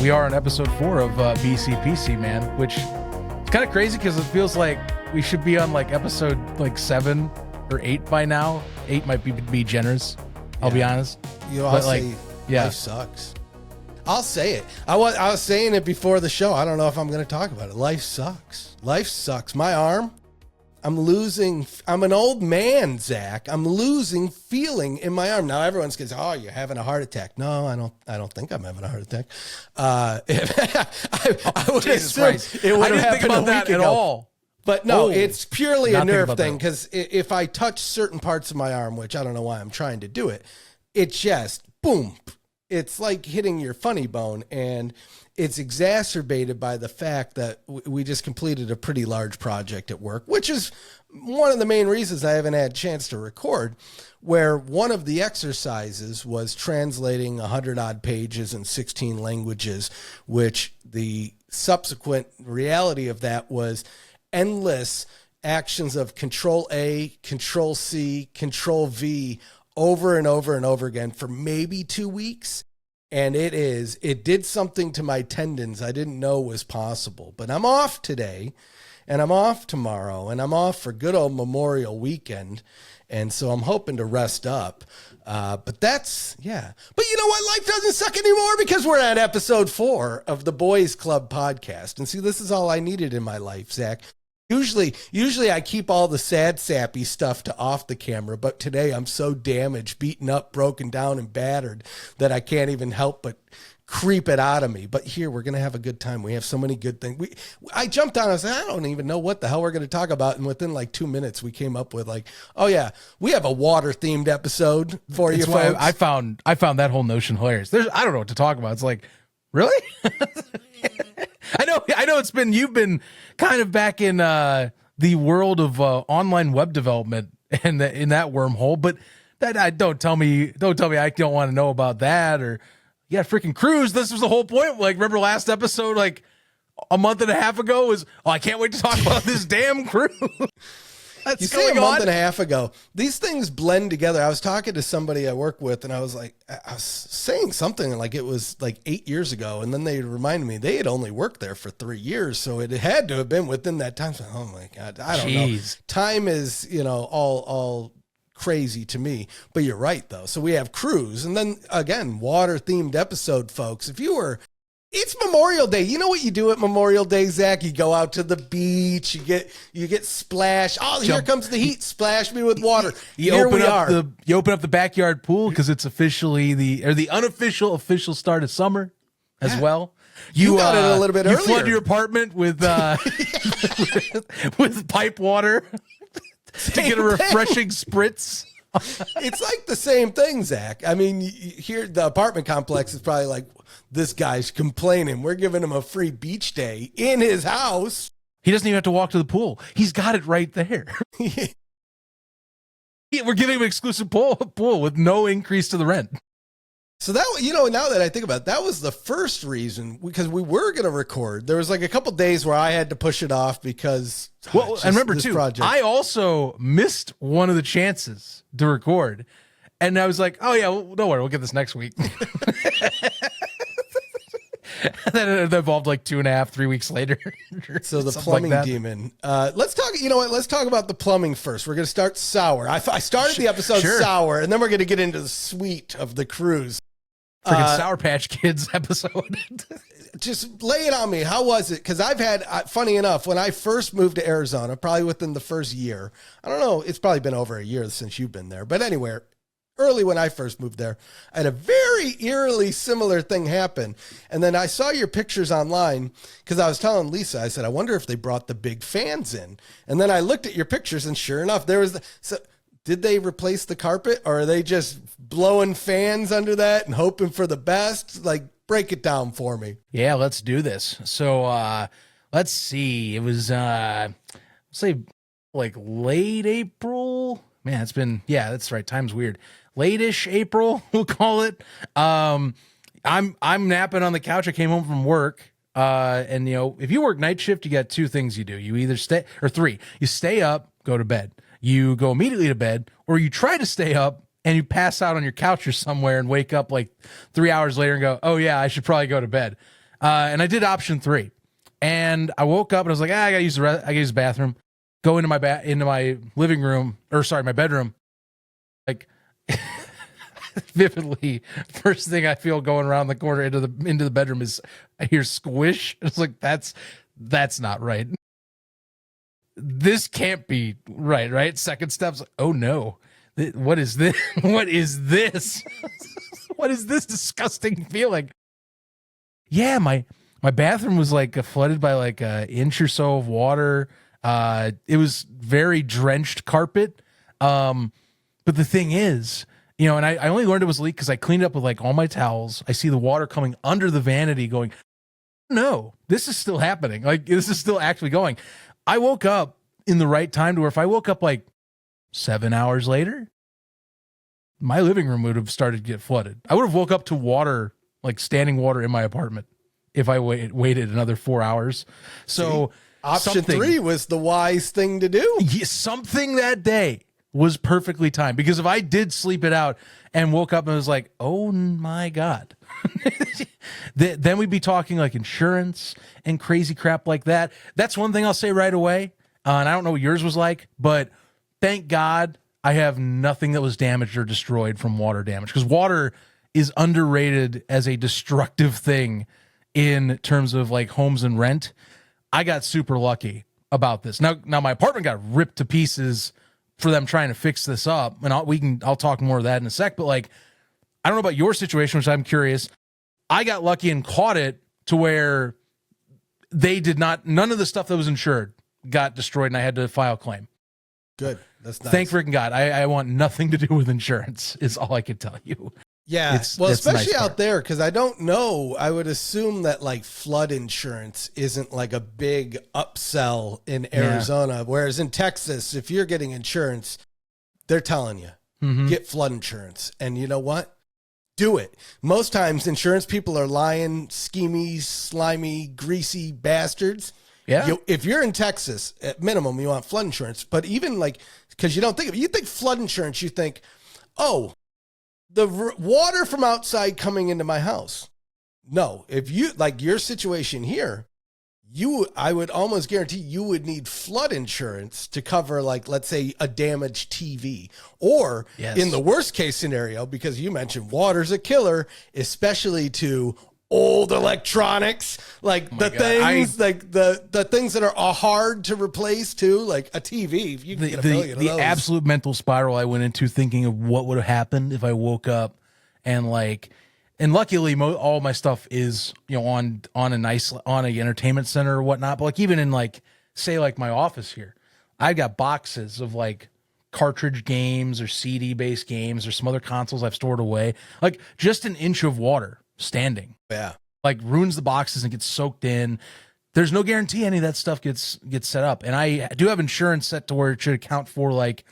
we are on episode 4 of BCPC, man, which is kind of crazy because it feels like we should be on like episode like 7 or 8 by now. 8 might be generous. I'll be honest. You know, I'll say life sucks. I'll say it. I was saying it before the show. I don't know if I'm going to talk about it. Life sucks. Life sucks. My arm, I'm an old man, Zach. I'm losing feeling in my arm. Now everyone's going to say, oh, you're having a heart attack. No, I don't think I'm having a heart attack. I would assume it would have happened a week ago. At all. But no, it's purely a nerve thing because if I touch certain parts of my arm, which I don't know why I'm trying to do it, it just, boom, it's like hitting your funny bone, and it's exacerbated by the fact that we just completed a pretty large project at work, which is one of the main reasons I haven't had a chance to record, where one of the exercises was translating 100-odd pages in 16 languages, which the subsequent reality of that was endless actions of Control A, Control C, Control V over and over and over again for maybe 2 weeks. And it did something to my tendons I didn't know was possible. But I'm off today, and I'm off tomorrow, and I'm off for good old Memorial Weekend. And so I'm hoping to rest up. But that's, yeah. But you know what? Life doesn't suck anymore because we're at episode 4 of the Boys Club podcast. And see, this is all I needed in my life, Zach. Usually I keep all the sad, sappy stuff to off the camera, but today I'm so damaged, beaten up, broken down, and battered that I can't even help but creep it out of me. But here, we're going to have a good time. We have so many good things. I jumped on and I said, I don't even know what the hell we're going to talk about. And within like 2 minutes, we came up with like, oh yeah, we have a water-themed episode for you folks. I found that whole notion hilarious. I don't know what to talk about. It's like, really? I know you've been kind of back in the world of online web development and in that wormhole, but don't tell me I don't want to know about that. Or freaking cruise. This was the whole point. Like, remember last episode, like a month and a half ago was, I can't wait to talk about this damn cruise. You say a month and a half ago, these things blend together. I was talking to somebody I work with, and I was saying something like it was like 8 years ago. And then they reminded me they had only worked there for 3 years. So it had to have been within that time. So, oh my God, I don't know. Time is, all crazy to me, but you're right though. So we have cruise, and then again, water themed episode, folks. It's Memorial Day. You know what you do at Memorial Day, Zach? You go out to the beach. You get splashed. Oh, here comes the heat. Splash me with water. You open up the backyard pool because it's officially the unofficial official start of summer as well. You got it a little bit earlier. You flood your apartment with with pipe water to get a refreshing spritz. It's like the same thing, Zach. I mean, here the apartment complex is probably like, this guy's complaining. We're giving him a free beach day in his house. He doesn't even have to walk to the pool. He's got it right there. We're giving him an exclusive pool with no increase to the rent. So that, now that I think about it, that was the first reason, because we were going to record. There was like a couple days where I had to push it off because, and remember too, I also missed one of the chances to record. And I was like, oh yeah, don't worry, we'll get this next week. And then it evolved like 2.5, 3 weeks later. So the plumbing demon. Let's talk. You know what? Let's talk about the plumbing first. We're going to start sour. I started the episode sour, and then we're going to get into the sweet of the cruise. Freaking Sour Patch Kids episode. Just lay it on me. How was it? Because I've had, funny enough, when I first moved to Arizona, probably within the first year, I don't know, it's probably been over a year since you've been there, but anywhere. Early when I first moved there, I had a very eerily similar thing happen. And then I saw your pictures online because I was telling Lisa, I said, I wonder if they brought the big fans in. And then I looked at your pictures, and sure enough, there was so did they replace the carpet, or are they just blowing fans under that and hoping for the best? Like, break it down for me. Yeah, let's do this. So let's see. It was say like late April. Man, it's been, that's right. Time's weird. Late-ish April, we'll call it. I'm napping on the couch. I came home from work. And if you work night shift, you got 2 things you do. You either or 3. You stay up, go to bed. You go immediately to bed, or you try to stay up and you pass out on your couch or somewhere and wake up like 3 hours later and go, oh yeah, I should probably go to bed. And I did option 3. And I woke up and I was like, I gotta use the bathroom. Go into my living room, or sorry, my bedroom. Like vividly, first thing I feel going around the corner into the bedroom is I hear squish. It's like that's not right. This can't be right, right? Second step's like, oh no. What is this? What is this? What is this disgusting feeling? Yeah, my bathroom was like flooded by like an inch or so of water. It was very drenched carpet. But the thing is, and I only learned it was a leak because I cleaned up with like all my towels. I see the water coming under the vanity going, no, this is still happening. Like this is still actually going. I woke up in the right time to where if I woke up like 7 hours later, my living room would have started to get flooded. I would have woke up to water, like standing water in my apartment if I waited another 4 hours. So option 3 was the wise thing to do. Something that day was perfectly timed, because if I did sleep it out and woke up and was like, oh my God, then we'd be talking like insurance and crazy crap like that. That's one thing I'll say right away. And I don't know what yours was like, but thank God I have nothing that was damaged or destroyed from water damage, because water is underrated as a destructive thing in terms of like homes and rent. I got super lucky about this. Now my apartment got ripped to pieces for them trying to fix this up, and I'll talk more of that in a sec. But like, I don't know about your situation, which I'm curious. I got lucky and caught it to where they did not. None of the stuff that was insured got destroyed, and I had to file a claim. Good. That's nice. Thank freaking God. I want nothing to do with insurance, is all I can tell you. Yeah. Especially out there, because I don't know. I would assume that like flood insurance isn't like a big upsell in Arizona. Whereas in Texas, if you're getting insurance, they're telling you, get flood insurance. And you know what? Do it. Most times insurance people are lying, schemy, slimy, greasy bastards. Yeah. If you're in Texas, at minimum, you want flood insurance. But even like, because you don't think of it, you think flood insurance, you think, oh, the water from outside coming into my house. No, if you like your situation here, I would almost guarantee you would need flood insurance to cover, like, let's say a damaged TV, or in the worst case scenario, because you mentioned water's a killer, especially to old electronics, like the things that are hard to replace too, like a TV. If you can get a million of those. The absolute mental spiral I went into thinking of what would have happened if I woke up and like, and luckily all my stuff is, on an entertainment center or whatnot. But like, even in like, say like my office here, I got boxes of like cartridge games or CD based games or some other consoles I've stored away. Like just an inch of water standing, like ruins the boxes and gets soaked in. There's no guarantee any of that stuff gets set up, and I do have insurance set to where it should account for like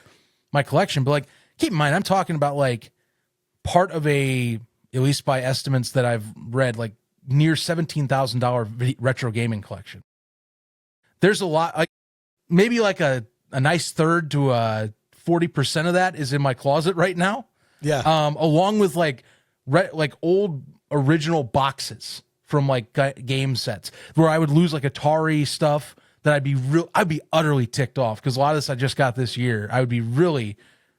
my collection. But like, keep in mind, I'm talking about like part of a, at least by estimates that I've read, like near $17,000 retro gaming collection. There's a lot, like maybe like a nice third to 40% of that is in my closet right now. Yeah. Along with like old original boxes from like game sets where I would lose like Atari stuff that I'd be utterly ticked off, because a lot of this I just got this year. I would be really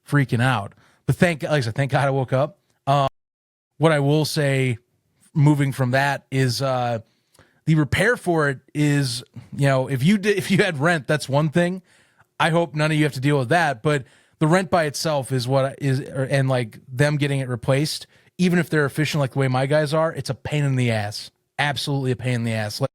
freaking out. But like I said, thank God I woke up. What I will say, moving from that, is the repair for it is, if you had rent, that's one thing. I hope none of you have to deal with that. But the rent by itself is what is, and like them getting it replaced, even if they're efficient like the way my guys are, it's a pain in the ass. Absolutely a pain in the ass. Like,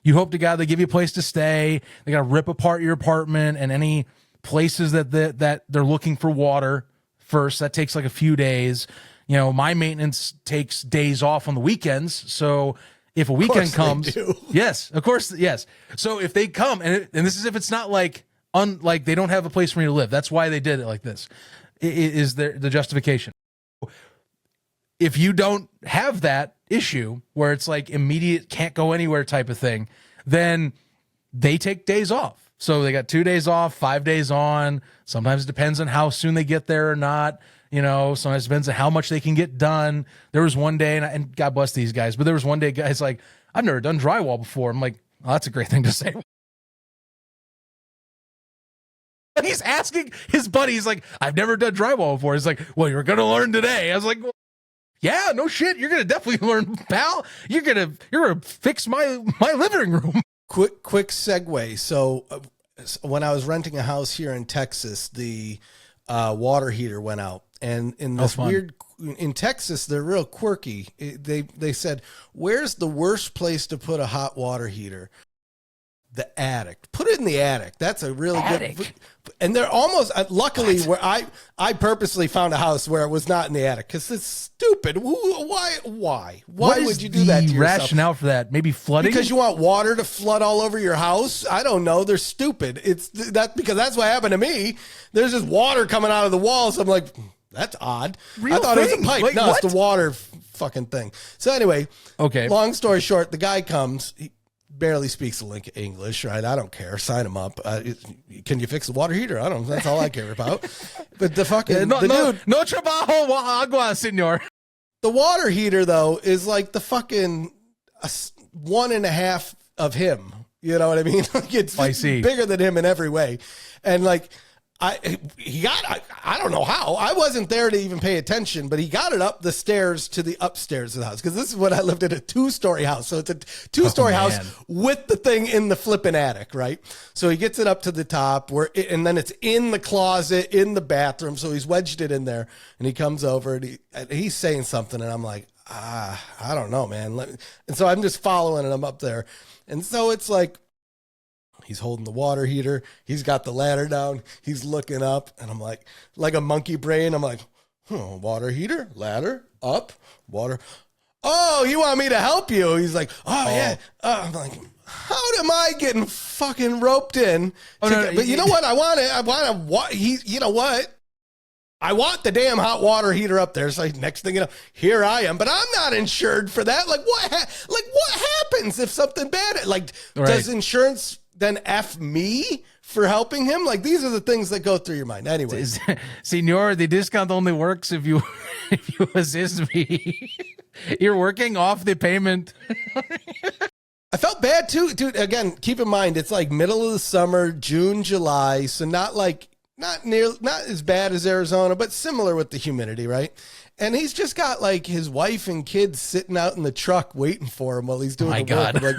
you hope to God they give you a place to stay. They got to rip apart your apartment and any places that they're looking for water first. That takes like a few days. My maintenance takes days off on the weekends. So if a weekend comes, yes, of course, yes. So if they come, and this is if it's not like like they don't have a place for me to live. That's why they did it like this. Is the justification. If you don't have that issue where it's like immediate, can't go anywhere type of thing, then they take days off. So they got 2 days off, 5 days on. Sometimes it depends on how soon they get there or not. Sometimes it depends on how much they can get done. There was one day, and God bless these guys, but there was one day, guys, like, I've never done drywall before. I'm like, oh, that's a great thing to say. He's asking his buddy, he's like, I've never done drywall before. He's like, well, you're going to learn today. I was like, well, yeah, no shit. You're going to definitely learn, pal. You're going to fix my living room. Quick segue. So when I was renting a house here in Texas, the water heater went out. And in this weird, in Texas, they're real quirky. They said, where's the worst place to put a hot water heater? The attic. Put it in the attic. That's a really good. And they're almost, luckily, where I purposely found a house where it was not in the attic because it's stupid. Why would you do that to yourself? Rationale for that? Maybe flooding? Because you want water to flood all over your house? I don't know. They're stupid. It's that because that's what happened to me. There's just water coming out of the walls. I'm like, that's odd. I thought it was a pipe. Wait, no, what? It's the water fucking thing. So anyway, okay. Long story short, the guy comes. He barely speaks English, right? I don't care. Sign him up. Can you fix the water heater? I don't. That's all I care about. But the fucking no trabajo agua, senor. The water heater though is like the fucking 1.5 of him. You know what I mean? Like it's bigger than him in every way, and like. I don't know how. I wasn't there to even pay attention, but he got it up the stairs to the upstairs of the house. Because this is when I lived in a 2-story house. So it's a 2-story house with the thing in the flipping attic, right? So he gets it up to the top and then it's in the closet, in the bathroom. So he's wedged it in there and he comes over and he's saying something. And I'm like, I don't know, man. And so I'm just following and I'm up there. And so it's like, he's holding the water heater. He's got the ladder down. He's looking up. And I'm like a monkey brain. I'm like, water heater, ladder, up, water. Oh, you want me to help you? He's like, yeah. I'm like, how am I getting fucking roped in? But you know what? You know what? I want the damn hot water heater up there. So next thing you know, here I am, but I'm not insured for that. Like what happens if something bad, does insurance then F me for helping him? Like these are the things that go through your mind. Anyway, Senor, the discount only works if you assist me. You're working off the payment. I felt bad too, dude. Again, keep in mind it's like middle of the summer, June, July, so not as bad as Arizona, but similar with the humidity, right? And he's just got like his wife and kids sitting out in the truck waiting for him while he's doing the work. I'm like,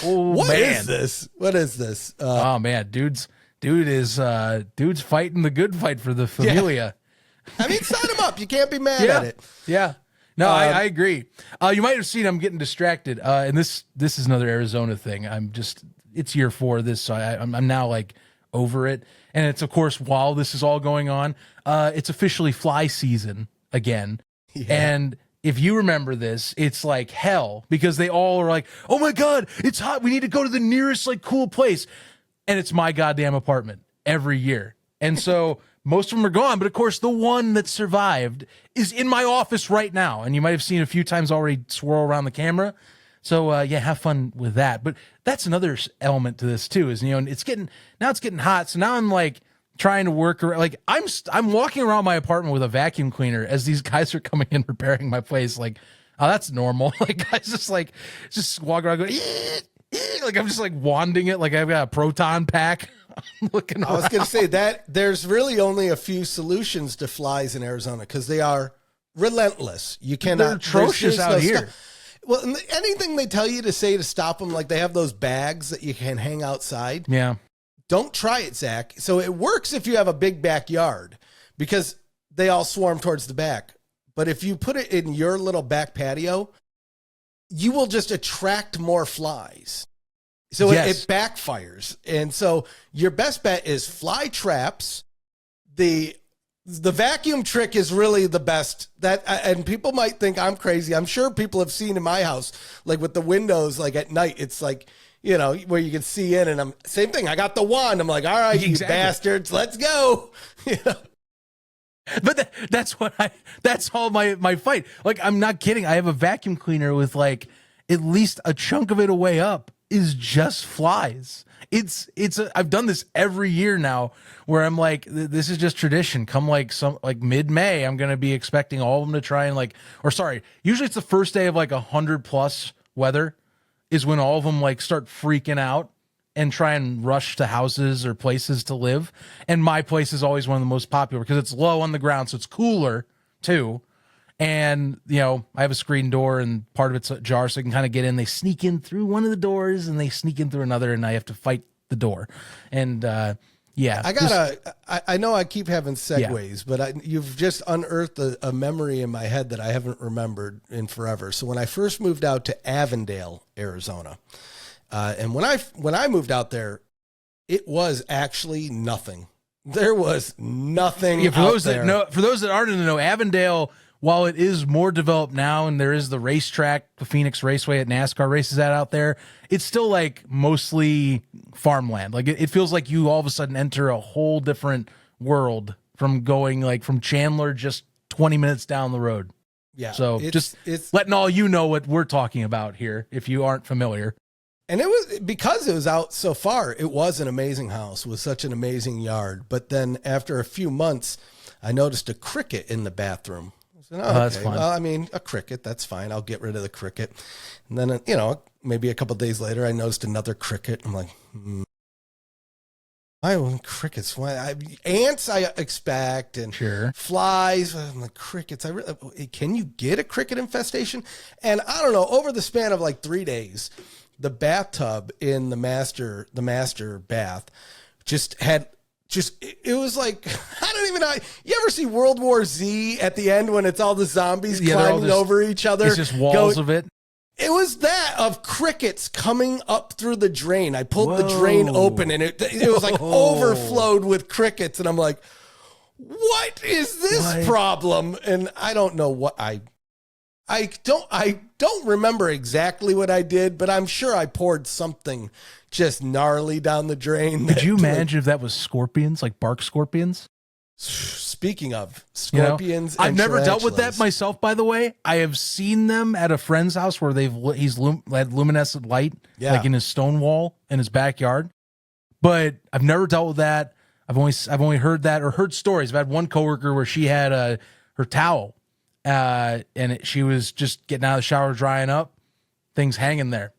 what is this? What is this? Oh man, dude's fighting the good fight for the familia. Yeah. I mean, sign him up. You can't be mad at it. Yeah. No, I agree. You might have seen I'm getting distracted. And this is another Arizona thing. It's year 4 of this, so I'm now like over it. And it's of course while this is all going on, it's officially fly season again. Yeah. And if you remember this, it's like hell because they all are like, oh my God, it's hot. We need to go to the nearest like cool place. And it's my goddamn apartment every year. And so most of them are gone. But of course, the one that survived is in my office right now. And you might have seen a few times already swirl around the camera. So yeah, have fun with that. But that's another element to this too, is, it's getting hot. So now I'm like, trying to work around, like I'm walking around my apartment with a vacuum cleaner as these guys are coming in repairing my place. Like, oh, that's normal. Like guys just walk around going, like I'm just like wanding it like I've got a proton pack. Looking around. I was going to say that there's really only a few solutions to flies in Arizona because they are relentless. You cannot. They're atrocious out here. Well, anything they tell you to say to stop them, like they have those bags that you can hang outside. Yeah. Don't try it, Zach. So it works if you have a big backyard because they all swarm towards the back. But if you put it in your little back patio, you will just attract more flies. So it backfires. And so your best bet is fly traps. The vacuum trick is really the best. And people might think I'm crazy. I'm sure people have seen in my house, like with the windows, like at night, it's like, where you can see in, and same thing. I got the wand. I'm like, all right, you bastards, let's go. But that's all my fight. Like, I'm not kidding. I have a vacuum cleaner with like at least a chunk of it away up is just flies. I've done this every year now where I'm like, this is just tradition. Come like mid-May, I'm going to be expecting all of them to try and usually it's the first day of like 100+ weather. is when all of them like start freaking out and try and rush to houses or places to live. And my place is always one of the most popular because it's low on the ground, so it's cooler too. And, you know, I have a screen door and part of it's ajar, so I can kind of get in. They sneak in through one of the doors and they sneak in through another, and I have to fight the door. And, yeah. I know I keep having segues, but you've just unearthed a memory in my head that I haven't remembered in forever. So when I first moved out to Avondale, Arizona, and when I moved out there, it was actually nothing. There was nothing. Yeah, for those that aren't in the know, Avondale, while it is more developed now and there is the racetrack, the Phoenix Raceway at NASCAR races out there, it's still like mostly farmland. Like it feels like you all of a sudden enter a whole different world from going like from Chandler just 20 minutes down the road. Yeah. So it's letting all you know what we're talking about here if you aren't familiar. And it was because it was out so far, it was an amazing house with such an amazing yard. But then after a few months, I noticed a cricket in the bathroom. That's fine. Well, I mean, a cricket, that's fine. I'll get rid of the cricket. And then, you know, maybe a couple of days later, I noticed another cricket. I'm like, why crickets? Why ants? I expect and flies. I'm like crickets. Can you get a cricket infestation? And I don't know. Over the span of like 3 days, the bathtub in the master bath it was like, I don't even know. You ever see World War Z at the end when it's all the zombies climbing over each other? It's just walls of it. It was that of crickets coming up through the drain. I pulled the drain open and it was like overflowed with crickets. And I'm like, what is this problem? And I don't know what I don't remember exactly what I did, but I'm sure I poured something just gnarly down the drain. Could you imagine if that was scorpions, like bark scorpions? Speaking of scorpions, I've never dealt with that myself, by the way. I have seen them at a friend's house where he's had luminescent light, like in his stone wall in his backyard. But I've never dealt with that. I've only heard that or heard stories. I've had one coworker where she had her towel, and she was just getting out of the shower, drying up, things hanging there,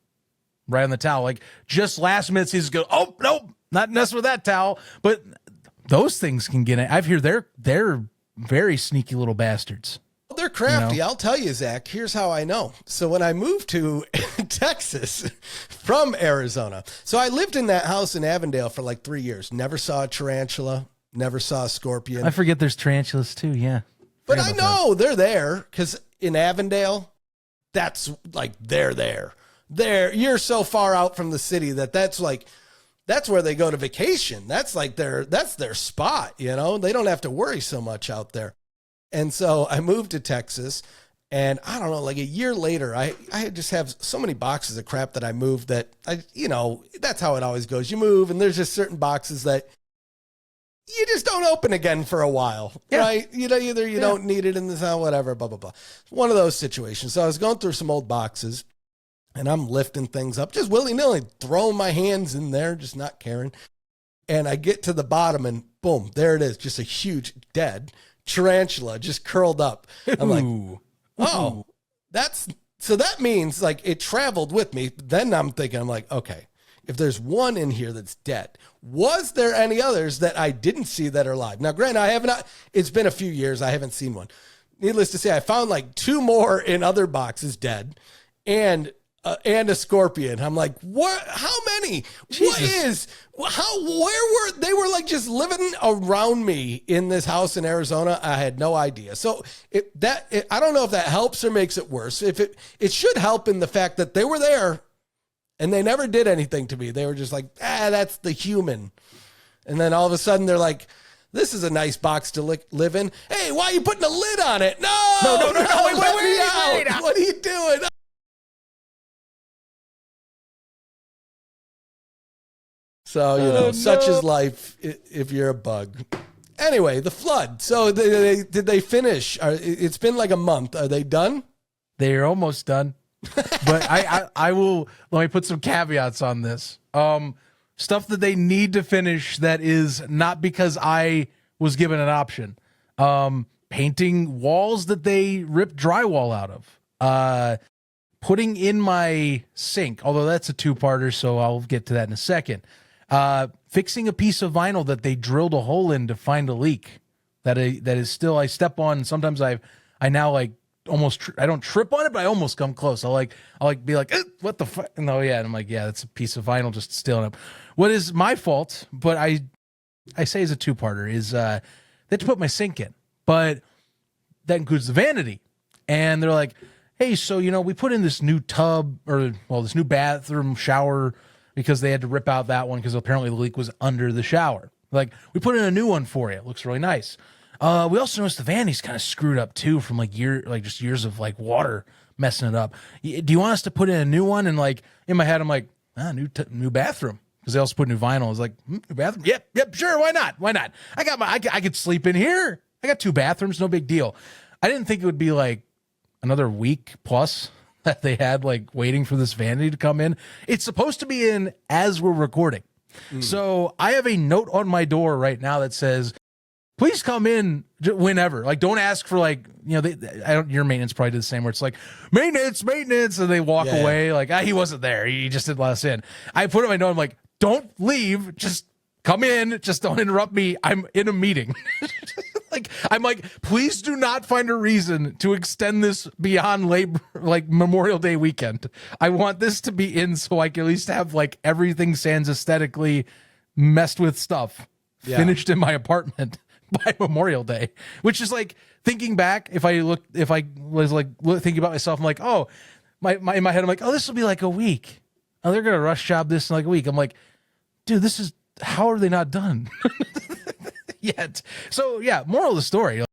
right on the towel. Like just last minute, he's go, oh nope, not mess with that towel. But those things can get it. I've heard they're very sneaky little bastards. They're crafty. You know? I'll tell you, Zach, here's how I know. So when I moved to Texas from Arizona, so I lived in that house in Avondale for like 3 years. Never saw a tarantula, never saw a scorpion. I forget there's tarantulas too. Yeah. But I know they're there because in Avondale, that's like they're there. You're so far out from the city that's where they go to vacation. That's their spot, you know. They don't have to worry so much out there. And so I moved to Texas, and I don't know, like a year later, I just have so many boxes of crap that I moved that that's how it always goes. You move, and there's just certain boxes that you just don't open again for a while, right? You know, either you don't need it in the sound, whatever, blah, blah, blah. One of those situations. So I was going through some old boxes, and I'm lifting things up, just willy-nilly, throwing my hands in there, just not caring. And I get to the bottom, and boom, there it is, just a huge dead tarantula just curled up. I'm like, oh, so that means like it traveled with me. Then I'm thinking, I'm like, okay, if there's one in here that's dead, was there any others that I didn't see that are alive? Now, granted, it's been a few years. I haven't seen one. Needless to say, I found like 2 more in other boxes dead and a scorpion. I'm like, what? How many? Jesus. They were like just living around me in this house in Arizona. I had no idea. So I don't know if that helps or makes it worse. If it should help in the fact that they were there and they never did anything to me. They were just like, that's the human. And then all of a sudden they're like, this is a nice box to live in. Hey, why are you putting a lid on it? No, wait, what are you doing? So, such is life if you're a bug. Anyway, the flood. So did they finish? It's been like a month. Are they done? They're almost done. But I will, let me put some caveats on this. Stuff that they need to finish that is not because I was given an option. Painting walls that they ripped drywall out of. putting in my sink, although that's a two-parter, so I'll get to that in a second. Fixing a piece of vinyl that they drilled a hole in to find a leak that is still, I step on, and sometimes I now like almost, I don't trip on it, but I almost come close. I'll be like, what the fuck? No, yeah. And I'm like, yeah, that's a piece of vinyl just stealing up. What is my fault, but I say as a two-parter, is they had to put my sink in, but that includes the vanity. And they're like, hey, so, we put in this new tub, or, well, this new bathroom shower, because they had to rip out that one because apparently the leak was under the shower. Like, we put in a new one for you. It looks really nice. We also noticed the vanity's kind of screwed up too from just years of like water messing it up. Do you want us to put in a new one? And like in my head, I'm like, new bathroom, because they also put new vinyl. I was like, new bathroom? Yep, sure. Why not? I could sleep in here. I got 2 bathrooms, no big deal. I didn't think it would be like another week plus that they had like waiting for this vanity to come in. It's supposed to be in as we're recording. So I have a note on my door right now that says, please come in whenever. Like, don't ask for like, your maintenance probably did the same, where it's like, maintenance, and they walk away. Like, he wasn't there. He just didn't let us in. I put on my note, I'm like, don't leave. Just come in. Just don't interrupt me. I'm in a meeting. I'm like, please do not find a reason to extend this beyond Memorial Day weekend. I want this to be in so I can at least have like everything sans aesthetically messed with stuff finished in my apartment by Memorial Day, which is like, thinking back, if I was like thinking about myself, I'm like, oh, in my head, I'm like, oh, this will be like a week. Oh, they're going to rush job this in like a week. I'm like, dude, how are they not done yet? So yeah, moral of the story,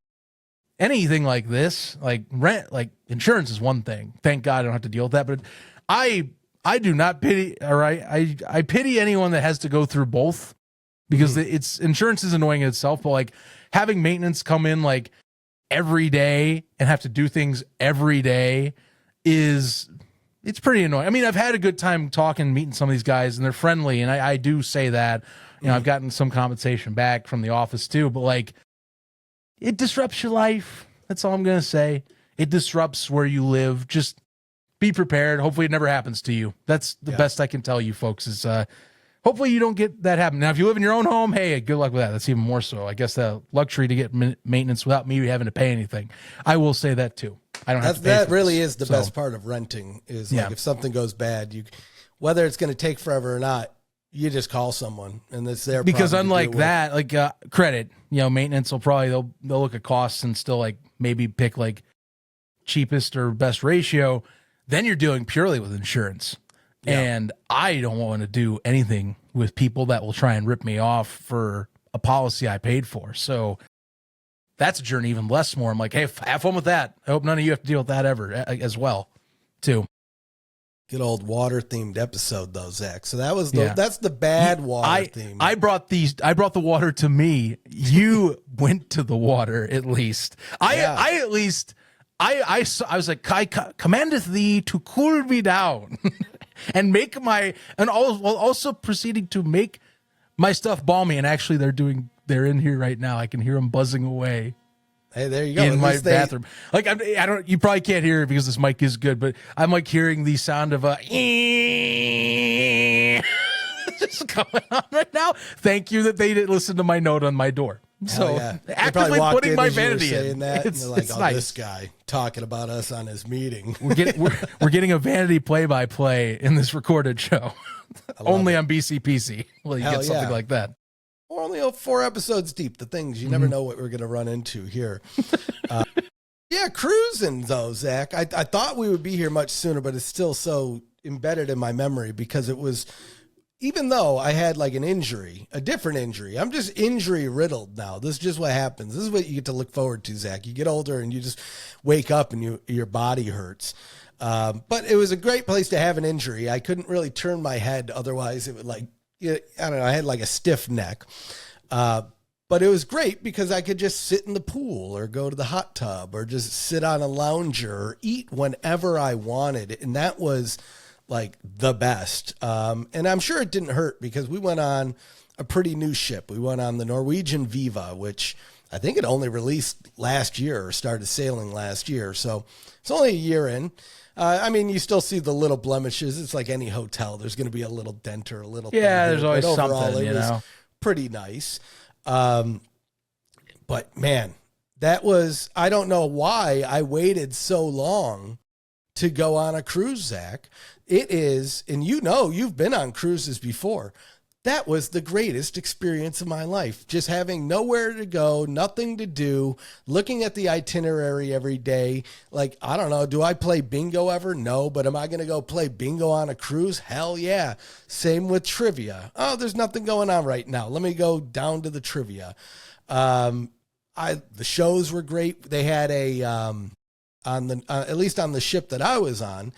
anything like this, like rent, like insurance is one thing. Thank God I don't have to deal with that. But I do not pity, or I pity anyone that has to go through both, because it's insurance is annoying in itself, but like having maintenance come in like every day and have to do things every day it's pretty annoying. I mean, I've had a good time meeting some of these guys, and they're friendly, and I do say that, I've gotten some compensation back from the office too, but like, it disrupts your life. That's all I'm going to say. It disrupts where you live. Just be prepared. Hopefully it never happens to you. That's the best I can tell you folks, is hopefully you don't get that happen. Now, if you live in your own home, hey, good luck with that. That's even more so. I guess the luxury to get maintenance without me having to pay anything. I will say that too. I don't have to pay that for really this. is the best part of renting, is like, if something goes bad, whether it's going to take forever or not, you just call someone and it's their problem. Because unlike that, like credit, maintenance will probably, they'll look at costs and still like maybe pick like cheapest or best ratio. Then you're dealing purely with insurance. Yeah. And I don't want to do anything with people that will try and rip me off for a policy I paid for. So that's a journey even less more. I'm like, hey, have fun with that. I hope none of you have to deal with that ever as well, too. Good old water themed episode though, Zach. So that was that's the bad water theme. I brought the water to me. You went to the water at least. I was like, I commandeth thee to cool me down. And also proceeding to make my stuff balmy. And actually they're in here right now. I can hear them buzzing away. Hey, there you go. In my bathroom. Like, you probably can't hear it because this mic is good, but I'm like hearing the sound of just going on right now. Thank you that they didn't listen to my note on my door. So actively putting my vanity in. That, it's, and they're like, nice. This guy talking about us on his meeting. We're getting a vanity play-by-play in this recorded show. Only on BCPC will you get something like that. We're only 4 episodes deep. The things you never know what we're going to run into here. Cruising though, Zach. I thought we would be here much sooner, but it's still so embedded in my memory because it was, even though I had like an injury, a different injury, I'm just injury riddled now. This is just what happens. This is what you get to look forward to, Zach. You get older and you just wake up and your body hurts. But it was a great place to have an injury. I couldn't really turn my head. Otherwise it would I don't know. I had like a stiff neck. But it was great because I could just sit in the pool or go to the hot tub or just sit on a lounger or eat whenever I wanted. And that was like the best. And I'm sure it didn't hurt because we went on a pretty new ship. We went on the Norwegian Viva, which I think it only released last year or started sailing last year. So it's only a year in. I mean, you still see the little blemishes. It's like any hotel. There's going to be a little dent or a little thing Yeah, here, there's always but overall, something, it was pretty nice. But man, that was, I don't know why I waited so long to go on a cruise, Zach. It is, and you know, you've been on cruises before. That was the greatest experience of my life. Just having nowhere to go, nothing to do, looking at the itinerary every day. Like, I don't know, do I play bingo ever? No, but am I going to go play bingo on a cruise? Hell yeah. Same with trivia. Oh, there's nothing going on right now. Let me go down to the trivia. The shows were great. They had at least on the ship that I was on,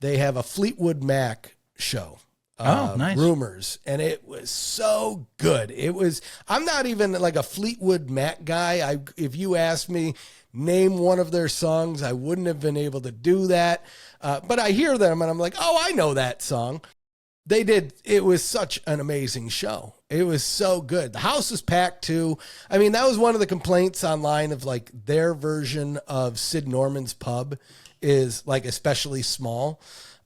they have a Fleetwood Mac show. Nice. Rumors, and it was so good. I'm not even like a Fleetwood Mac guy. If you asked me name one of their songs, I wouldn't have been able to do that. But I hear them and I'm like, oh, I know that song. They did. It was such an amazing show. It was so good. The house was packed too. I mean, that was one of the complaints online of like their version of Sid Norman's pub is like especially small.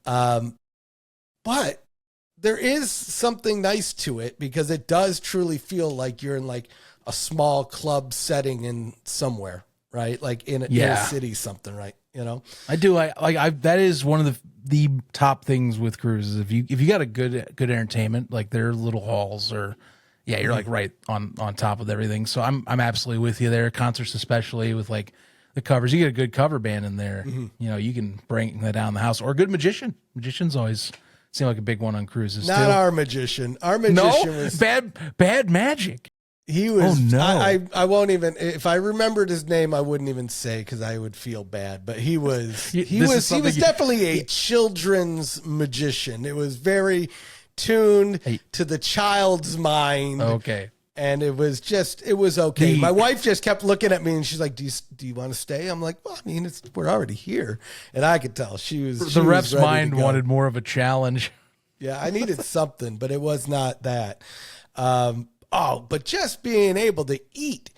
But there is something nice to it because it does truly feel like you're in like a small club setting in somewhere, right? Like in a city, something, right? You know, I do that is one of the top things with cruises. If you got a good entertainment, like their little halls or you're like right on top of everything. So I'm absolutely with you there. Concerts, especially with like the covers, you get a good cover band in there. You know, you can bring that down the house, or a good magician. Magician's always seem like a big one on cruises. Not too. our magician. Our magician was bad magic. He was. Oh, no. I won't even. If I remembered his name, I wouldn't even say because I would feel bad. But he was. He was definitely a children's magician. It was very tuned to the child's mind. Okay. And it was okay. My wife just kept looking at me and she's like, do you want to stay? I'm like, well, I mean, we're already here. And I could tell she was. The rep's mind wanted more of a challenge. Yeah, I needed something, but it was not that. But just being able to eat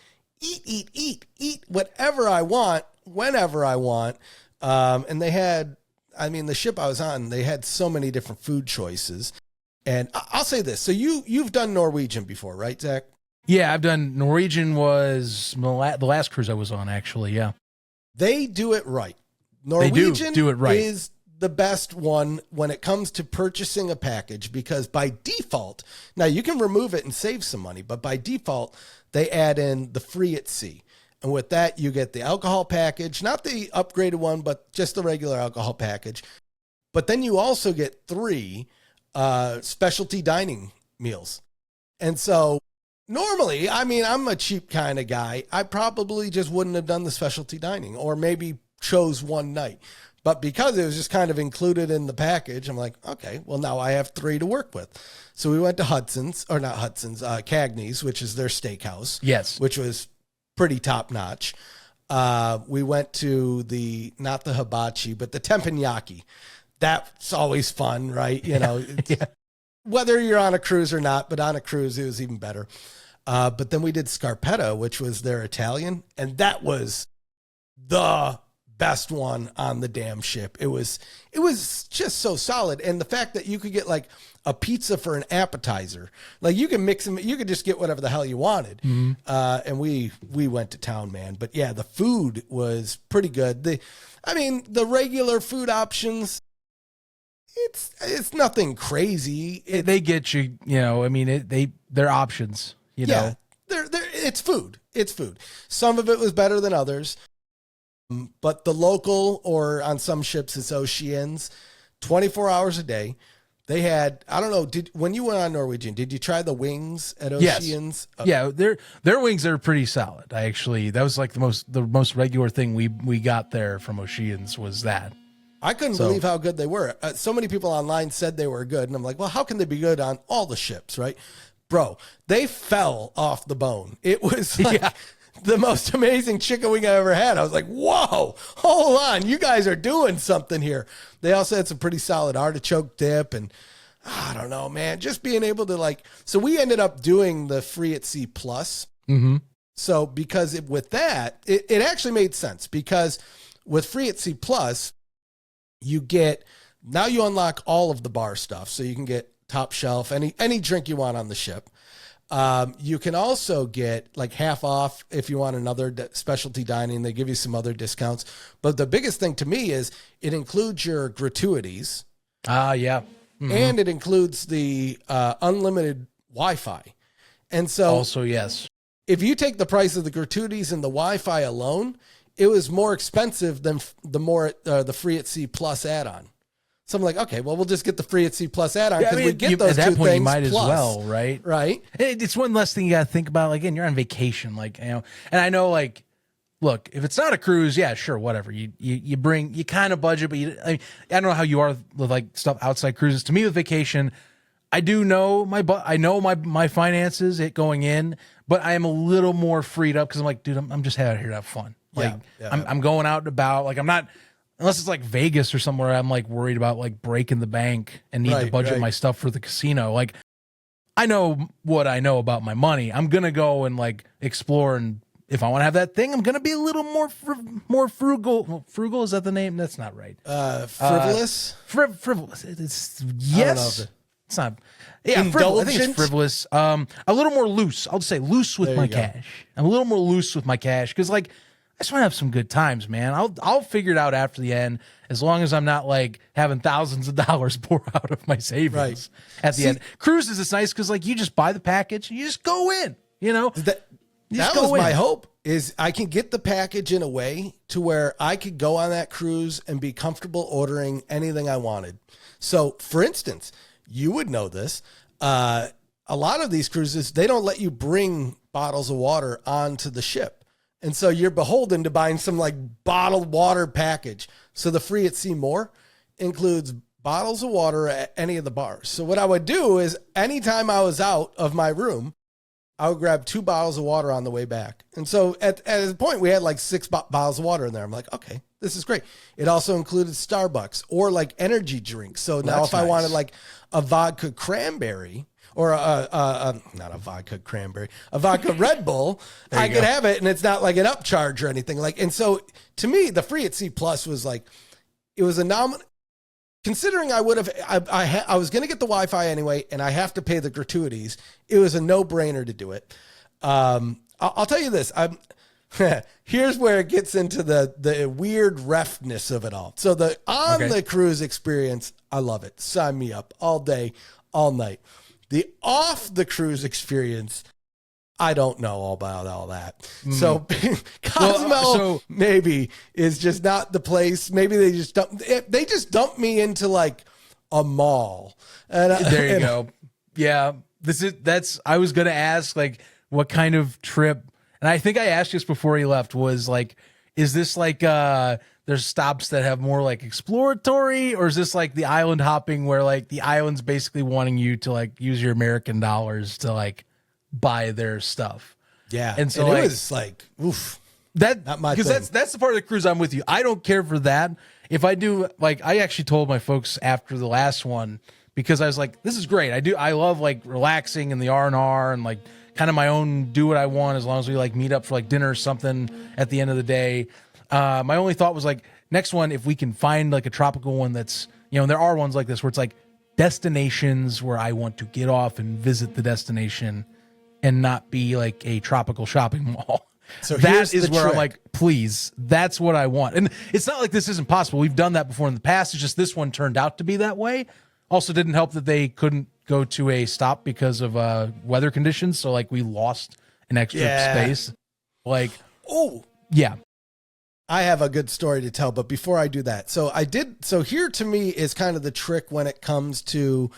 whatever I want, whenever I want. And they had, the ship I was on, they had so many different food choices. And I'll say this. So you've done Norwegian before, right, Zach? Yeah, I've done Norwegian. Was the last cruise I was on, actually. Yeah. They do it right. Norwegian do it right. Is the best one when it comes to purchasing a package because by default, now you can remove it and save some money, but by default, they add in the free at sea. And with that, you get the alcohol package, not the upgraded one, but just the regular alcohol package. But then you also get 3 specialty dining meals. And so normally, I'm a cheap kind of guy. I probably just wouldn't have done the specialty dining or maybe chose one night. But because it was just kind of included in the package, I'm like, okay, well, now I have 3 to work with. So we went to Cagney's, which is their steakhouse. Yes. Which was pretty top notch. We went to not the hibachi, but the teppanyaki. That's always fun, right? You know, whether you're on a cruise or not, but on a cruise, it was even better. But then we did scarpetta, which was their Italian. And that was the best one on the damn ship. It was just so solid. And the fact that you could get like a pizza for an appetizer, like you can mix them, you could just get whatever the hell you wanted. Mm-hmm. And we went to town, man. But yeah, the food was pretty good. The regular food options, it's nothing crazy. They get you, they're options, know. It's food. It's food. Some of it was better than others. But the local, or on some ships, it's Oceans, 24 hours a day. They had, I don't know, when you went on Norwegian, did you try the wings at Oceans? Yes. Yeah, their wings are pretty solid. That was like the most regular thing we got there from Oceans was that. I couldn't believe how good they were. So many people online said they were good. And I'm like, well, how can they be good on all the ships, right? Bro, they fell off the bone. It was like the most amazing chicken wing I ever had. I was like, whoa, hold on. You guys are doing something here. They also had some pretty solid artichoke dip. And I don't know, man, just being able to so we ended up doing the free at sea plus. Mm-hmm. So because with that, it actually made sense, because with Free at Sea Plus, you unlock all of the bar stuff. So you can get top shelf, any drink you want on the ship. You can also get like half off if you want another specialty dining. They give you some other discounts. But the biggest thing to me is it includes your gratuities. Yeah. Mm-hmm. And it includes the unlimited Wi-Fi. And so also, yes, if you take the price of the gratuities and the Wi-Fi alone, it was more expensive than the Free at Sea Plus add-on. So I'm like, okay, well, we'll just get the Free at Sea Plus add-on, because we get those at that two point, things you might plus, as well, right? Right. It's one less thing you got to think about. Like, again, you're on vacation, like, and I know, like, look, if it's not a cruise, yeah, sure, whatever. You kind of budget, but I don't know how you are with like stuff outside cruises. To me, with vacation, I do know my finances going in, but I am a little more freed up, because I'm like, dude, I'm just out here to have fun. Like, I'm going out and about. Like, I'm not, unless it's like Vegas or somewhere, I'm like worried about like breaking the bank and need to budget my stuff for the casino. Like, I know what I know about my money. I'm gonna go and like explore, and if I want to have that thing, I'm gonna be a little more frugal. Well, frugal, is that the name? That's not right. Frivolous. Frivolous. It's yes. It's not. Yeah, I think it's frivolous. A little more loose. I'll just say loose with my cash. I'm a little more loose with my cash, because like, I just want to have some good times, man. I'll figure it out after the end, as long as I'm not like having thousands of dollars pour out of my savings at the end. Cruises, it's nice because like you just buy the package and you just go in. You know, that was my hope, is I can get the package in a way to where I could go on that cruise and be comfortable ordering anything I wanted. So, for instance, you would know this. A lot of these cruises, they don't let you bring bottles of water onto the ship. And so you're beholden to buying some like bottled water package. So the Free at Sea More includes bottles of water at any of the bars. So what I would do is, anytime I was out of my room, I would grab 2 bottles of water on the way back. And so at a point, we had like 6 bottles of water in there. I'm like, okay, this is great. It also included Starbucks or like energy drinks. So now if I wanted like a vodka cranberry, or not a vodka cranberry, a vodka Red Bull, I could have it, and it's not like an upcharge or anything. Like, and so to me, the Free at Sea Plus was like, it was a considering I would have, I was going to get the Wi-Fi anyway, and I have to pay the gratuities. It was a no-brainer to do it. I'll tell you this. Here's where it gets into the weird refness of it all. So the cruise experience, I love it. Sign me up all day, all night. The off the cruise experience, I don't know all about all that. So Cozumel maybe is just not the place. Maybe they just dump me into like a mall. And there you go. Yeah, I was gonna ask like what kind of trip, and I think I asked this before he left, was like, is this like there's stops that have more like exploratory, or is this like the island hopping where like the island's basically wanting you to like use your American dollars to like buy their stuff? Yeah. And so it was like, oof, that, not my thing. Because that's the part of the cruise I'm with you. I don't care for that. If I do, like, I actually told my folks after the last one, because I was like, this is great. I love like relaxing in the R&R and like kind of my own, do what I want, as long as we like meet up for like dinner or something at the end of the day. My only thought was like, next one, if we can find like a tropical one that's, there are ones like this where it's like destinations where I want to get off and visit the destination and not be like a tropical shopping mall. So that is where I'm like, please, that's what I want. And it's not like this isn't possible. We've done that before in the past. It's just this one turned out to be that way. Also didn't help that they couldn't go to a stop because of weather conditions. So like we lost an extra space. Like, yeah. I have a good story to tell, but before I do that, so here to me is kind of the trick when it comes to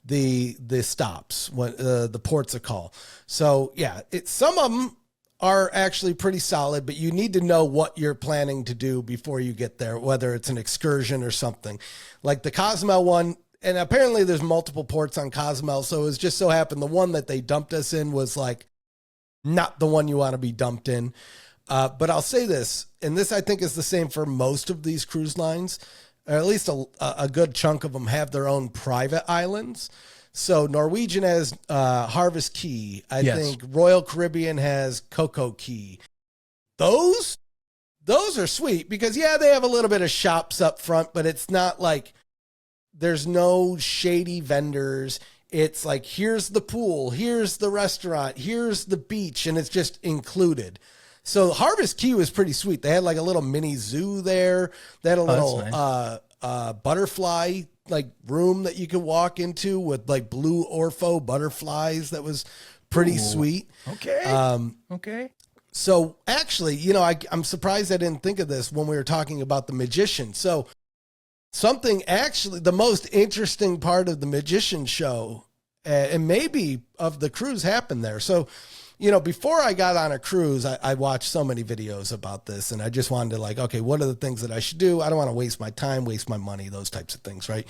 the stops, when the ports of call. So yeah, some of them are actually pretty solid, but you need to know what you're planning to do before you get there, whether it's an excursion or something. Like the Cozumel one, and apparently there's multiple ports on Cozumel, so it was just so happened the one that they dumped us in was like not the one you want to be dumped in. But I'll say this, and this I think is the same for most of these cruise lines, or at least a good chunk of them have their own private islands. So Norwegian has Harvest Key. I think Royal Caribbean has Cocoa Key. Those are sweet because, yeah, they have a little bit of shops up front, but it's not like there's no shady vendors. It's like, here's the pool, here's the restaurant, here's the beach, and it's just included. So Harvest Key was pretty sweet. They had like a little mini zoo there. They had a little nice. Butterfly like room that you could walk into with like blue Orpho butterflies. That was pretty sweet. Okay. Okay. So actually, you know, I'm surprised I didn't think of this when we were talking about the magician. So something actually, the most interesting part of the magician show, and maybe of the cruise, happened there. So, you know, before I got on a cruise, I watched so many videos about this, and I just wanted to like, okay, what are the things that I should do? I don't want to waste my time, waste my money, those types of things, right?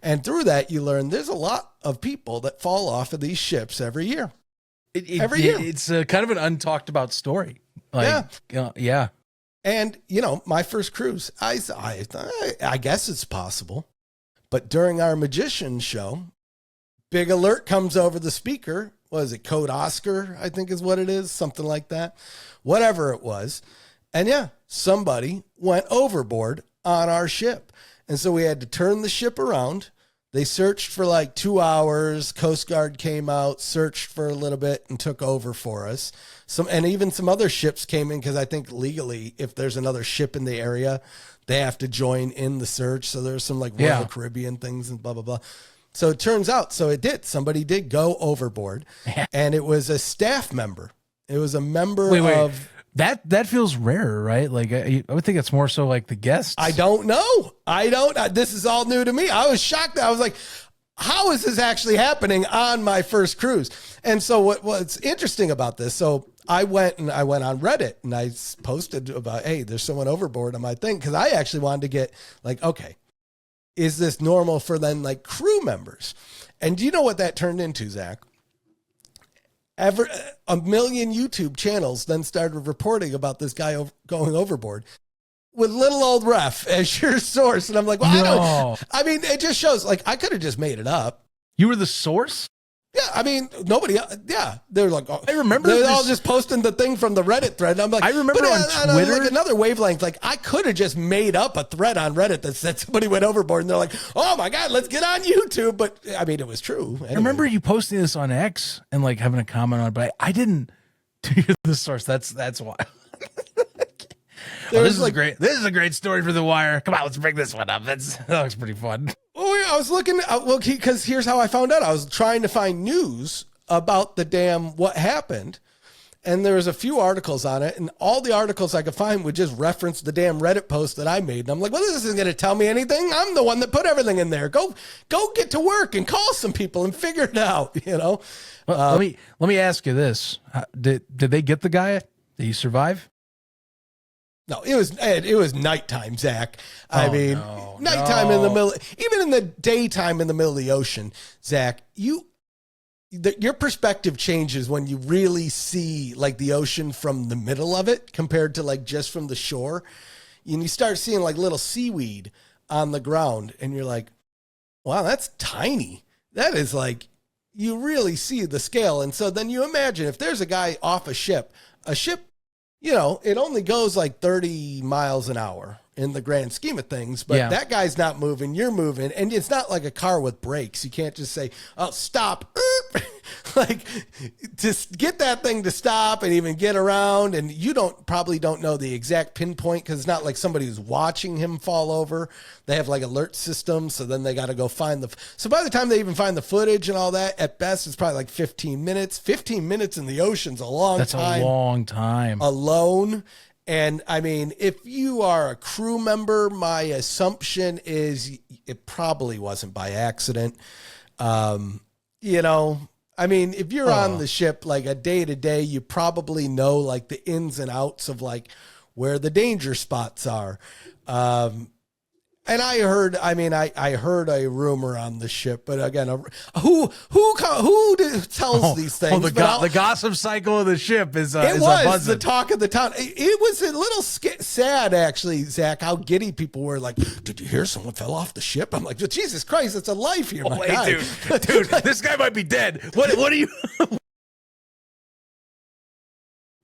And through that, you learn there's a lot of people that fall off of these ships every year. Every year. It's a kind of an untalked about story. Like, yeah. And, you know, my first cruise, I guess it's possible. But during our magician show, big alert comes over the speaker. What is it? Code Oscar, I think is what it is. Something like that. Whatever it was. And yeah, somebody went overboard on our ship. And so we had to turn the ship around. They searched for like 2 hours. Coast Guard came out, searched for a little bit, and took over for us. And even some other ships came in because I think legally, if there's another ship in the area, they have to join in the search. So there's some like Royal Caribbean things and blah, blah, blah. So it turns out, somebody did go overboard, and it was a staff member. It was a member of... That feels rare, right? Like I would think it's more so like the guests. I don't know. This is all new to me. I was shocked. I was like, how is this actually happening on my first cruise? And so what's interesting about this? So I went on Reddit and I posted about, hey, there's someone overboard on my thing. Cause I actually wanted to get like, okay, is this normal for then like crew members? And do you know what that turned into, Zach? A million YouTube channels then started reporting about this guy going overboard with little old ref as your source. And I'm like, well, I mean, it just shows like I could have just made it up. You were the source? Yeah. I mean, nobody, they're like, I remember they're all just posting the thing from the Reddit thread. And I'm like, I remember on Twitter, like another wavelength, like I could have just made up a thread on Reddit that said somebody went overboard and they're like, oh my God, let's get on YouTube. But I mean, it was true. Anyway. I remember you posting this on X and like having a comment on it, but I didn't do the source. That's why. This is a great story for The Wire. Come on, let's bring this one up. That looks pretty fun. Oh, yeah, I was looking. Well, because here's how I found out. I was trying to find news about the damn what happened, and there was a few articles on it, and all the articles I could find would just reference the damn Reddit post that I made. And I'm like, well, this isn't going to tell me anything. I'm the one that put everything in there. Go get to work and call some people and figure it out. You know. Well, let me ask you this: did they get the guy? Did he survive? No, it was nighttime, Zach. Nighttime in the middle, even in the daytime in the middle of the ocean, Zach, your perspective changes when you really see like the ocean from the middle of it compared to like just from the shore. And you start seeing like little seaweed on the ground and you're like, wow, that's tiny. That is like, you really see the scale. And so then you imagine if there's a guy off a ship, you know, it only goes like 30 miles an hour in the grand scheme of things, but that guy's not moving, you're moving, and it's not like a car with brakes. You can't just say, oh, stop. Like, just get that thing to stop and even get around, and you probably don't know the exact pinpoint because it's not like somebody who's watching him fall over. They have like alert systems, so then they got to go find so by the time they even find the footage and all that, at best, it's probably like 15 minutes. 15 minutes in the ocean's a long time. That's a long time. Alone. And I mean, if you are a crew member, my assumption is it probably wasn't by accident. You know, I mean, if you're on the ship like a day to day, you probably know like the ins and outs of like where the danger spots are. And I heard a rumor on the ship, but again, who tells these things? The gossip cycle of the ship is it was the talk of the town. It was a little sad, actually, Zach, how giddy people were. Like, did you hear someone fell off the ship? I'm like, Jesus Christ, it's a life here, my guy. Dude, this guy might be dead. What are you?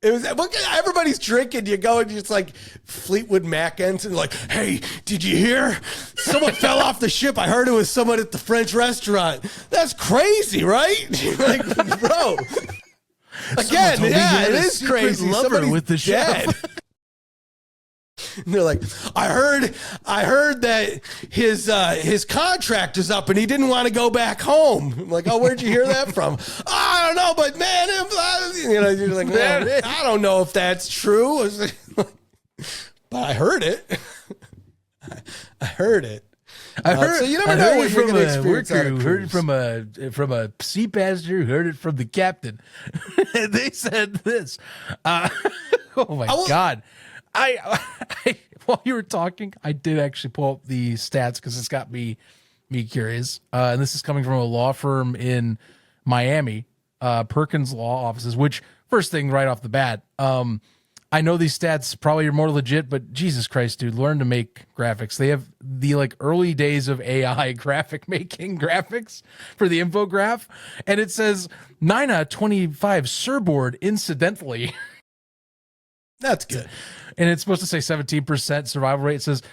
It was everybody's drinking. You go and it's like Fleetwood Mac ends and like, hey, did you hear? Someone fell off the ship. I heard it was someone at the French restaurant. That's crazy, right? Like, bro. Again, yeah, it is crazy. Somebody's with the dead. And they're like, I heard that his contract is up and he didn't want to go back home. I'm like, oh, where'd you hear that from? I don't know, but man, you're like, man, I don't know if that's true. But I heard it. I heard it. So you never know what you're going to experience. Heard it from a sea passenger. Heard it from the captain. They said this. Oh my God. I while you were talking, I did actually pull up the stats because it's got me curious. And this is coming from a law firm in Miami, Perkins Law Offices. Which first thing right off the bat, I know these stats probably are more legit, but Jesus Christ, dude, learn to make graphics. They have the like early days of AI graphic making graphics for the infograph, and it says 9 out of 25 surboard incidentally. That's good. And it's supposed to say 17% survival rate. It says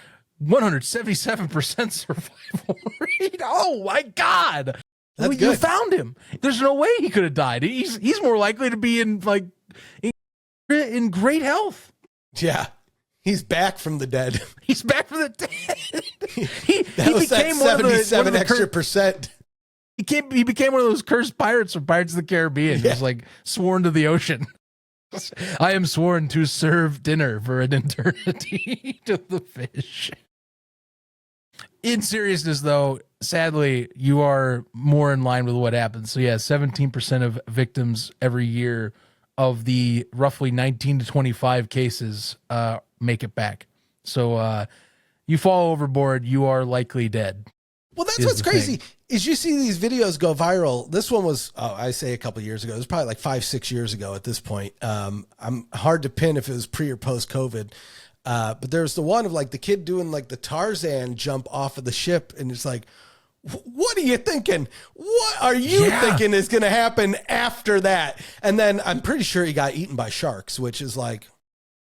177% survival rate. Oh my God. That's good. You found him. There's no way he could have died. He's more likely to be in great health. Yeah. He's back from the dead. He's back from the dead. he was became that 77 one of the extra percent. He became one of those cursed pirates from Pirates of the Caribbean. Yeah. Just like sworn to the ocean. I am sworn to serve dinner for an eternity to the fish. In seriousness, though, sadly, you are more in line with what happens. So, yeah, 17% of victims every year of the roughly 19 to 25 cases make it back. So, you fall overboard, you are likely dead. Well, that's what's crazy is you see these videos go viral. This one was, I say a couple years ago. It was probably like 5-6 years ago at this point. I'm hard to pin if it was pre or post COVID. But there's the one of like the kid doing like the Tarzan jump off of the ship. And it's like, what are you thinking? What are you thinking is going to happen after that? And then I'm pretty sure he got eaten by sharks, which is like,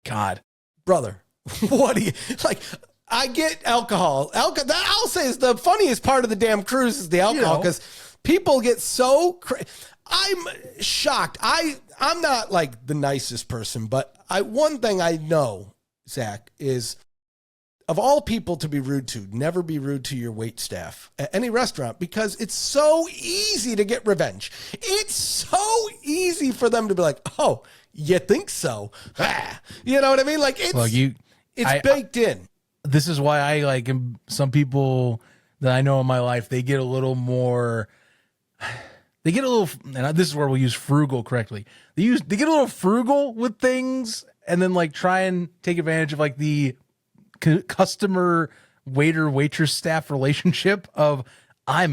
God, brother, what do you like? I get alcohol. I'll say is the funniest part of the damn cruise is the alcohol because people get so I'm shocked. I'm not like the nicest person, but one thing I know, Zach, is of all people to be rude to, never be rude to your wait staff at any restaurant because it's so easy to get revenge. It's so easy for them to be like, oh, you think so? Ah. You know what I mean? Like it's baked in. This is why I like some people that I know in my life, they get a little more, and this is where we'll use frugal correctly. They get a little frugal with things and then like try and take advantage of like the customer waiter waitress staff relationship of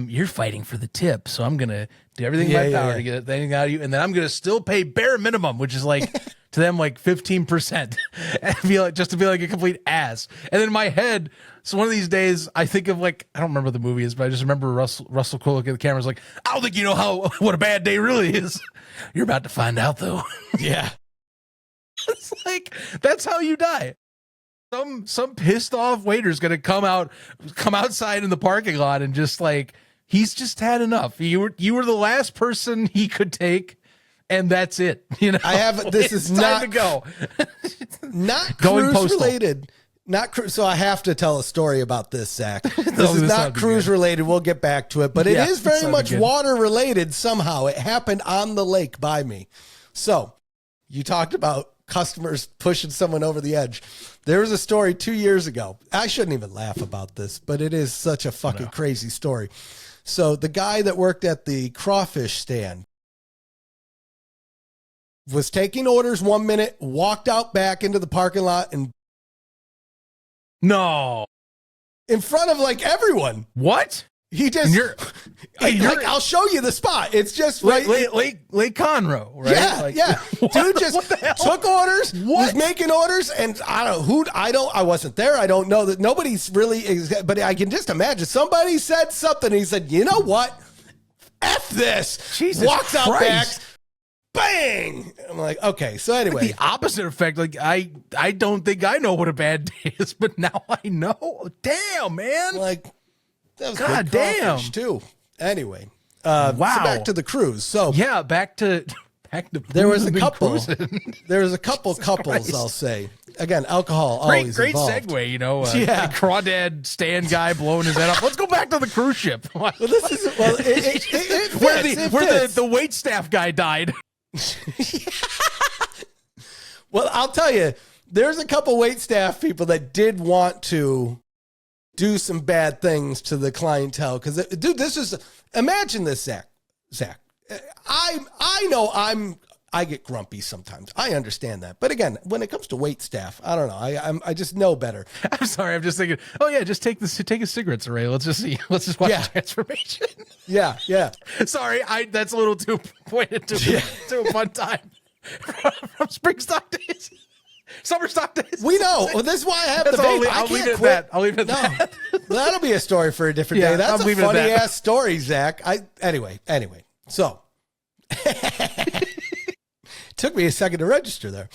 you're fighting for the tip. So I'm going to do everything in my power to get that out of you. And then I'm going to still pay bare minimum, which is like, to them, like 15%, and feel like just to be like a complete ass. And then in my head, so one of these days, I think of like I don't remember what the movie is, but I just remember Russell Crowe looking at the camera, is like, I don't think you know what a bad day really is. You're about to find out, though. Yeah, it's like that's how you die. Some pissed off waiter's gonna come outside in the parking lot and just like he's just had enough. You were the last person he could take. And that's it. You know, this is not to go. Not cruise related. So I have to tell a story about this, Zach. This is not cruise related. We'll get back to it, but it is very much water related somehow. It happened on the lake by me. So you talked about customers pushing someone over the edge. There was a story 2 years ago. I shouldn't even laugh about this, but it is such a fucking crazy story. So the guy that worked at the crawfish stand was taking orders 1 minute, walked out back into the parking lot, and in front of like everyone. What? He just, And I'll show you the spot. It's just Lake Conroe, right? Yeah, yeah. Dude just took orders, was making orders, and I don't know I wasn't there. I don't know that nobody's really, but I can just imagine somebody said something. And he said, you know what? F this. Jesus Walks out back. Christ. Bang! I'm like, okay. So anyway, the opposite effect. Like I don't think I know what a bad day is, but now I know. Damn, man. like, that was God good damn. crawfish, too. Anyway, wow. So back to the cruise. So yeah, back to there was a couple. cruising. There was a couple couples. Christ. I'll say again, alcohol always Great involved. segue, you know. Yeah. Crawdad stand guy blowing his head off. Let's go back to the cruise ship. Well, this is it where the wait staff guy died. Well, I'll tell you, there's a couple wait staff people that did want to do some bad things to the clientele. Because, dude, this is, imagine this, Zach. I know I get grumpy sometimes. I understand that. But again, when it comes to wait staff, I don't know. I just know better. I'm sorry. I'm just thinking, oh yeah, just take a cigarette, Ray. Let's just watch Transformation. Yeah. Sorry, that's a little too pointed to a fun time from spring stock days. Summer stock days. We know. Well, this is why I have the vape. I'll leave it at that. I'll leave it at that. That'll be a story for a different day. That's a funny ass story, Zach. Anyway. So took me a second to register there.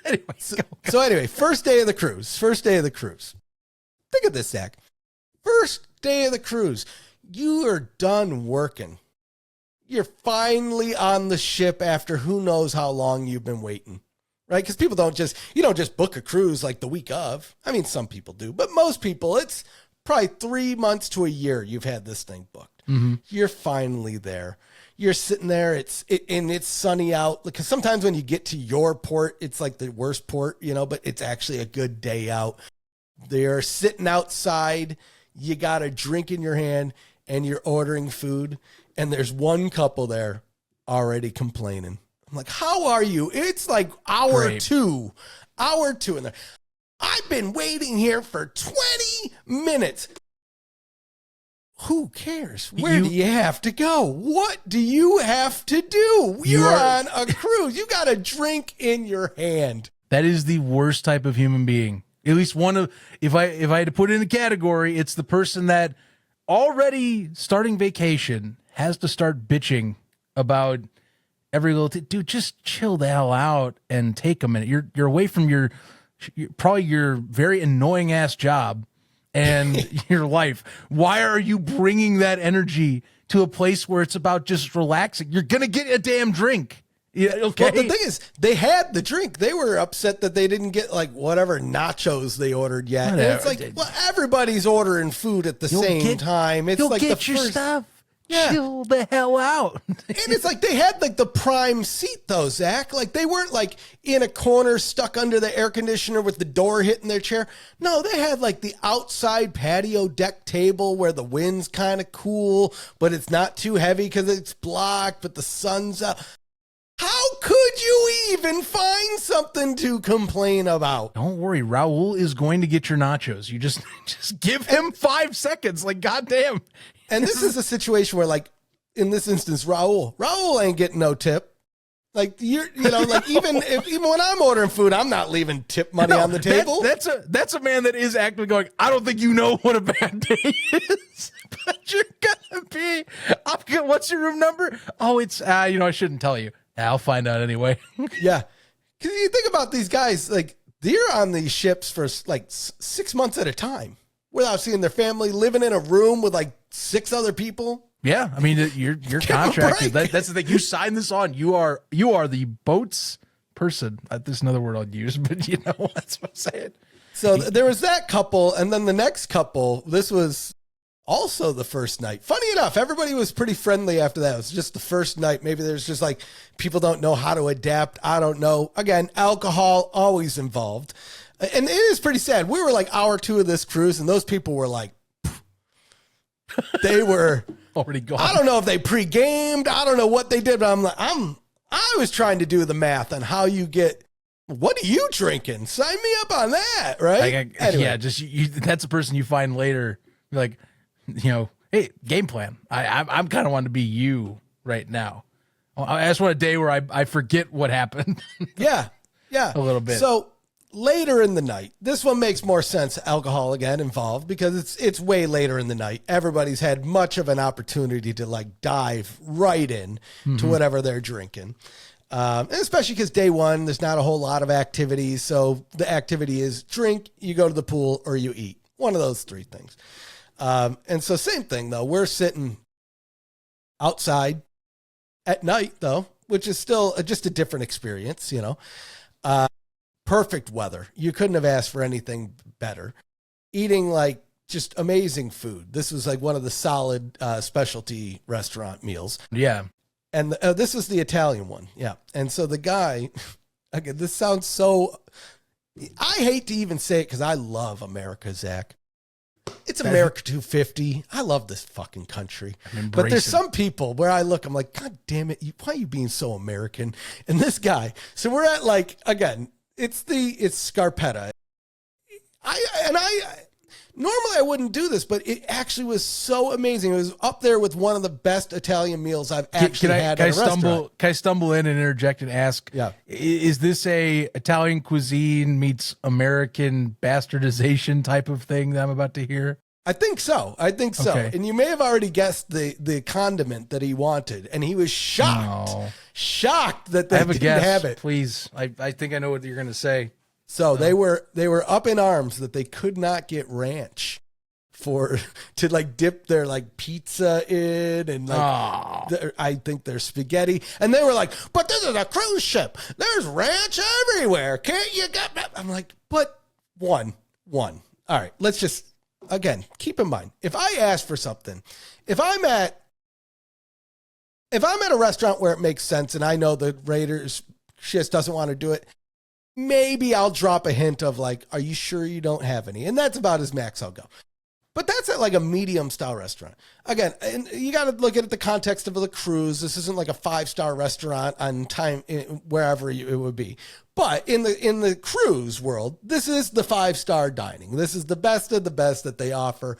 Anyway, first day of the cruise. Think of this, Zach. First day of the cruise. You are done working. You're finally on the ship after who knows how long you've been waiting. Right? Because people you don't just book a cruise like the week of. I mean, some people do, but most people, it's probably 3 months to a year you've had this thing booked. Mm-hmm. You're finally there. You're sitting there. It's sunny out. Because sometimes when you get to your port, it's like the worst port, but it's actually a good day out. They're sitting outside. You got a drink in your hand and you're ordering food. And there's one couple there already complaining. I'm like, how are you? It's like hour two in there. I've been waiting here for 20 minutes. Who cares? Where do you have to go? What do you have to do? You're on a cruise. You got a drink in your hand. That is the worst type of human being. At least one of, if I had to put it in a category, it's the person that already starting vacation has to start bitching about every little dude, just chill the hell out and take a minute. You're away from your very annoying ass job and your life. Why are you bringing that energy to a place where it's about just relaxing? You're going to get a damn drink. Yeah, okay. Well, the thing is, they had the drink. They were upset that they didn't get like whatever nachos they ordered yet. And it's like, well, everybody's ordering food at the same time. It's like the first stuff. Yeah. Chill the hell out. And it's like they had like the prime seat though, Zach. Like they weren't like in a corner stuck under the air conditioner with the door hitting their chair. No, they had like the outside patio deck table where the wind's kind of cool, but it's not too heavy because it's blocked, but the sun's out. How could you even find something to complain about? Don't worry, Raul is going to get your nachos. You just give him 5 seconds. Like, goddamn. And this is a situation where, like, in this instance, Raul ain't getting no tip. Like even when I'm ordering food, I'm not leaving tip money on the table. That's a man that is actively going, I don't think you know what a bad day is, but you're gonna be. What's your room number? Oh, it's I shouldn't tell you. I'll find out anyway. Yeah, because you think about these guys, like they're on these ships for like 6 months at a time without seeing their family, living in a room with like 6 other people. Yeah, I mean you're contracted. That's the thing. You sign this on. You are the boat's person. There's another word I'd use, but that's what I'm saying. So there was that couple, and then the next couple. This was also the first night. Funny enough, everybody was pretty friendly after that. It was just the first night. Maybe there's just like people don't know how to adapt. I don't know. Again, alcohol always involved. And it is pretty sad. We were like hour 2 of this cruise, and those people were like, they were already gone. I don't know if they pre-gamed. I don't know what they did, but I was trying to do the math on how you get What are you drinking? Sign me up on that, right? Anyway. Yeah, just that's a person you find later. You're like, hey, game plan. I'm kind of wanting to be you right now. I just want a day where I forget what happened. Yeah, a little bit. So later in the night, this one makes more sense. Alcohol again involved because it's way later in the night. Everybody's had much of an opportunity to like dive right in to whatever they're drinking. And especially because day one, there's not a whole lot of activities. So the activity is drink, you go to the pool, or you eat. One of those three things. And so same thing, though. We're sitting outside at night, though, which is still just a different experience, Perfect weather. You couldn't have asked for anything better. Eating like just amazing food. This was like one of the solid specialty restaurant meals. Yeah. And this is the Italian one. Yeah. And so the guy, again, this sounds so, I hate to even say it because I love America, Zach. It's America 250. I love this fucking country. But there's some people where I look, I'm like, God damn it. Why are you being so American? And this guy, so we're at like, again, it's Scarpetta. Normally I wouldn't do this, but it actually was so amazing. It was up there with one of the best Italian meals I've actually had at a restaurant. Can I stumble in and interject and ask, is this a Italian cuisine meets American bastardization type of thing that I'm about to hear? I think so. Okay. And you may have already guessed the condiment that he wanted, and he was shocked that they didn't have it. Please, I think I know what you're going to say. So they were up in arms that they could not get ranch to like dip their like pizza in and like I think their spaghetti, and they were like, but this is a cruise ship. There's ranch everywhere. Can't you get that? I'm like, but one. All right, let's just again keep in mind if I ask for something, if I'm at a restaurant where it makes sense and I know the Raiders just doesn't want to do it. Maybe I'll drop a hint of like, are you sure you don't have any? And that's about as max I'll go. But that's at like a medium style restaurant. Again, and you got to look at the context of the cruise. This isn't like a 5-star restaurant on time, wherever it would be. But in the cruise world, this is the 5-star dining. This is the best of the best that they offer.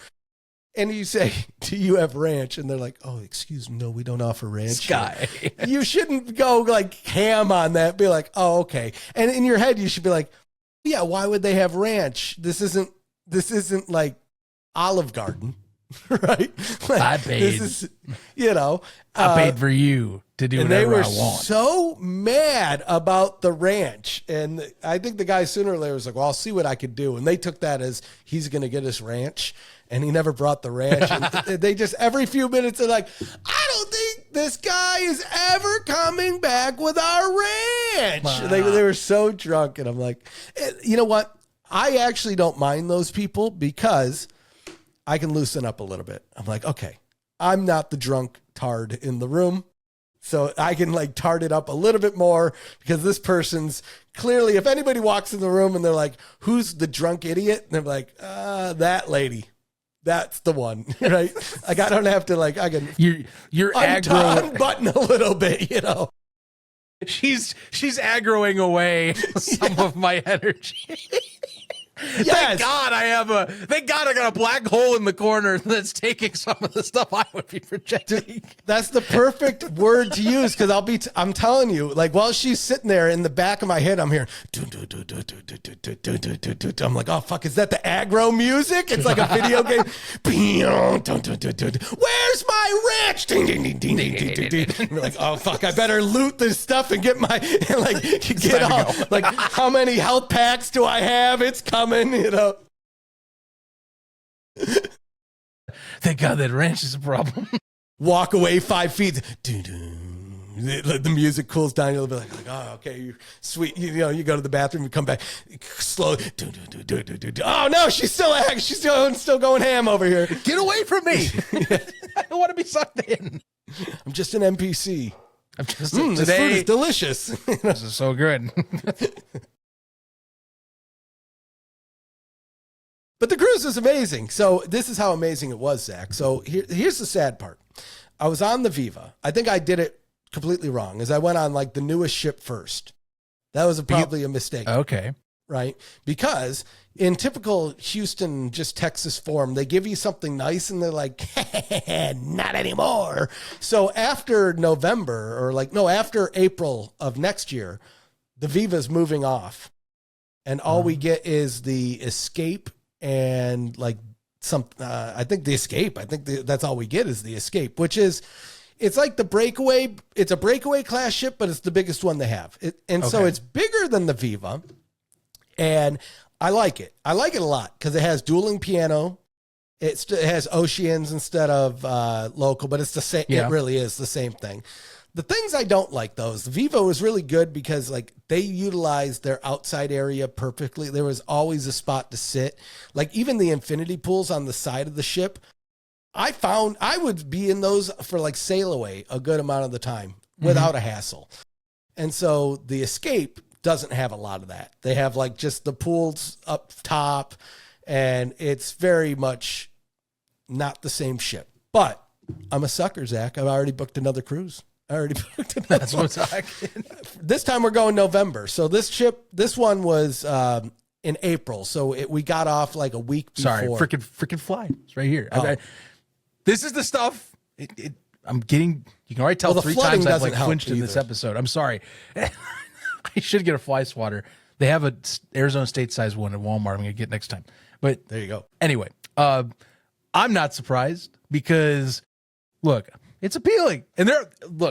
And you say, do you have ranch? And they're like, oh, excuse me, no, we don't offer ranch. Sky. You shouldn't go like ham on that. Be like, oh, okay. And in your head, you should be like, yeah, why would they have ranch? This isn't like Olive Garden, right? Like, I paid. This is, I paid for you to do whatever I want. And they were so mad about the ranch. And I think the guy sooner or later was like, well, I'll see what I could do. And they took that as he's going to get us ranch. And he never brought the ranch. And they just, every few minutes, are like, I don't think this guy is ever coming back with our ranch. Wow. They were so drunk. And I'm like, you know what? I actually don't mind those people because I can loosen up a little bit. I'm like, okay, I'm not the drunk tard in the room. So I can like tart it up a little bit more because this person's clearly, if anybody walks in the room and they're like, who's the drunk idiot? And they're like, that lady. That's the one, right? Like I don't have to like I can you're aggro unbutton a little bit, She's aggroing away some of my energy. Yes. Thank God I got a black hole in the corner that's taking some of the stuff I would be projecting. That's the perfect word to use because I'm telling you, like while she's sitting there in the back of my head, I'm hearing. I'm like, oh fuck, is that the aggro music? It's like a video game. Where's my ranch? We're like, oh fuck, I better loot this stuff and get my get all like how many health packs do I have? It's coming. Thank God that ranch is a problem. Walk away 5 feet. The music cools down. You'll be like, oh, okay, you're sweet. You go to the bathroom, you come back slow. Oh no, she's still going ham over here. Get away from me. I don't want to be sucked in. I'm just an NPC. This food is delicious. This is so good. But the cruise is amazing. So this is how amazing it was, Zach. So here's the sad part. I was on the Viva. I think I did it completely wrong as I went on like the newest ship first. That was probably a mistake. Okay. Right? Because in typical Houston, just Texas form, they give you something nice and they're like, not anymore. So after November after April of next year, the Viva's moving off. And all we get is the Escape and like I think the Escape. I think that's all we get is the Escape, which is, it's like the Breakaway. It's a Breakaway class ship, but it's the biggest one they have. So it's bigger than the Viva. And I like it. I like it a lot because it has dueling piano. It has Oceans instead of local, but it's the same. Yeah. It really is the same thing. The things I don't like, though, is the Viva was really good because like they utilized their outside area perfectly. There was always a spot to sit. Like even the infinity pools on the side of the ship, I found I would be in those for like sail away a good amount of the time without a hassle. And so the Escape doesn't have a lot of that. They have like just the pools up top, and it's very much not the same ship. But I'm a sucker, Zach. I've already booked another cruise. That's what's this time we're going November. So this one was in April. So we got off like a week before. Sorry, freaking fly. It's right here. Oh. This is the stuff. I'm getting. You can already tell 3 times I've like flinched in this episode. I'm sorry. I should get a fly swatter. They have a Arizona State size one at Walmart. I'm gonna get next time. But there you go. Anyway, I'm not surprised because look, it's appealing. And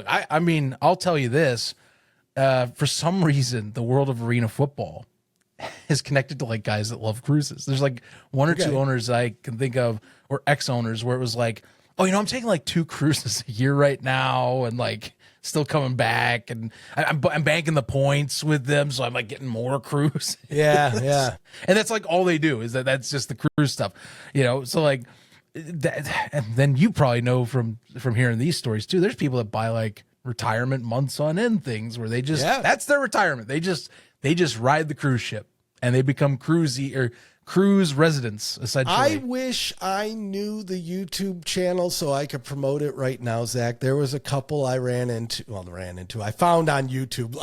I mean, I'll tell you this. For some reason, the world of arena football is connected to like guys that love cruises. There's like 1 or 2 owners I can think of, or ex-owners, where it was like, oh, I'm taking like 2 cruises a year right now, and like still coming back, and I'm banking the points with them, so I'm like getting more cruises. Yeah. And that's like all they do is that's just the cruise stuff, So like that, and then you probably know from hearing these stories too. There's people that buy like retirement months on end things where they just that's their retirement. They just ride the cruise ship and they become cruise residents, essentially. I wish I knew the YouTube channel so I could promote it right now, Zach. There was a couple I I found on YouTube.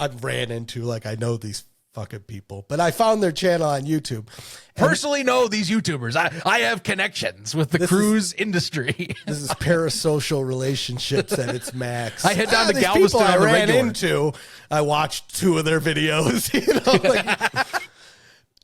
Like I know these fucking people, but I found their channel on YouTube. Personally know these YouTubers. I have connections with the cruise industry. This is parasocial relationships at its max. I head down to Galveston on the regular. I watched 2 of their videos,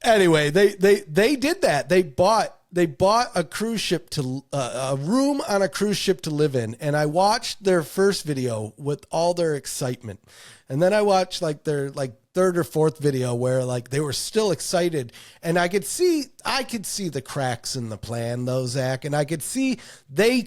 Anyway, they did that. They bought a cruise ship a room on a cruise ship to live in, and I watched their first video with all their excitement, and then I watched like their like 3rd or 4th video where like they were still excited, and I could see the cracks in the plan though, Zach, and I could see they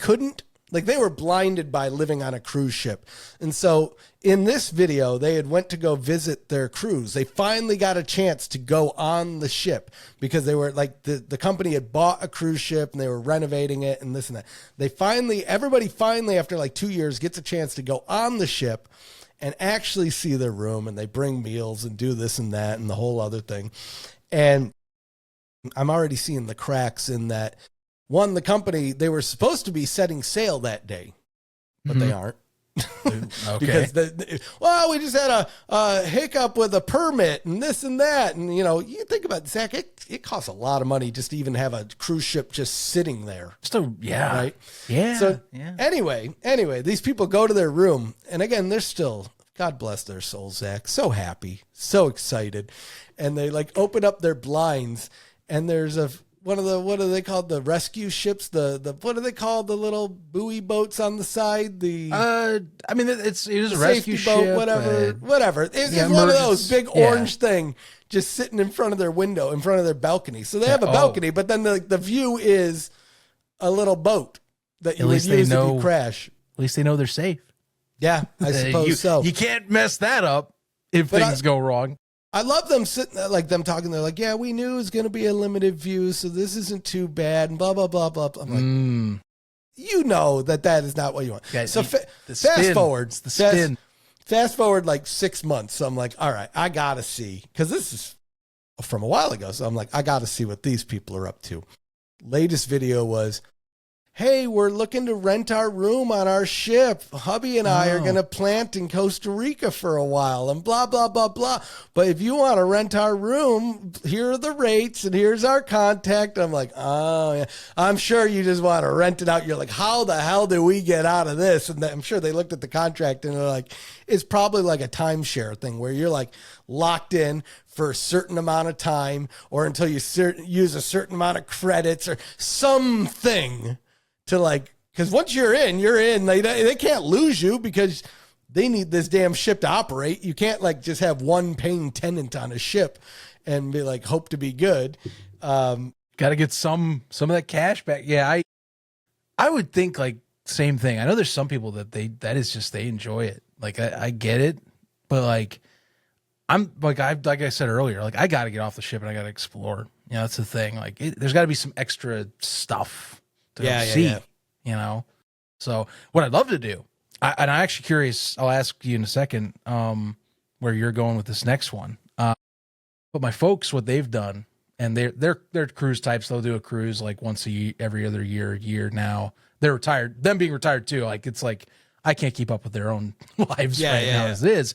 were blinded by living on a cruise ship. And so in this video, they had went to go visit their cruise. They finally got a chance to go on the ship because they were like, the company had bought a cruise ship and they were renovating it and this and that. Everybody finally, after like 2 years, gets a chance to go on the ship and actually see their room, and they bring meals and do this and that and the whole other thing. And I'm already seeing the cracks in that. One, the company, they were supposed to be setting sail that day, but they aren't. Okay. Because we just had a hiccup with a permit and this and that. And, you think about it, Zach, it costs a lot of money just to even have a cruise ship just sitting there. Right? Yeah. So anyway, these people go to their room, and again, they're still, God bless their souls, Zach, so happy, so excited. And they like open up their blinds, and there's what are they called? The rescue ships? What are they called? The little buoy boats on the side? I mean, it is a rescue boat, ship. Whatever. It's one of those big orange thing just sitting in front of their window, in front of their balcony. So they have a balcony, but then the view is a little boat that you would use if you crash. At least they know they're safe. Yeah, I suppose so. You can't mess that up if things go wrong. I love them sitting there, like them talking. They're like, yeah, we knew it was going to be a limited view, so this isn't too bad, and blah, blah, blah, blah. I'm like, you know that is not what you want. Guys, so fast forward like 6 months. So I'm like, all right, I got to see, because this is from a while ago. So I'm like, I got to see what these people are up to. Latest video was, hey, we're looking to rent our room on our ship. Hubby and I are Oh. going to plant in Costa Rica for a while and blah, blah, blah, blah. But if you want to rent our room, here are the rates and here's our contact. I'm like, oh, yeah. I'm sure you just want to rent it out. You're like, how the hell did we get out of this? And I'm sure they looked at the contract and they're like, it's probably like a timeshare thing where you're like locked in for a certain amount of time or until you use a certain amount of credits or something. To like, because once you're in, they can't lose you because they need this damn ship to operate. You can't like just have one paying tenant on a ship and be like, hope to be good. Got to get some of that cash back. Yeah. I would think like same thing. I know there's some people that they enjoy it. Like I get it, but like, like I said earlier, like I got to get off the ship and I got to explore. You know, that's the thing. Like there's got to be some extra stuff to see, you know? So what I'd love to do, and I'm actually curious, I'll ask you in a second, where you're going with this next one. But my folks, what they've done, and they're cruise types. They'll do a cruise like once a year, every other year now. They're retired, them being retired too. Like, it's like, I can't keep up with their own lives now as it is,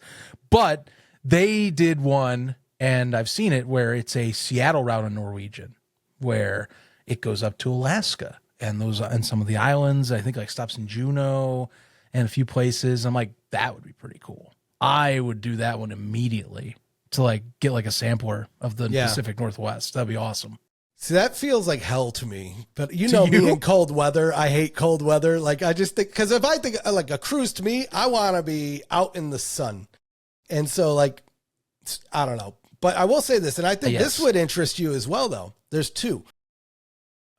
but they did one, and I've seen it where it's a Seattle route on Norwegian where it goes up to Alaska. And those and some of the islands, I think like stops in Juneau and a few places. I'm like, that would be pretty cool. I would do that one immediately to like get like a sampler of the Pacific Northwest. That'd be awesome. See, that feels like hell to me. But you know me in cold weather. I hate cold weather. Like I just think, because if I think like a cruise to me, I want to be out in the sun. And so like, I don't know. But I will say this, and I think this would interest you as well, though. There's two.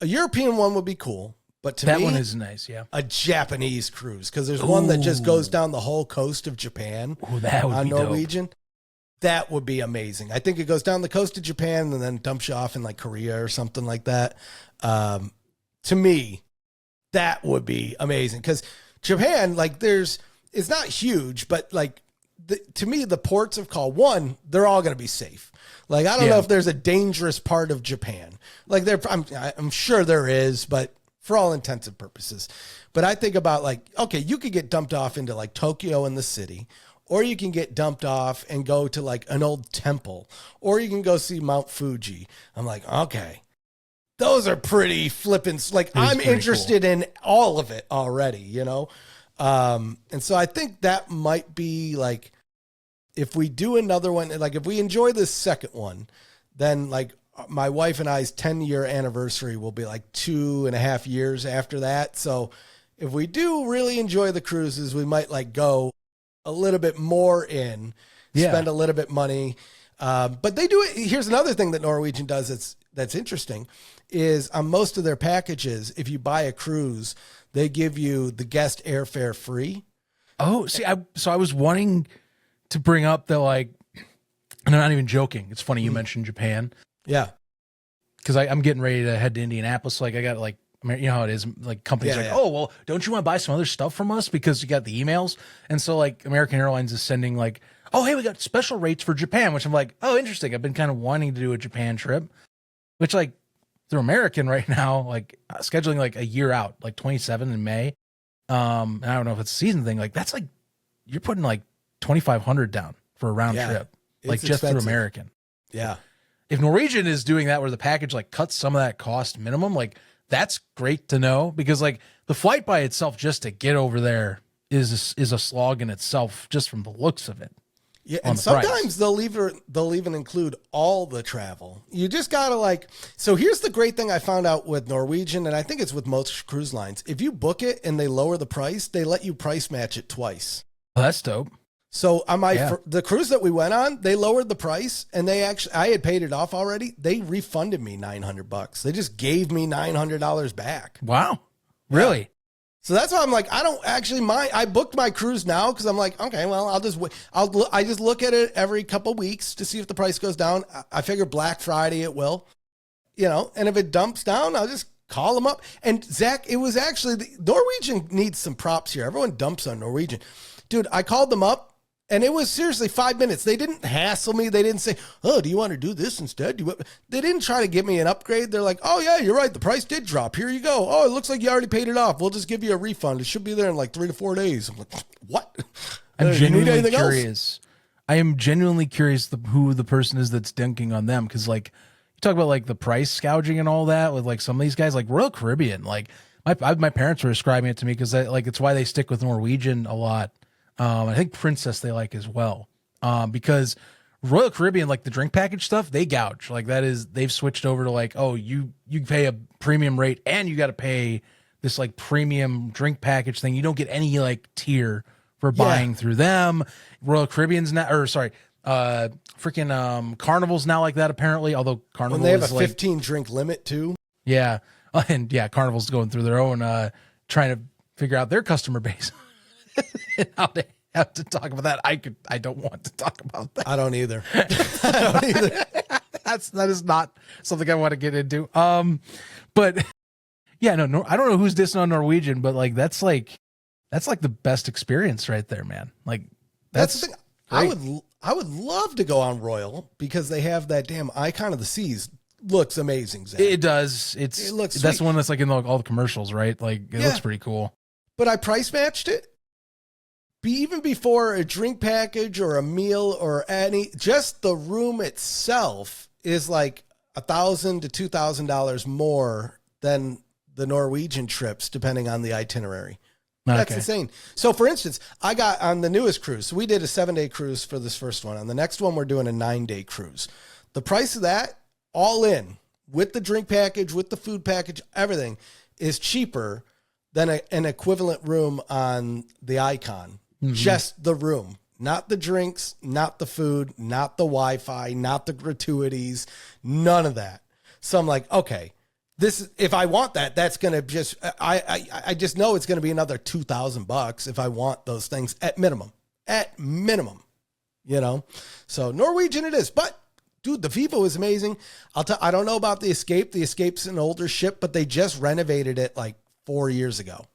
A European one would be cool, but to me, that one is nice, yeah. A Japanese cruise, because there's one that just goes down the whole coast of Japan on Norwegian. Dope. That would be amazing. I think it goes down the coast of Japan and then dumps you off in like Korea or something like that. To me, that would be amazing, because Japan, like it's not huge, but like to me, the ports of call, one, they're all going to be safe. Like, I don't know if there's a dangerous part of Japan. Like, I'm sure there is, but for all intents and purposes. But I think about like, okay, you could get dumped off into like Tokyo in the city, or you can get dumped off and go to like an old temple, or you can go see Mount Fuji. I'm like, okay, those are pretty flippin'. Like, I'm interested in all of it already, you know? And so I think that might be like, if we do another one, like if we enjoy this second one, then like my wife and I's 10-year anniversary will be like 2.5 years after that. So if we do really enjoy the cruises, we might like go a little bit more spend a little bit money. But they do it. Here's another thing that Norwegian does that's interesting is on most of their packages, if you buy a cruise, they give you the guest airfare free. Oh, see, I was wanting to bring up that, like, and I'm not even joking. It's funny you mentioned Japan. Yeah. Because I'm getting ready to head to Indianapolis. Like, I got like, you know how it is. Like, companies oh, well, don't you want to buy some other stuff from us because you got the emails? And so like American Airlines is sending like, oh, hey, we got special rates for Japan, which I'm like, oh, interesting. I've been kind of wanting to do a Japan trip, which like through American right now, like scheduling like a year out, like 27 in May. And I don't know if it's a season thing. Like that's like, you're putting like $2,500 down for a round trip, like just through American. Yeah. If Norwegian is doing that where the package like cuts some of that cost minimum, like that's great to know, because like the flight by itself just to get over there is a slog in itself just from the looks of it. Yeah, and sometimes they'll even include all the travel. You just gotta like. So here's the great thing I found out with Norwegian, and I think it's with most cruise lines. If you book it and they lower the price, they let you price match it twice. Oh, that's dope. So on the cruise that we went on, they lowered the price, and I had paid it off already. They refunded me $900. They just gave me $900 back. Wow, really? Yeah. So that's why I'm like, I don't actually mind. I booked my cruise now because I'm like, okay, well, I'll just wait. I just look at it every couple of weeks to see if the price goes down. I figure Black Friday it will, you know, and if it dumps down, I'll just call them up. And Zach, it was actually Norwegian needs some props here. Everyone dumps on Norwegian. Dude, I called them up And it was seriously 5 minutes. They didn't hassle me. They didn't say, oh, do you want to do this instead? They didn't try to give me an upgrade. They're like, oh, yeah, you're right. The price did drop. Here you go. Oh, it looks like you already paid it off. We'll just give you a refund. It should be there in like 3 to 4 days. I'm like, what? I'm genuinely else? curious. I am genuinely curious who the person is that's dunking on them. Because, like, you talk about, like, the price gouging and all that with, like, some of these guys, like Royal Caribbean. Like, my parents were describing it to me because, like, it's why they stick with Norwegian a lot. I think Princess they like as well. Because Royal Caribbean, like the drink package stuff, they gouge. Like they've switched over to like, oh, you pay a premium rate and you got to pay this like premium drink package thing. You don't get any like tier for buying through them. Royal Caribbean's now, or sorry, freaking Carnival's now like that apparently. Although Carnival, when they have a 15 drink limit too. Yeah, and yeah, Carnival's going through their own trying to figure out their customer base and how they have to talk about that. I don't want to talk about that. I don't either. I don't either. That is not something I want to get into. But yeah, no, I don't know who's dissing on Norwegian, but like that's like the best experience right there, man. Like that's the thing. I would love to go on Royal because they have that damn Icon of the Seas. Looks amazing, Zach. It does. It looks that's sweet. the one that's like in all the commercials, right? Like it looks pretty cool. But I price matched it. Even before a drink package or a meal or just the room itself is like $1,000 to $2,000 more than the Norwegian trips, depending on the itinerary. That's insane. So, for instance, I got on the newest cruise. So we did a 7-day cruise for this first one. On the next one, we're doing a 9-day cruise. The price of that, all in, with the drink package, with the food package, everything, is cheaper than an equivalent room on the Icon. Mm-hmm. Just the room, not the drinks, not the food, not the Wi-Fi, not the gratuities, none of that. So I'm like, okay, if I want that, that's going to just, I just know it's going to be another $2,000 if I want those things at minimum, you know? So Norwegian it is, but dude, the Vivo is amazing. I don't know about the Escape. The Escape's an older ship, but they just renovated it like 4 years ago.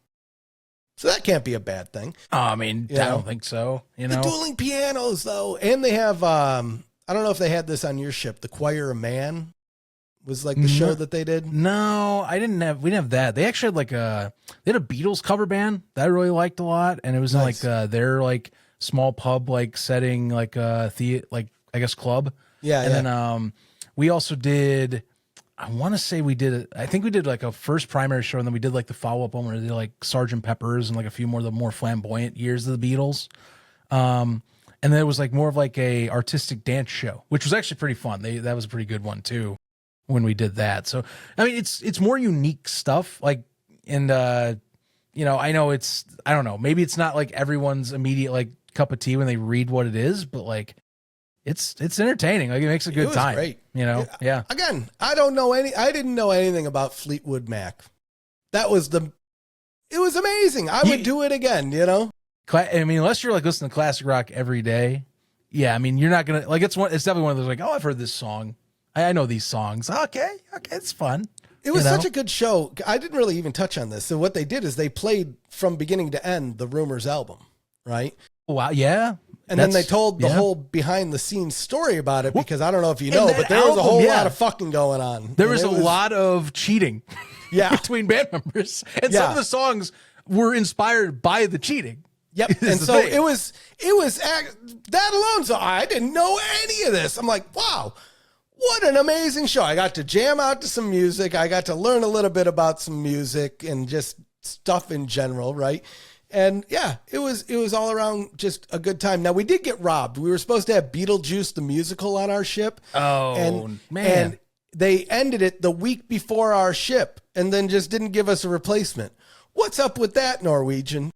So that can't be a bad thing. I mean, I don't think so. You know, the dueling pianos though, and they have. I don't know if they had this on your ship. The Choir of Man was like the show that they did. No, I didn't have. We didn't have that. They actually had like they had a Beatles cover band that I really liked a lot, and it was nice. In like their like small pub like setting, like like I guess club. Yeah, and then we also did. I want to say I think we did like a first primary show, and then we did like the follow-up one where they did like Sgt. Pepper's and like a few more of the more flamboyant years of the Beatles. And then it was like more of like a artistic dance show, which was actually pretty fun. That was a pretty good one too when we did that. So, I mean, it's more unique stuff. Like, and you know, I know I don't know, maybe it's not like everyone's immediate like cup of tea when they read what it is, but like, it's entertaining. Like it makes a good time. Great. You know? Yeah. Again, I didn't know anything about Fleetwood Mac. It was amazing. I would do it again, you know? I mean, unless you're like listening to classic rock every day. Yeah. I mean, you're not going to like, it's definitely one of those like, oh, I've heard this song. I know these songs. Okay. It's fun. It was such a good show. I didn't really even touch on this. So what they did is they played from beginning to end the Rumors album, right? Wow. Yeah. And then they told the whole behind the scenes story about it because I don't know if you know, but there was a whole lot of fucking going on. There was a lot of cheating between band members. And some of the songs were inspired by the cheating. Yep. And so it was that alone. So I didn't know any of this. I'm like, wow, what an amazing show. I got to jam out to some music. I got to learn a little bit about some music and just stuff in general. Right. And yeah, it was all around just a good time. Now we did get robbed. We were supposed to have Beetlejuice the musical on our ship. Oh, man. And they ended it the week before our ship and then just didn't give us a replacement. What's up with that, Norwegian?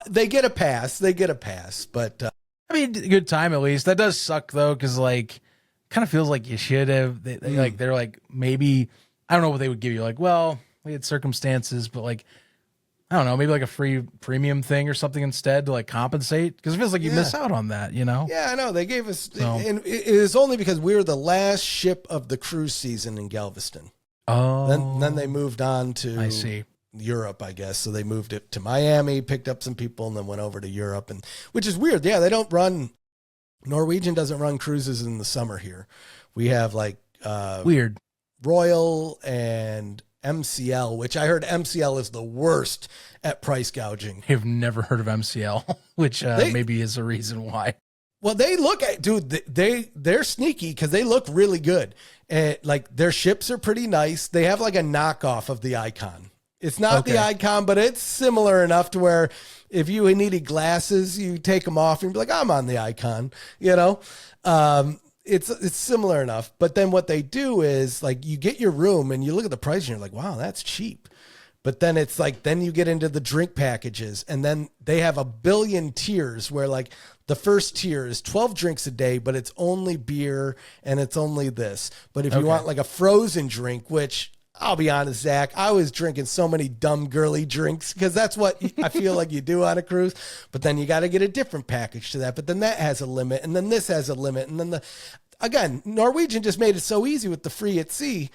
They get a pass. But I mean, good time at least. That does suck though, because like, kind of feels like you should have. They're like maybe I don't know what they would give you. Like, well, we had circumstances, but like. I don't know, maybe like a free premium thing or something instead to like compensate because it feels like you miss out on that, you know? Yeah, I know. They gave us, and it is only because we were the last ship of the cruise season in Galveston. Oh. Then they moved on to, I see. Europe, I guess. So they moved it to Miami, picked up some people, and then went over to Europe, and which is weird. Yeah, they don't run. Norwegian doesn't run cruises in the summer here. We have like weird Royal and MCL, which I heard MCL is the worst at price gouging. I've never heard of MCL, which maybe is a reason why. Well, they look at, dude, they're sneaky because they look really good. And like their ships are pretty nice. They have like a knockoff of the Icon. It's not the Icon, but it's similar enough to where if you needed glasses, you take them off and be like, I'm on the Icon, you know? It's similar enough. But then what they do is like you get your room and you look at the price and you're like, wow, that's cheap. But then it's like, then you get into the drink packages, and then they have a billion tiers where like the first tier is 12 drinks a day, but it's only beer and it's only this. But if you want like a frozen drink, which I'll be honest, Zach, I was drinking so many dumb girly drinks because that's what I feel like you do on a cruise. But then you got to get a different package to that. But then that has a limit, and then this has a limit. And then again, Norwegian just made it so easy with the free at sea.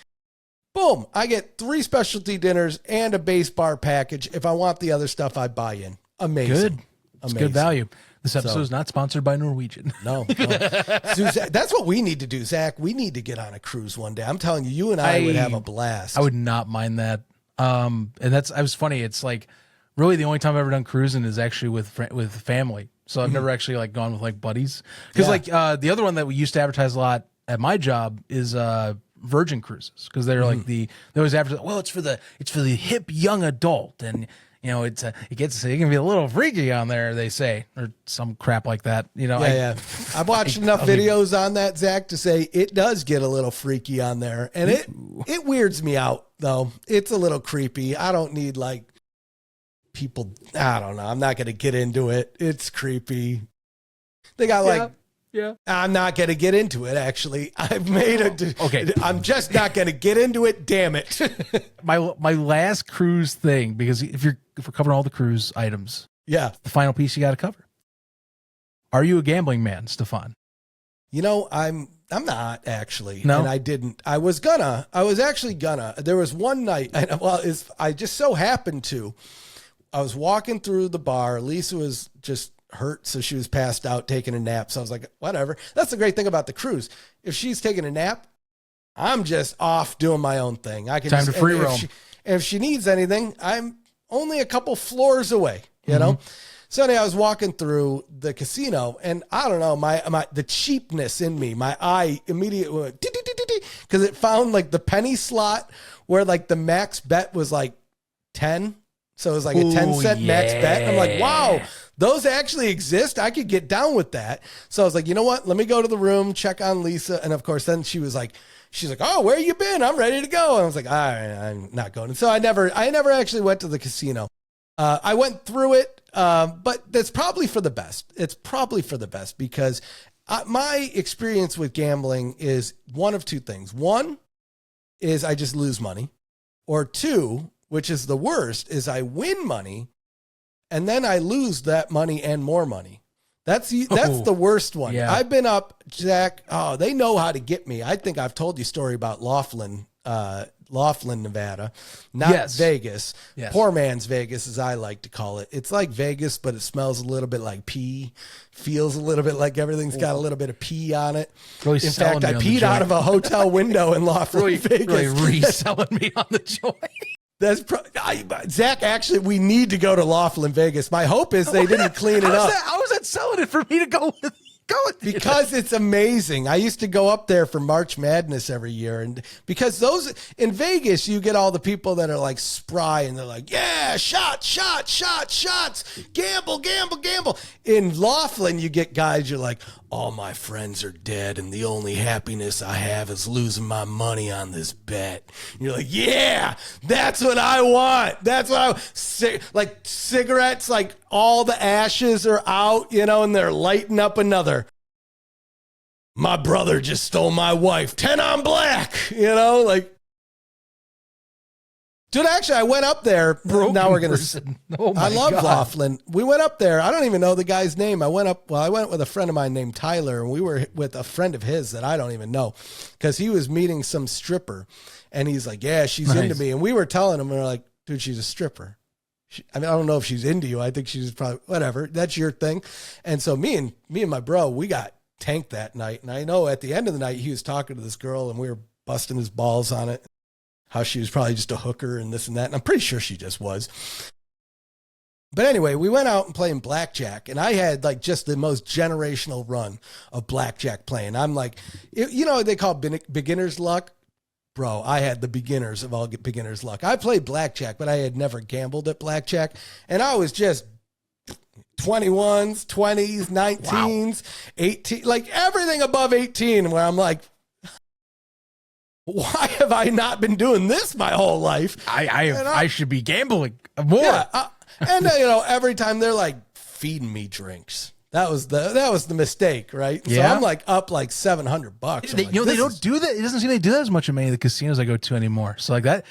Boom, I get 3 specialty dinners and a base bar package. If I want the other stuff, I buy in. Amazing. Good. It's good value. This episode is not sponsored by Norwegian. No. That's what we need to do, Zach. We need to get on a cruise one day. I'm telling you, you and I would have a blast. I would not mind that. And I was funny. It's like really the only time I've ever done cruising is actually with family. So I've never actually like gone with like buddies. Because like the other one that we used to advertise a lot at my job is Virgin Cruises, because they're like they always advertise, well, it's for the hip young adult, and you know it can be a little freaky on there, they say, or some crap like that. You know, I've watched enough videos on that, Zach, to say it does get a little freaky on there, and it weirds me out though. It's a little creepy. I don't need like people. I don't know. I'm not going to get into it. It's creepy. They got like. Yeah, I'm not going to get into it, actually. I've made okay. I'm just not going to get into it. Damn it. my last cruise thing, because if we're covering all the cruise items, the final piece you got to cover. Are you a gambling man, Stefan? You know, I'm not actually. No? And I didn't. I was actually gonna. There was one night, I just so happened to. I was walking through the bar. Lisa was just hurt, so she was passed out taking a nap. So I was like, whatever. That's the great thing about the cruise. If she's taking a nap, I'm just off doing my own thing. I can time to free roam. If she needs anything, I'm only a couple floors away, you know? So anyway, I was walking through the casino, and I don't know, the cheapness in me, my eye immediately went, because it found like the penny slot where like the max bet was like 10. So it was like a 10-cent max bet. I'm like, wow, those actually exist. I could get down with that. So I was like, you know what? Let me go to the room, check on Lisa. And of course, then she's like, oh, where you been? I'm ready to go. And I was like, all right, I'm not going. So I never actually went to the casino. I went through it, but that's probably for the best. It's probably for the best because my experience with gambling is one of two things. One is I just lose money, or two, which is the worst, is I win money and then I lose that money and more money. That's the worst one. Yeah. I've been up, Zach. Oh, they know how to get me. I think I've told you a story about Laughlin, Nevada, not Vegas. Yes. Poor man's Vegas, as I like to call it. It's like Vegas, but it smells a little bit like pee, feels a little bit like everything's got a little bit of pee on it. Really, in fact, I peed out of a hotel window in Laughlin, Vegas. Really reselling me on the joy. That's Zach. Actually, we need to go to Laughlin, Vegas. My hope is they didn't clean it up. How is that selling it for me to go with? Because it's amazing. I used to go up there for March Madness every year. And because those in Vegas, you get all the people that are like spry and they're like, yeah, shots, gamble. In Laughlin, you get guys, you're like, all my friends are dead and the only happiness I have is losing my money on this bet. And you're like, yeah, that's what I want. That's what like cigarettes, like all the ashes are out, you know, and they're lighting up another. My brother just stole my wife. 10 on black, you know, like. Dude, actually, I went up there. Now we're going to. I love Laughlin. We went up there. I don't even know the guy's name. I went with a friend of mine named Tyler, and we were with a friend of his that I don't even know because he was meeting some stripper, and he's like, yeah, she's into me. And we were telling him, we were like, Dude, she's a stripper. I mean, I don't know if she's into you. I think she's probably, whatever. That's your thing. And so me and my bro, we got tanked that night. And I know at the end of the night, he was talking to this girl and we were busting his balls on it. How she was probably just a hooker and this and that. And I'm pretty sure she just was. But anyway, we went out and playing blackjack, and I had like just the most generational run of blackjack playing. I'm like, you know what they call beginner's luck? Bro, I had the beginners of all beginners luck. I played blackjack, but I had never gambled at blackjack. And I was just 21s, 20s, 19s, 18, like everything above 18, where I'm like, why have I not been doing this my whole life? I should be gambling more. Yeah, and you know, every time they're like feeding me drinks. That was the mistake, right? Yeah. So I'm like up like $700. They, like, you know, they don't do that. It doesn't seem they do that as much in many of the casinos I go to anymore. So like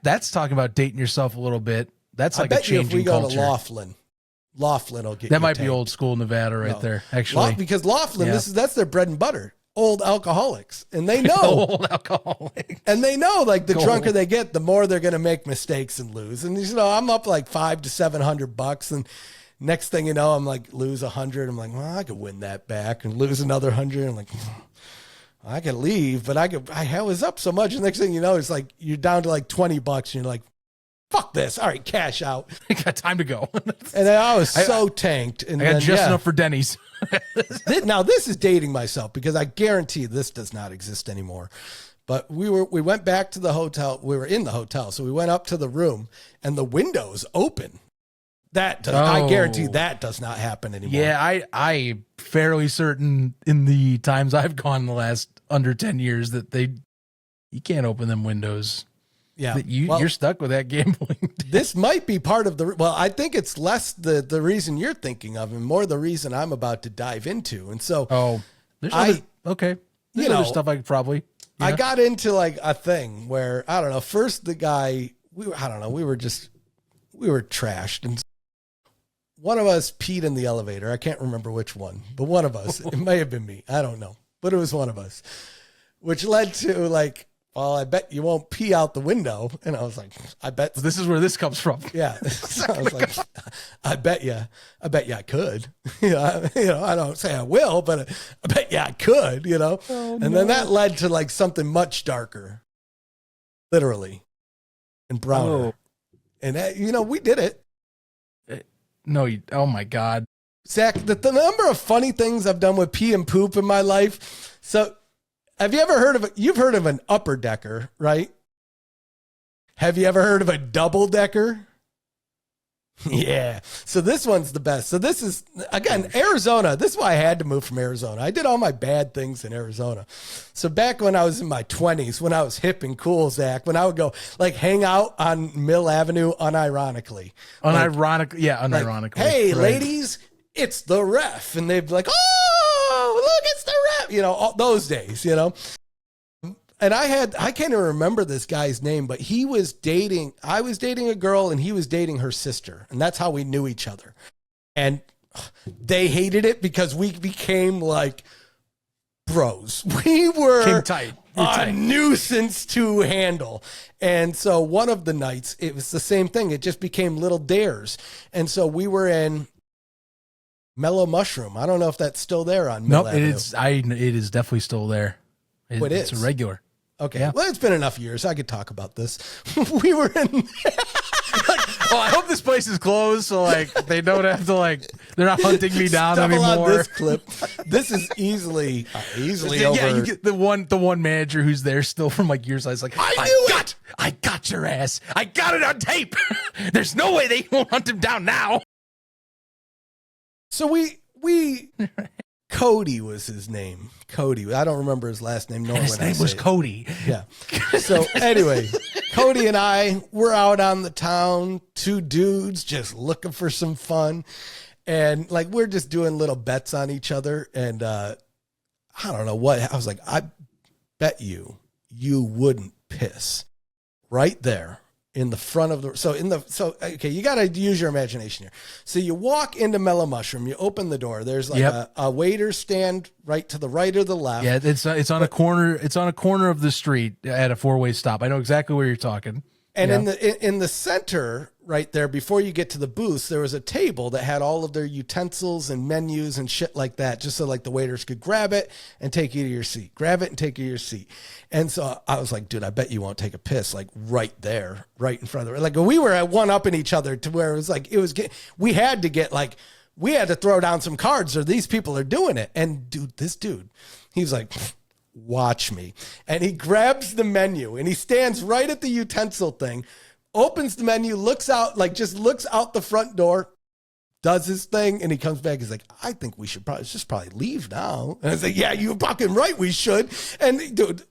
that's talking about dating yourself a little bit. That's like a change in culture. I bet you if we go to Laughlin will get that you might tanked. be old school Nevada right there, actually. Because Laughlin, that's their bread and butter. Old alcoholics, and they know old alcoholics, and they know like the drunker they get, the more they're going to make mistakes and lose. And you know, I'm up like $500 to $700, and next thing you know, I'm like lose 100. I'm like, well, I could win that back and lose another 100. I'm like, I could leave, but I was up so much. And next thing you know, it's like you're down to like $20, and you're like, fuck this. All right, cash out. I got time to go. And then I was so tanked. And I got just enough for Denny's. Now this is dating myself because I guarantee this does not exist anymore. But we went back to the hotel. We were in the hotel, so we went up to the room, and the windows open. I guarantee that does not happen anymore. Yeah, I fairly certain in the times I've gone in the last under 10 years that you can't open them windows. Yeah, you're stuck with that gambling. This might be part of I think it's less the reason you're thinking of and more the reason I'm about to dive into. And so, there's other stuff I could probably. I got into like a thing where, I don't know, first the guy, we were trashed, and one of us peed in the elevator. I can't remember which one, but one of us, it may have been me. I don't know, but it was one of us, which led to like, well, I bet you won't pee out the window. And I was like, I bet. This is where this comes from. Yeah. So I was like, I bet you I could. I don't say I will, but I bet you I could, and then that led to like something much darker, literally, and browner. And, we did it. Oh my God. Zach, the number of funny things I've done with pee and poop in my life. So, have you ever heard of you've heard of an upper decker, right? Have you ever heard of a double decker? Yeah. So this one's the best. So this is, again, Arizona. This is why I had to move from Arizona. I did all my bad things in Arizona. So back when I was in my 20s, when I was hip and cool, Zach, when I would go like hang out on Mill Avenue unironically. Unironically. Hey, ladies, it's the ref. And they'd be like, oh, look, it's the ref. All those days, And I can't even remember this guy's name, but I was dating a girl and he was dating her sister. And that's how we knew each other. And they hated it because we became like bros. We were tight. A nuisance to handle. And so one of the nights, it was the same thing. It just became little dares. And so we were in Mellow Mushroom. I don't know if that's still there on Mill Avenue. It is definitely still there. It's a regular. Okay. Yeah. Well, it's been enough years. I could talk about this. We were in. I hope this place is closed so like they don't have to they're not hunting me down anymore. On this clip. This is easily over. Yeah, you get the one manager who's there still from like years. I was like, I got your ass. I got it on tape. There's no way they won't hunt him down now. So we Cody was his name. Cody. I don't remember his last name. His name was Cody. Yeah. So anyway, Cody and I were out on the town, two dudes just looking for some fun. And like, we're just doing little bets on each other. And I don't know what, I was like, I bet you wouldn't piss right there in the front of okay, you got to use your imagination here. So you walk into Mellow Mushroom, you open the door. There's like a waiter stand right to the right or the left. Yeah, it's on a corner. It's on a corner of the street at a 4-way stop. I know exactly where you're talking. And Yeah. in the center right there, before you get to the booths, there was a table that had all of their utensils and menus and shit like that, just so like the waiters could grab it and take you to your seat. Grab it and take you to your seat. And so I was like, dude, I bet you won't take a piss like right there, right in front of it. Like we were at one up in each other to where it was like we had to throw down some cards or these people are doing it. And this dude, he's like, watch me. And he grabs the menu and he stands right at the utensil thing, opens the menu, looks out the front door, does his thing, and he comes back. He's like, I think we should probably leave now. And I was like, yeah, you're fucking right, we should. And dude,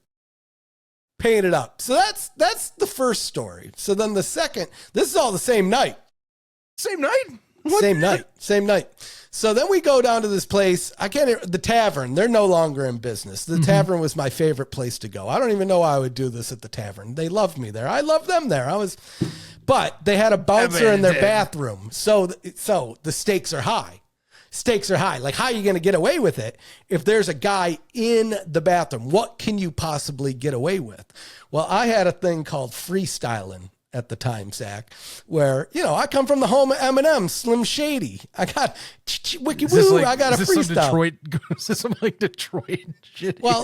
paying it up. So that's the first story. So then the second, this is all the same night. Same night? What? Same night. So then we go down to this place. The tavern. They're no longer in business. The tavern was my favorite place to go. I don't even know why I would do this at the tavern. They loved me there. I loved them there. But they had a bouncer in their bathroom. So the stakes are high. Like, how are you going to get away with it if there's a guy in the bathroom? What can you possibly get away with? Well, I had a thing called freestyling at the time, Zach, where, I come from the home of Eminem, Slim Shady. I got wiki woo. I got a freestyle. Is this some like Detroit shit? Well,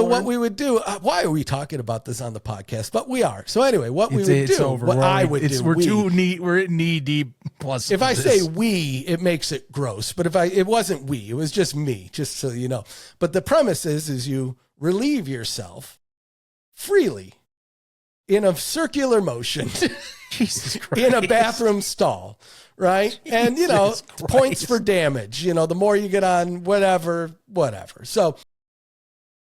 what we would do, why are we talking about this on the podcast? But we are. So anyway, what we would do, what I would do. We're knee deep plus. If I say we, it makes it gross. But it wasn't we, it was just me, just so you know. But the premise is you relieve yourself freely in a circular motion Jesus Christ. in a bathroom stall, right? And, points for damage, the more you get on whatever. So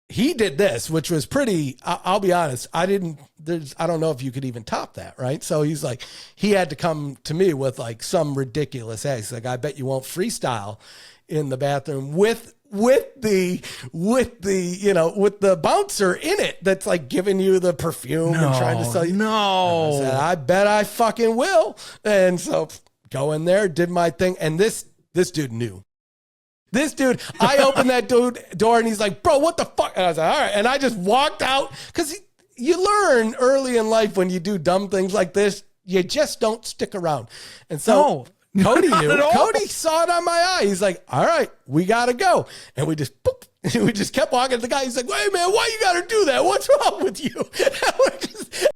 he did this, which was pretty, I'll be honest, I don't know if you could even top that, right? So he's like, he had to come to me with like some ridiculous act. He's like, I bet you won't freestyle in the bathroom with the bouncer in it that's like giving you the perfume and trying to sell you. No. I said, I bet I fucking will. And so go in there, did my thing. And this dude knew. This dude, I opened that door and he's like, bro, what the fuck? And I was like, all right. And I just walked out because you learn early in life when you do dumb things like this, you just don't stick around. And so Cody knew. Cody saw it on my eye. He's like, all right, we got to go. And we just kept walking to the guy. He's like, wait, man, why you got to do that? What's wrong with you? And we're just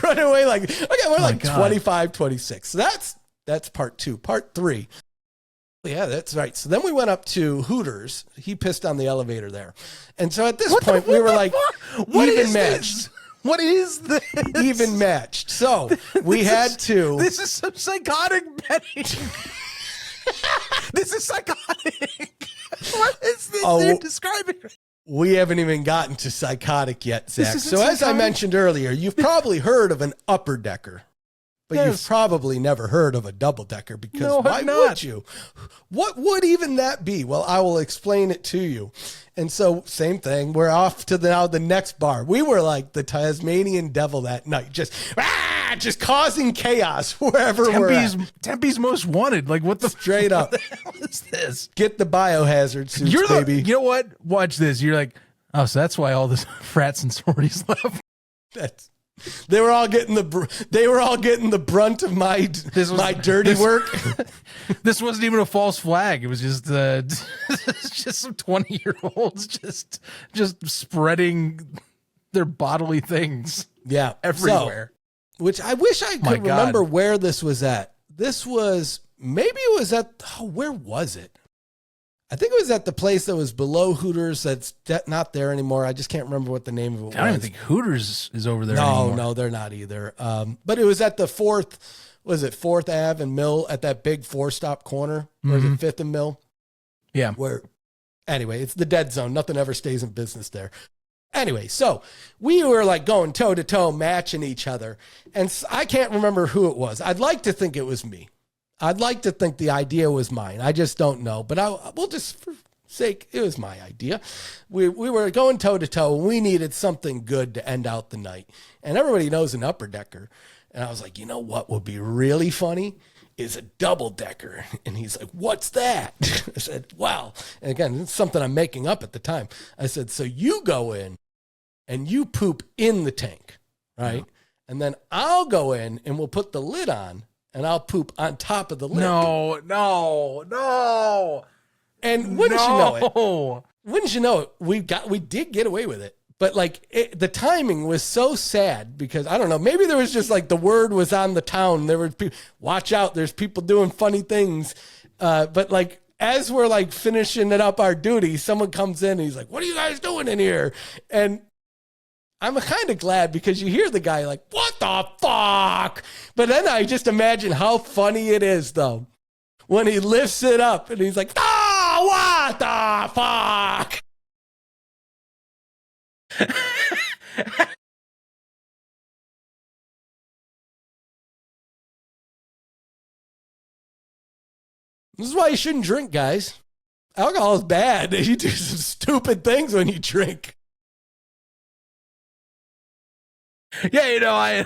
running away like, okay, we're 25, 26. So that's part two. Part three. Yeah, that's right. So then we went up to Hooters. He pissed on the elevator there. And so at this point, we were like, even matched. What is this? Even matched. So we had to. This is some psychotic betting. This is psychotic. What is this you're describing? We haven't even gotten to psychotic yet, Zach. So as I mentioned earlier, you've probably heard of an upper decker. But you've probably never heard of a double decker because why would you? What would even that be? Well, I will explain it to you. And so same thing. We're off to the next bar. We were like the Tasmanian devil that night, just causing chaos wherever we're at. Tempe's most wanted. Like what the straight up? What the hell is this? Get the biohazard suits, baby. You know what? Watch this. You're like, oh, so that's why all the frats and sororities left. They were all getting the brunt of my dirty work. This wasn't even a false flag. It was just just some 20-year-olds just spreading their bodily things. Yeah, everywhere. So, which I wish I could remember where this was at. Where was it? I think it was at the place that was below Hooters that's not there anymore. I just can't remember what the name of it was. I don't even think Hooters is over there anymore. No, they're not either. But it was at the 4th Ave and Mill at that big 4-stop corner. Or is it 5th and Mill? Yeah. Anyway, it's the dead zone. Nothing ever stays in business there. Anyway, so we were like going toe to toe, matching each other. And I can't remember who it was. I'd like to think it was me. I'd like to think the idea was mine. I just don't know. But we'll just, for sake, it was my idea. We were going toe-to-toe, and we needed something good to end out the night. And everybody knows an upper decker. And I was like, you know what would be really funny? Is a double decker. And he's like, what's that? I said, well, and again, it's something I'm making up at the time. I said, so you go in and you poop in the tank. right? And then I'll go in and we'll put the lid on and I'll poop on top of the lid. No. And wouldn't you know it, we did get away with it. But like the timing was so sad because I don't know, maybe there was just like the word was on the town. There were people, watch out, there's people doing funny things. But like as we're like finishing it up our duty, someone comes in and he's like, "What are you guys doing in here?" And I'm kind of glad because you hear the guy like, "What the fuck?" But then I just imagine how funny it is though when he lifts it up and he's like, "Oh, what the fuck?" This is why you shouldn't drink, guys. Alcohol is bad. You do some stupid things when you drink. Yeah, you know, I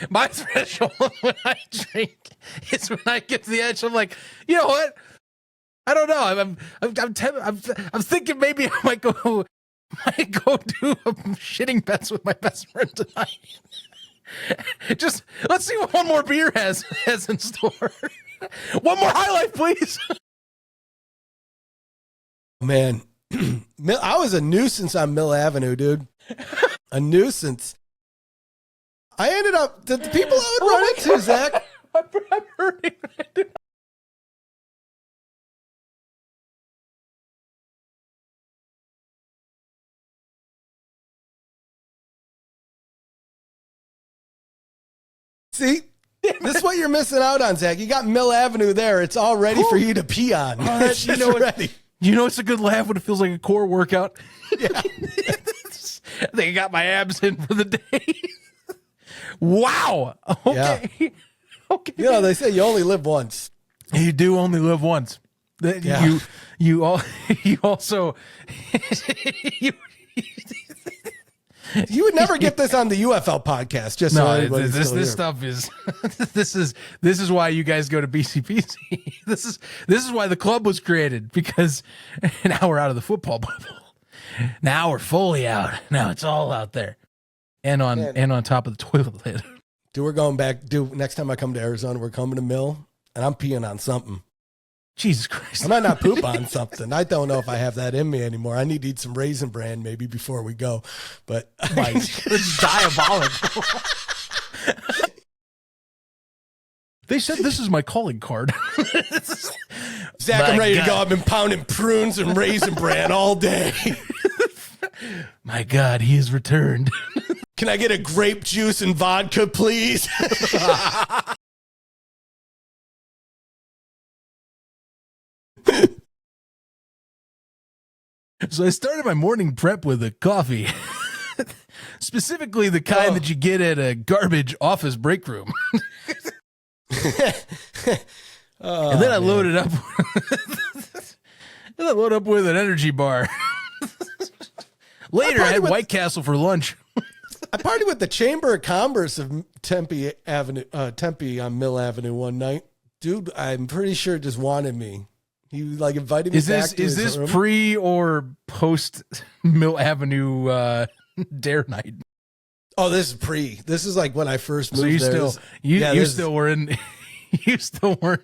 my threshold when I drink is when I get to the edge. I'm like, you know what? I don't know. I'm thinking maybe I might go do a shitting bets with my best friend tonight. Just let's see what one more beer has in store. One more highlight, please. Man, I was a nuisance on Mill Avenue, dude. A nuisance. I ended up the people I would run into, Zach. I'm hurting. See, this is what you're missing out on, Zach. You got Mill Avenue there. It's all ready for you to pee on. It's you just know ready. You know, it's a good laugh when it feels like a core workout. Yeah. I think I got my abs in for the day. Wow. Okay. Yeah. Okay. You know, they say you only live once. You do only live once. Yeah. You also You would never get this on the UFL podcast. Just so everybody's still here. This stuff is this is why you guys go to BCPC. This is why the club was created, because now we're out of the football bubble. Now we're fully out. Now it's all out there, and on top of the toilet lid. Dude, we're going back. Dude, next time I come to Arizona, we're coming to Mill, and I'm peeing on something. Jesus Christ. I might not poop on something. I don't know if I have that in me anymore. I need to eat some Raisin Bran maybe before we go. But it's diabolical. They said this is my calling card. Zach, I'm ready to go. I've been pounding prunes and Raisin Bran all day. My God, he has returned. Can I get a grape juice and vodka, please? So I started my morning prep with a coffee, specifically the kind that you get at a garbage office break room. And then I loaded up. And I loaded up with an energy bar. Later, I had White Castle for lunch. I partied with the Chamber of Commerce of Tempe on Mill Avenue one night. Dude, I'm pretty sure just wanted me. He like invited me back to his room. Is this pre or post Mill Avenue dare night? Oh, this is pre. This is like when I first moved. So you still were in. You still were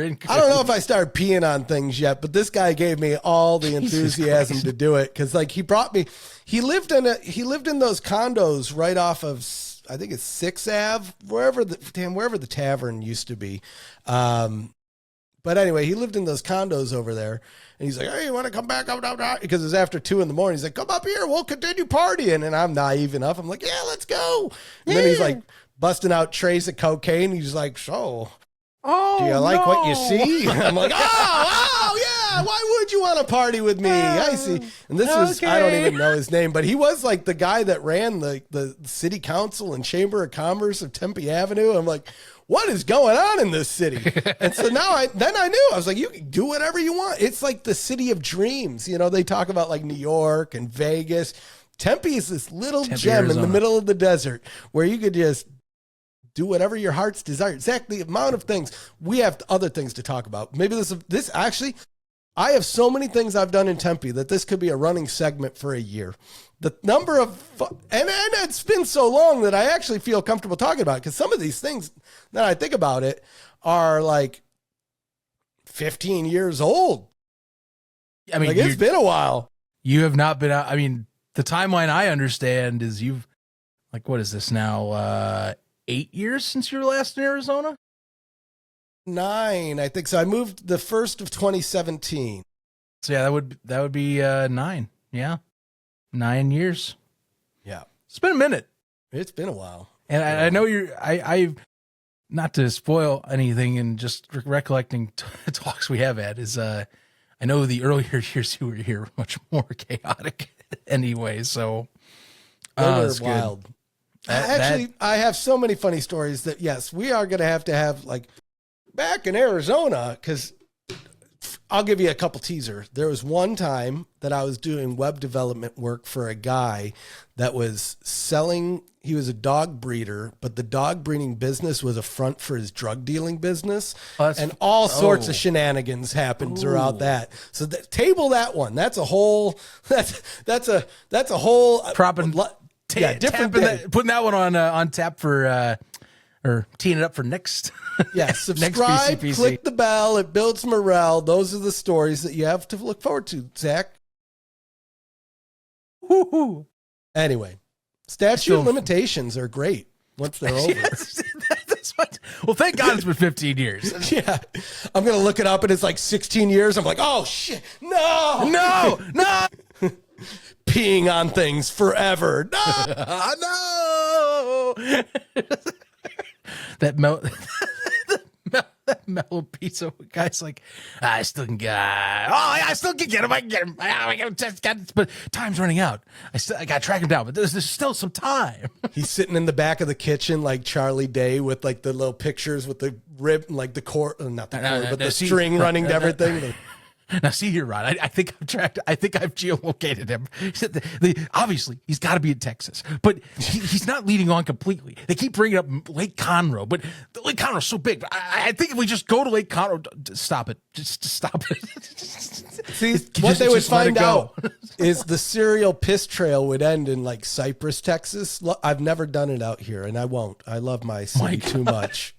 in. I don't know if I started peeing on things yet, but this guy gave me all the enthusiasm to do it because, like, he brought me. He lived in those condos right off of, I think it's 6th Ave, wherever the tavern used to be. But anyway, he lived in those condos over there, and he's like, "Hey, you want to come back up?" Because it was after 2 in the morning. He's like, "Come up here, we'll continue partying." And I'm naive enough. I'm like, "Yeah, let's go." And then he's like busting out trays of cocaine. He's like, "So, do you like what you see?" I'm like, "Oh, yeah. Why would you want to party with me?" I see. And this was, I don't even know his name, but he was like the guy that ran the city council and Chamber of Commerce of Tempe Avenue. I'm like, what is going on in this city? And so now I knew. I was like, you can do whatever you want. It's like the city of dreams. You know, they talk about like New York and Vegas. Tempe is this little gem Arizona in the middle of the desert where you could just do whatever your heart's desire. Zach, the amount of things, we have other things to talk about. Maybe this actually, I have so many things I've done in Tempe that this could be a running segment for a year. The number of, and it's been so long that I actually feel comfortable talking about it, because some of these things, that I think about it, are like 15 years old. I mean, like, it's been a while. You have not been out. I mean, the timeline I understand is you've, like, what is this now? 8 years since you were last in Arizona? 9, I think so. I moved the 1st of 2017. So yeah, that would be 9. Yeah. 9 years. Yeah. It's been a minute. It's been a while. And I know I've not to spoil anything, and just recollecting talks we have had is, I know the earlier years you were here were much more chaotic anyway. So they were wild. Actually, I have so many funny stories that, yes, we are going to have like back in Arizona, because I'll give you a couple teasers. There was one time that I was doing web development work for a guy that was selling, he was a dog breeder, but the dog breeding business was a front for his drug dealing business. And all sorts of shenanigans happened throughout that. So table that one. That's a whole, that's a whole propping, different putting that one on tap for, or teeing it up for next. Yeah, subscribe, next click the bell. It builds morale. Those are the stories that you have to look forward to, Zach. Woo-hoo. Anyway, statute of limitations are great once they're over. That's what, well, thank God it's been 15 years. Yeah. I'm going to look it up, and it's like 16 years. I'm like, oh, shit. No. Peeing on things forever. No. No. That mellow pizza guy's like, I still can get. I still can get him. I can get him. I got, but time's running out. I got to track him down. But there's still some time. He's sitting in the back of the kitchen like Charlie Day with like the little pictures with the rib and like the cord, not the cord, but the string running to everything. Now, see here, Ron. I think I've tracked. I think I've geolocated him. Obviously, he's got to be in Texas, but he's not leading on completely. They keep bringing up Lake Conroe, but Lake Conroe's so big. I think if we just go to Lake Conroe, stop it. Just stop it. See, what they would find out is the serial piss trail would end in like Cypress, Texas. I've never done it out here, and I won't. I love my city too much.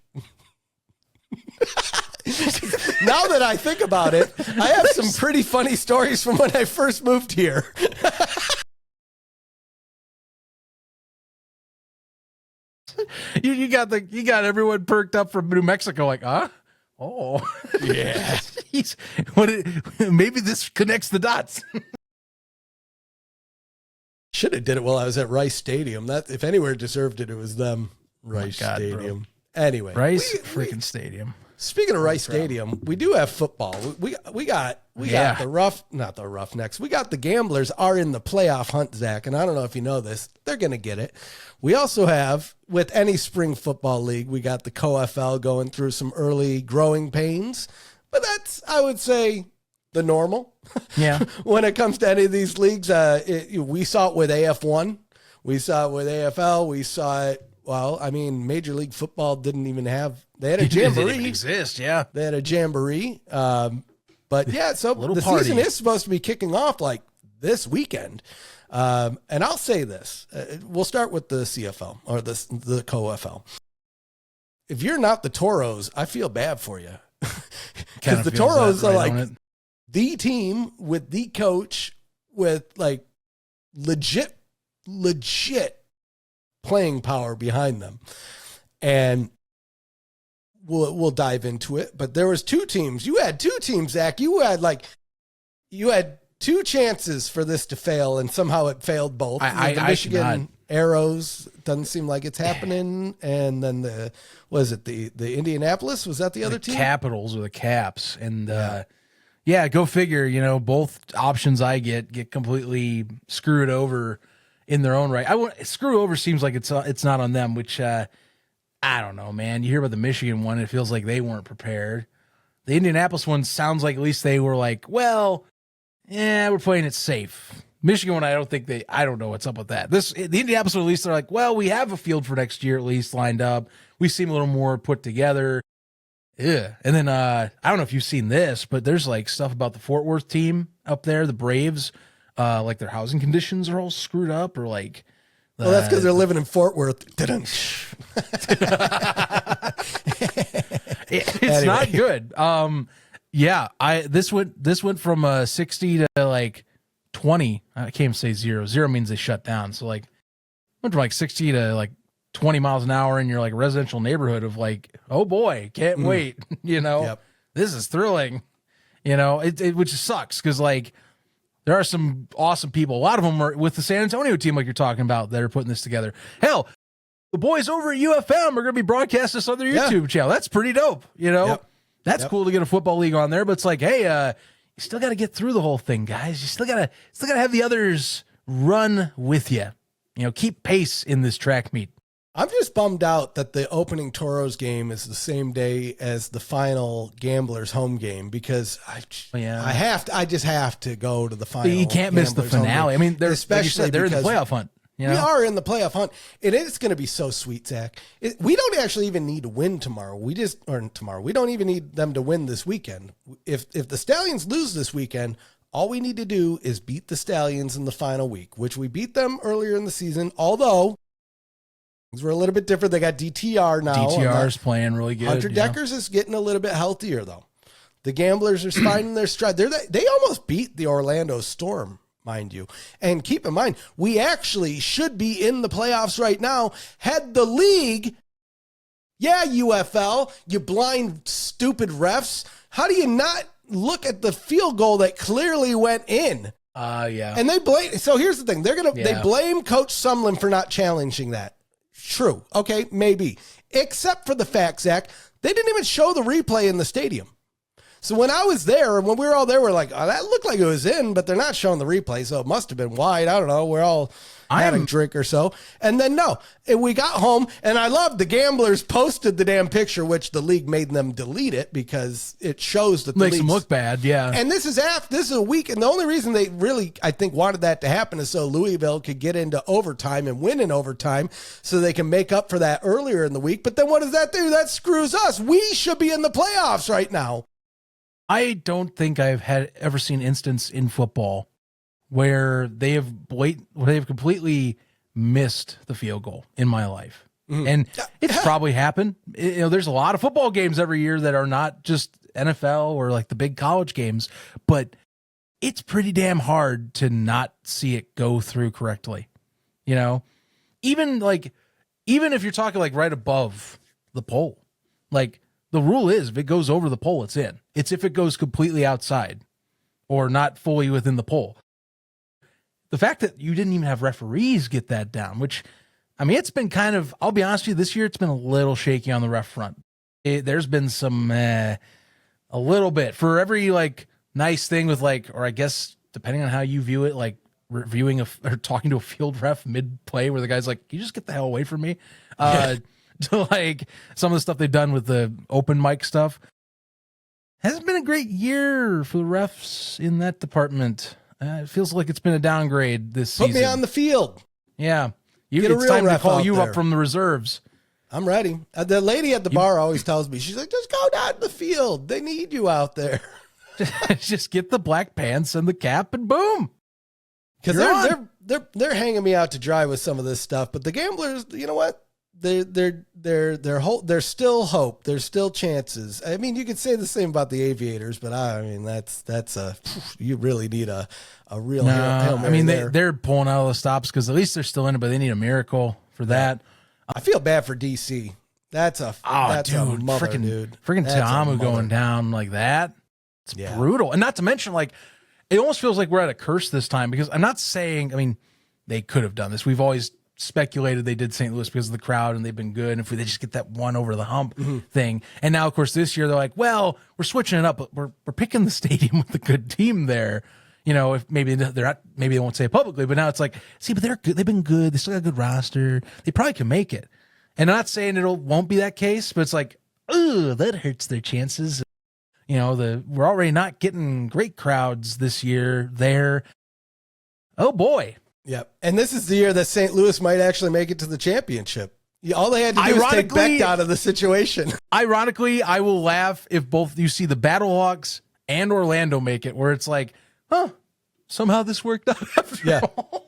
Now that I think about it, I have some pretty funny stories from when I first moved here. You got everyone perked up from New Mexico, like, huh? Oh, yeah. Maybe this connects the dots. Should have did it while I was at Rice Stadium. That, if anywhere deserved it, it was them. Rice Stadium. Bro. Anyway, Rice freaking Stadium. Speaking of Rice Stadium, we do have football. We got the Roughnecks. We got the Gamblers are in the playoff hunt, Zach, and I don't know if you know this. They're going to get it. We also have, with any spring football league, we got the COFL going through some early growing pains, but that's, I would say, the normal. Yeah. When it comes to any of these leagues, we saw it with AF1. We saw it with AFL. We saw it. Well, I mean, Major League Football didn't even have. They had a jamboree. It didn't even exist, yeah. They had a jamboree. But yeah, so the party. season is supposed to be kicking off like this weekend. And I'll say this: we'll start with the CFL or the COFL. If you're not the Toros, I feel bad for you, because the Toros are like the team with the coach with like legit playing power behind them. And we'll dive into it. But there was two teams. You had two teams, Zach. You had two chances for this to fail, and somehow it failed both. The Michigan Arrows doesn't seem like it's happening. And then the Indianapolis? Was that the other team? Capitals or the Caps. And go figure, both options I get completely screwed over in their own right. Screw over seems like it's not on them, which I don't know, man. You hear about the Michigan one, it feels like they weren't prepared. The Indianapolis one sounds like at least they were like, well, yeah, we're playing it safe. Michigan one, I don't know what's up with that. The Indianapolis one, at least they're like, well, we have a field for next year at least lined up. We seem a little more put together. Yeah. And then I don't know if you've seen this, but there's like stuff about the Fort Worth team up there, the Braves, like their housing conditions are all screwed up, or like Well, that's because they're living in Fort Worth. it's Anyway. not good. This went from 60 to like 20. I can't even say 0. 0 means they shut down. So like went from like 60 to like 20 miles an hour in your like residential neighborhood of like, oh boy, can't wait. Yep. This is thrilling. It which sucks because like there are some awesome people. A lot of them are with the San Antonio team, like you're talking about, that are putting this together. Hell, the boys over at UFM are going to be broadcasting this on their YouTube channel. That's pretty dope. Yep. That's cool to get a football league on there. But it's like, hey, you still got to get through the whole thing, guys. You still gotta have the others run with you. Keep pace in this track meet. I'm just bummed out that the opening Toros game is the same day as the final Gamblers home game, because I just have to go to the final. You can't miss the finale. I mean, especially like you said, they're in the playoff hunt. We are in the playoff hunt, and it's going to be so sweet, Zach. We don't actually even need to win tomorrow. We don't even need them to win this weekend. If the Stallions lose this weekend, all we need to do is beat the Stallions in the final week, which we beat them earlier in the season, although things were a little bit different. They got DTR now. DTR's playing really good. Hunter Deckers is getting a little bit healthier, though. The Gamblers are finding their stride. They almost beat the Orlando Storm, mind you. And keep in mind, we actually should be in the playoffs right now had the league. Yeah, UFL, you blind, stupid refs. How do you not look at the field goal that clearly went in? Yeah. And they blame. So here's the thing. They blame Coach Sumlin for not challenging that. True. Okay, maybe. Except for the fact, Zach, they didn't even show the replay in the stadium. So when I was there, and when we were all there, we're like, oh, that looked like it was in, but they're not showing the replay, so it must have been wide. I don't know. We're all had a drink or so. And then, no. And we got home, and I love the Gamblers posted the damn picture, which the league made them delete it because it shows that the makes them look bad, yeah. And this is a week, and the only reason they really, I think, wanted that to happen is so Louisville could get into overtime and win in overtime so they can make up for that earlier in the week. But then what does that do? That screws us. We should be in the playoffs right now. I don't think I've ever seen instance in football where they have completely missed the field goal in my life. Mm-hmm. And it's probably happened. There's a lot of football games every year that are not just NFL or like the big college games, but it's pretty damn hard to not see it go through correctly. Even if you're talking like right above the pole, like the rule is if it goes over the pole, it's in. It's if it goes completely outside or not fully within the pole. The fact that you didn't even have referees get that down, which, I mean, it's been kind of, I'll be honest with you, this year it's been a little shaky on the ref front. There's been some, a little bit. For every, like, nice thing with, like, or I guess, depending on how you view it, like, reviewing or talking to a field ref mid-play where the guy's like, can you just get the hell away from me? To, like, some of the stuff they've done with the open mic stuff. Hasn't been a great year for the refs in that department. It feels like it's been a downgrade this season. Put me on the field. Yeah. It's time to call you up from the reserves. I'm ready. The lady at the bar always tells me, she's like, just go down to the field. They need you out there. Just get the black pants and the cap and boom. Because they're hanging me out to dry with some of this stuff. But the Gamblers, you know what? There's still hope. There's still chances. I mean, you could say the same about the Aviators, but I mean, you really need a real. Hail Mary. I mean, they're pulling out all the stops because at least they're still in it, but they need a miracle for that. I feel bad for DC. That's a mother, dude. Freaking Ta'amu going down like that. It's brutal, and not to mention, like, it almost feels like we're at a curse this time because I'm not saying. I mean, they could have done this. We've always speculated they did St. Louis because of the crowd and they've been good. And if they just get that one over the hump thing. And now, of course, this year they're like, well, we're switching it up, but we're picking the stadium with a good team there. If maybe they're not, maybe they won't say it publicly, but now it's like, see, but they're good. They've been good. They still got a good roster. They probably can make it. And I'm not saying won't be that case, but it's like, oh, that hurts their chances. We're already not getting great crowds this year there. Oh boy. Yep. And this is the year that St. Louis might actually make it to the championship. Yeah, all they had to do was take Beck out of the situation. Ironically, I will laugh if both you see the Battlehawks and Orlando make it, where it's like, somehow this worked out after all.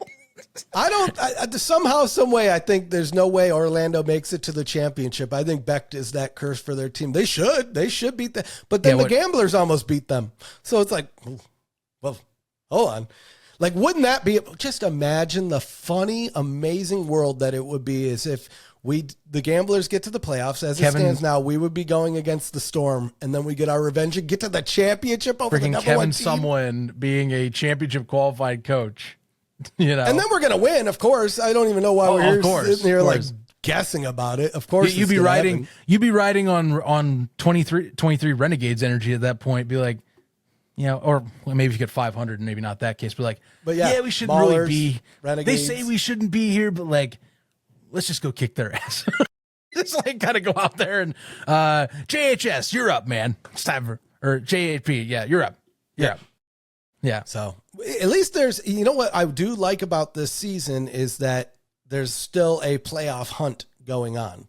Somehow, some way, I think there's no way Orlando makes it to the championship. I think Beck is that curse for their team. They should beat them. But then the Gamblers almost beat them. So it's like, well, hold on. Like, wouldn't that be, just imagine the funny, amazing world that it would be as if the Gamblers get to the playoffs. As it stands now, we would be going against the Storm, and then we get our revenge and get to the championship over the number one team. Someone being a championship qualified coach, you know, and then we're gonna win. Of course, I don't even know why we're sitting here like guessing about it. Of course, you'd be riding on 23 Renegades energy at that point. Be like, you know, or maybe if you get 500, and maybe not that case, but like, we shouldn't really be. Renegades. They say we shouldn't be here, but like, let's just go kick their ass. Just like kind of go out there and JHS, you're up, man. It's time for, or JHP, you're up. You're up. Yeah. So at least there's, you know what I do like about this season is that there's still a playoff hunt going on.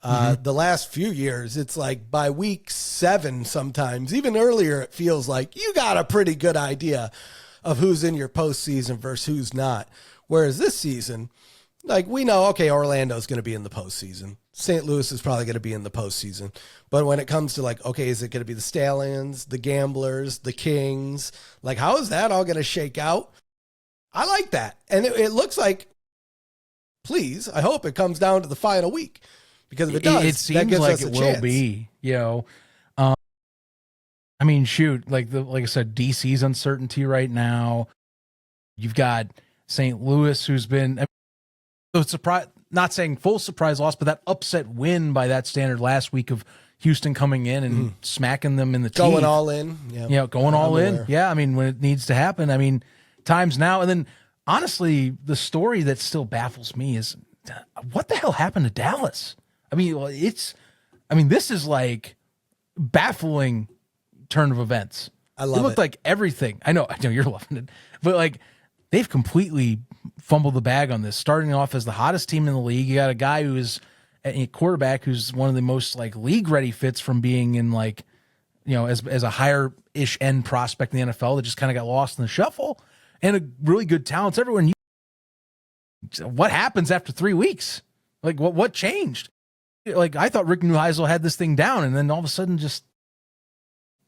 The last few years, it's like by week 7, sometimes even earlier, it feels like you got a pretty good idea of who's in your postseason versus who's not. Whereas this season, like we know, okay, Orlando's going to be in the postseason. St. Louis is probably going to be in the postseason. But when it comes to like, okay, is it going to be the Stallions, the Gamblers, the Kings? Like, how is that all going to shake out? I like that. And it looks like, please, I hope it comes down to the final week. Because if it does, it seems that gives like us a it chance. will be, you know. I mean, shoot, like I said, DC's uncertainty right now. You've got St. Louis, who's been surprise, not saying full surprise loss, but that upset win by that standard last week of Houston coming in and smacking them in the teeth. Going all in. Going all in. Yeah, I mean, when it needs to happen. I mean, times now. And then, honestly, the story that still baffles me is, what the hell happened to Dallas? I mean, this is like baffling turn of events. I love it. It looked like everything. I know you're loving it, but like they've completely fumbled the bag on this. Starting off as the hottest team in the league, you got a guy who is a quarterback who's one of the most like league ready fits from being in like, you know, as a higher ish end prospect in the NFL that just kind of got lost in the shuffle, and a really good talents everywhere. And what happens after 3 weeks? Like what changed? Like I thought Rick Neuheisel had this thing down, and then all of a sudden, just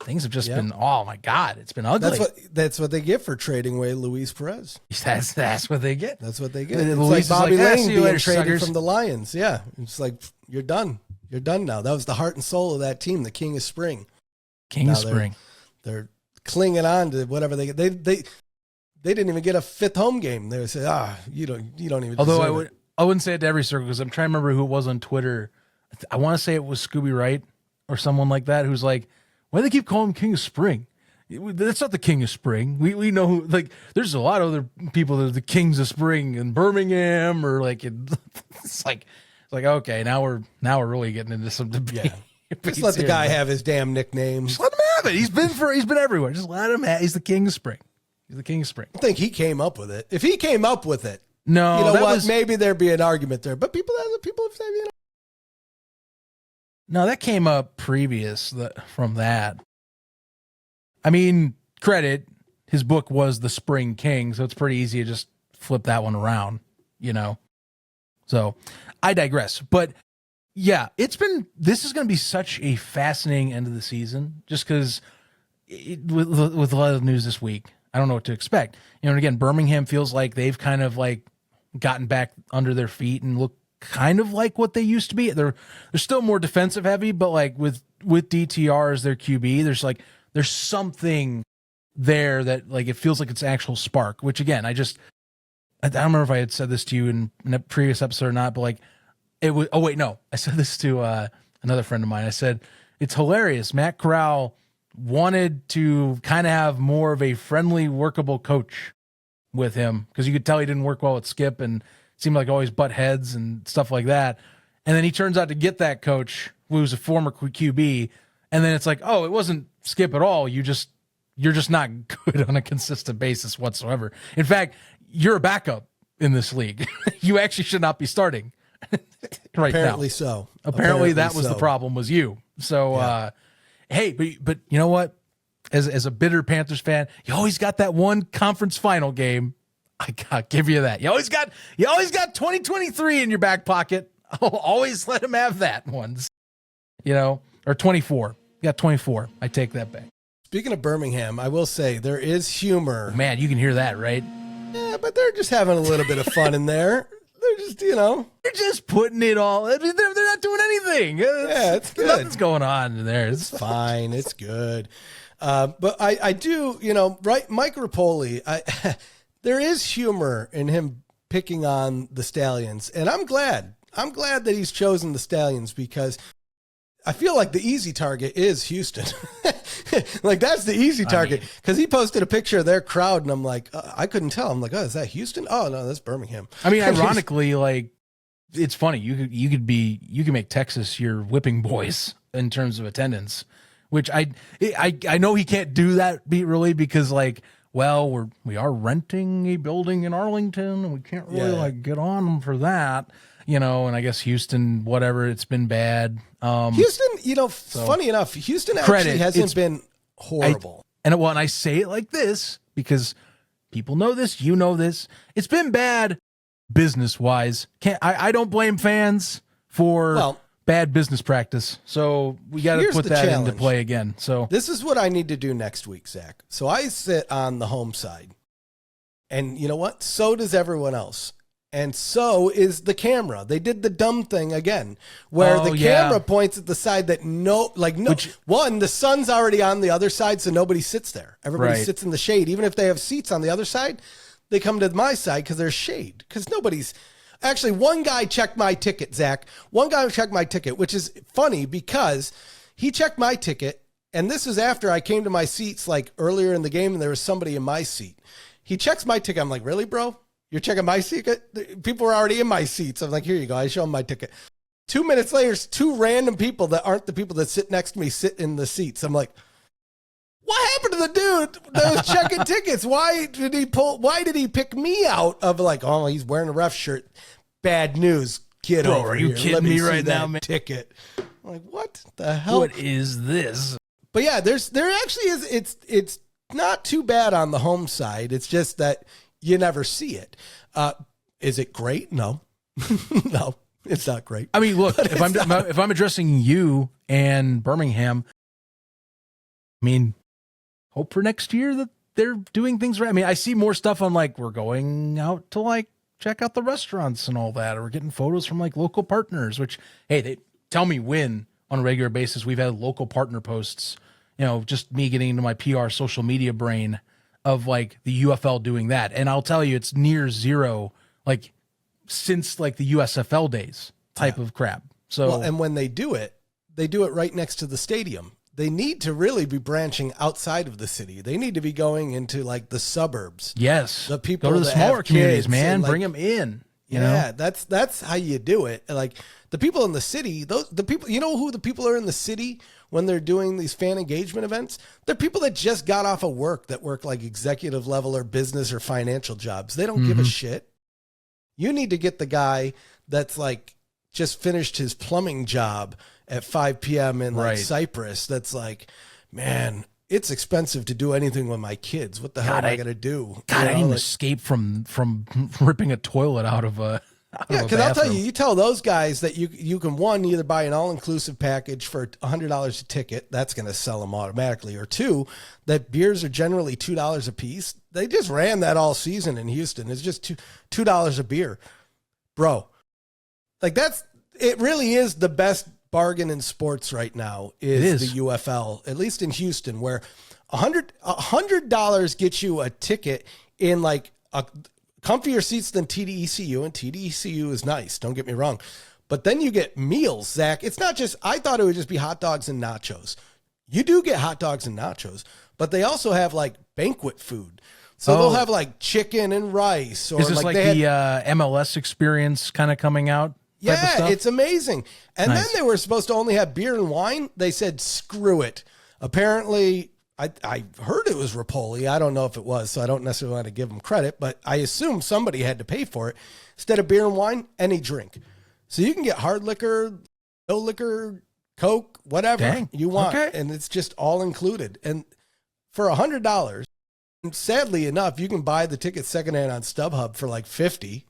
things have just been. Oh my God, it's been ugly. That's what they get for trading away Luis Perez. That's what they get. That's what they get. And it's Luis like Bobby Lane being traded suckers. from the Lions. Yeah, it's like you're done. You're done now. That was the heart and soul of that team, the King of Spring. King of Spring. They're clinging on to whatever they get. They didn't even get a 5th home game. They said, you don't even. Although I wouldn't say it to every circle because I'm trying to remember who it was on Twitter. I want to say it was Scooby Wright or someone like that who's like, why do they keep calling him King of Spring? That's not the King of Spring. We know who, like, there's a lot of other people that are the Kings of Spring in Birmingham or like, it's like, okay, now we're really getting into some debate. Yeah. Just let the guy have his damn nickname. Just let him have it. He's been everywhere. Just let him have. He's the King of Spring. He's the King of Spring. I think he came up with it. If he came up with it, no, you know what? Maybe there'd be an argument there. But people have said, you know. No, that came up previous from that. I mean, credit, his book was The Spring King, so it's pretty easy to just flip that one around, you know. So I digress. But yeah, this is going to be such a fascinating end of the season just because with a lot of news this week, I don't know what to expect. You know, and again, Birmingham feels like they've kind of like gotten back under their feet and look kind of like what they used to be. They're still more defensive heavy, but like with DTR as their QB, there's something there that like it feels like it's actual spark, which again, I don't remember if I had said this to you in a previous episode or not, but like it was, oh wait, no, I said this to another friend of mine. I said, it's hilarious. Matt Corral wanted to kind of have more of a friendly, workable coach with him because you could tell he didn't work well with Skip and seemed like always butt heads and stuff like that. And then he turns out to get that coach who's a former QB. And then it's like, oh, it wasn't Skip at all. You're just not good on a consistent basis whatsoever. In fact, you're a backup in this league. You actually should not be starting. right Apparently now. so. Apparently that was the problem, was you. So, hey, but you know what? As a bitter Panthers fan, you always got that one conference final game. I gotta give you that. You always got 2023 in your back pocket. I'll always let him have that once. Or 24. You got 24. I take that back. Speaking of Birmingham, I will say there is humor. Man, you can hear that, right? Yeah, but they're just having a little bit of fun in there. They're just, they're just putting it all. I mean, they're not doing anything. It's good. Nothing's going on in there. It's fine. It's good. But I do, right? Mike Rapoli, there is humor in him picking on the Stallions. And I'm glad that he's chosen the Stallions because I feel like the easy target is Houston. Like that's the easy target because he posted a picture of their crowd and I'm like, I couldn't tell. I'm like, oh, is that Houston? Oh no, that's Birmingham. I mean, ironically, like it's funny. You can make Texas your whipping boys in terms of attendance, which I know he can't do that really because like, well, we are renting a building in Arlington and we can't really get on them for that. And I guess Houston, whatever, it's been bad. Houston, funny enough, Houston actually hasn't been horrible. And I say it like this because people know this, this. It's been bad business-wise. I don't blame fans for bad business practice. So we got to put that into play again. So this is what I need to do next week, Zach. So I sit on the home side. And you know what? So does everyone else. And so is the camera. They did the dumb thing again, where the camera points at the side that the sun's already on the other side, so nobody sits there. Everybody sits in the shade. Even if they have seats on the other side, they come to my side because there's shade. Because actually, one guy checked my ticket, Zach. One guy checked my ticket, which is funny because he checked my ticket, and this is after I came to my seats like earlier in the game, and there was somebody in my seat. He checks my ticket. I'm like, really, bro? You're checking my ticket? People were already in my seats. I'm like, here you go. I show them my ticket. 2 minutes later, two random people that aren't the people that sit next to me sit in the seats. I'm like, what happened to the dude that was checking tickets? Why did he pick me out of like, oh, he's wearing a ref shirt? Bad news. Get over are you here. kidding Let me see right that now, man? Ticket. I'm like, what the hell? What is this? But yeah, there actually is. It's not too bad on the home side. It's just that you never see it. Is it great? No, no, it's not great. I mean, look, if I'm addressing you and Birmingham, I mean, hope for next year that they're doing things right. I mean, I see more stuff on like, we're going out to like check out the restaurants and all that, or we're getting photos from like local partners, which, hey, they tell me when on a regular basis we've had local partner posts, just me getting into my PR social media brain of like the UFL doing that. And I'll tell you, it's near zero, like since like the USFL days type of crap. So, and when they do it right next to the stadium. They need to really be branching outside of the city. They need to be going into like the suburbs. Yes. The people go to the smaller communities, man. Like, bring them in. You know? Yeah, that's how you do it. Like the people in the city, the people, who the people are in the city when they're doing these fan engagement events? They're people that just got off of work, that work like executive level or business or financial jobs. They don't give a shit. You need to get the guy that's like just finished his plumbing job at 5 p.m. in like Cyprus. That's like, man, it's expensive to do anything with my kids. What the hell am I going to do? God, I didn't escape from ripping a toilet out of a because I'll tell you, you tell those guys that you can, one, either buy an all-inclusive package for $100 a ticket. That's going to sell them automatically. Or two, that beers are generally $2 a piece. They just ran that all season in Houston. It's just $2 a beer. Bro, like it really is the best bargain in sports right now is the UFL, at least in Houston, where $100 gets you a ticket in like a comfier seats than TDECU, and TDECU is nice, don't get me wrong. But then you get meals, Zach. It's not just, I thought it would just be hot dogs and nachos. You do get hot dogs and nachos, but they also have like banquet food. So they'll have like chicken and rice. Or is this like the MLS experience kind of coming out? Yeah, it's amazing. And then they were supposed to only have beer and wine. They said, screw it. Apparently, I heard it was Rapoli. I don't know if it was, so I don't necessarily want to give them credit, but I assume somebody had to pay for it. Instead of beer and wine, any drink. So you can get hard liquor, no liquor, Coke, whatever you want. Okay. And it's just all included. And for $100, and sadly enough, you can buy the ticket secondhand on StubHub for like $50,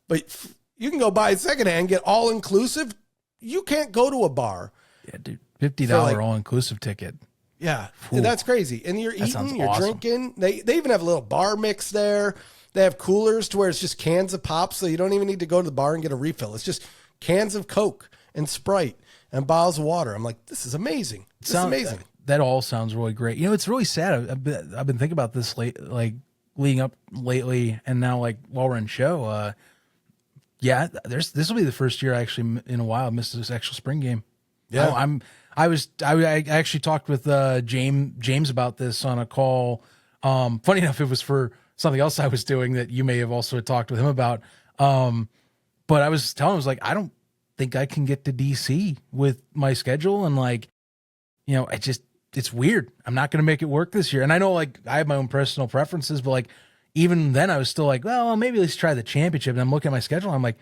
but you can go buy it secondhand, get all inclusive. You can't go to a bar. Yeah, dude, $50 all inclusive ticket. Yeah, that's crazy. And you're eating, you're drinking. They even have a little bar mix there. They have coolers to where it's just cans of pop, so you don't even need to go to the bar and get a refill. It's just cans of Coke and Sprite and bottles of water. I'm like, this is amazing. This is amazing. That all sounds really great. You know, it's really sad. I've been thinking about this leading up lately, and now like while we're in show, this will be the first year I actually in a while missed this actual spring game. Yeah, I actually talked with James about this on a call. Funny enough, it was for something else I was doing that you may have also talked with him about. But I was telling him, I was like, I don't think I can get to DC with my schedule, and like, you know, it's weird. I'm not going to make it work this year. And I know like I have my own personal preferences, but like even then I was still like, well, maybe let's try the championship. And I'm looking at my schedule. I'm like,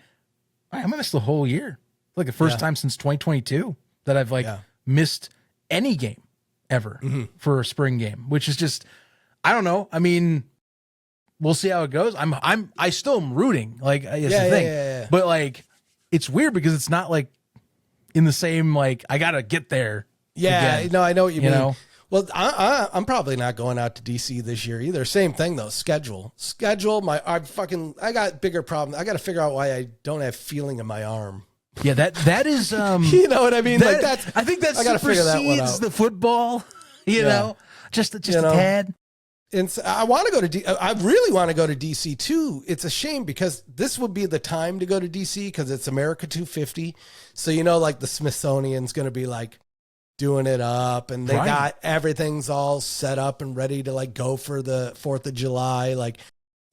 I'm going to miss the whole year. Like the first time since 2022 that I've missed any game ever for a spring game, which is just, I don't know. I mean, we'll see how it goes. I still am rooting, like it's the thing, but like, it's weird because it's not like in the same, like I got to get there. Yeah, again, no, I know what you mean. Know? Well, I'm probably not going out to DC this year either. Same thing though. Schedule. I got bigger problems. I got to figure out why I don't have feeling in my arm. Yeah, that is. You know what I mean? I think that supersedes the football. You know, just a tad. And so I want to go to I really want to go to DC too. It's a shame because this would be the time to go to DC because it's America 250. So you know, like the Smithsonian's going to be like doing it up, and they got everything's all set up and ready to like go for the 4th of July. Like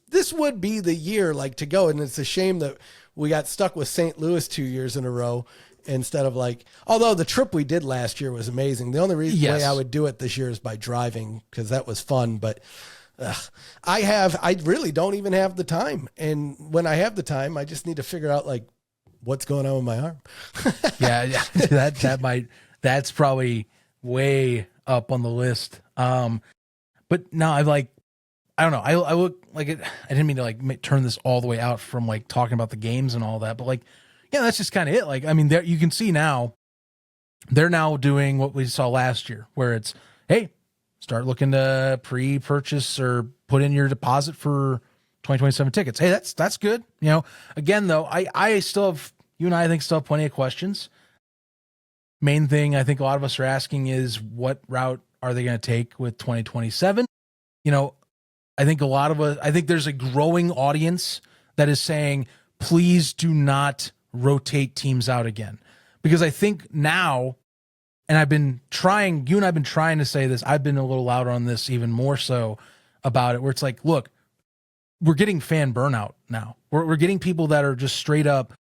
this would be the year like to go. And it's a shame that we got stuck with St. Louis 2 years in a row instead of like, although the trip we did last year was amazing. The only way I would do it this year is by driving because that was fun. But I really don't even have the time. And when I have the time, I just need to figure out like what's going on with my arm. That's probably way up on the list. But no, I don't know. I look like it. I didn't mean to like turn this all the way out from like talking about the games and all that, but like, yeah, that's just kind of it. Like, I mean, there you can see now they're now doing what we saw last year, where it's, hey, start looking to pre-purchase or put in your deposit for 2027 tickets. Hey, that's good. You know, again though, I still have, you and I think still have plenty of questions. Main thing I think a lot of us are asking is what route are they going to take with 2027? You know, I think a lot of us, I think there's a growing audience that is saying, please do not rotate teams out again. Because I think now, and I've been trying, you and I've been trying to say this, I've been a little louder on this even more so about it, where it's like, look, we're getting fan burnout now. We're getting people that are just straight up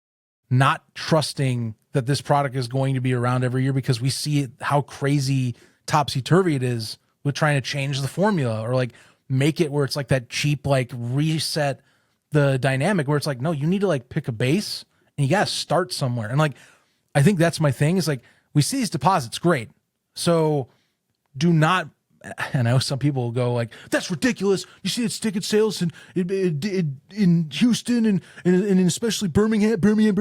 not trusting that this product is going to be around every year because we see how crazy topsy-turvy it is with trying to change the formula or like make it where it's like that cheap, like reset the dynamic where it's like, no, you need to like pick a base and you got to start somewhere. And like, I think that's my thing is like, we see these deposits, great. So do not, and I know some people will go like, that's ridiculous. You see it's ticket sales in Houston and especially Birmingham. Freaking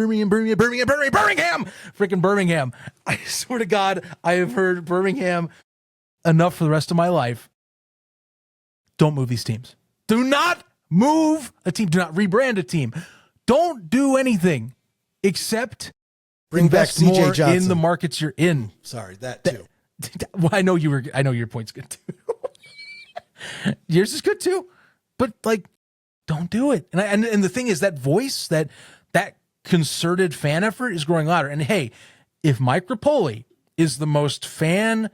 Birmingham. I swear to God, I have heard Birmingham enough for the rest of my life. Don't move these teams. Do not move a team. Do not rebrand a team. Don't do anything except bring back CJ Johnson in the markets you're in. Sorry, that too. Well, I know your point's good too. Yours is good too, but like, don't do it. And the thing is that voice, that concerted fan effort is growing louder. And hey, if Mike Rapoli is the most fan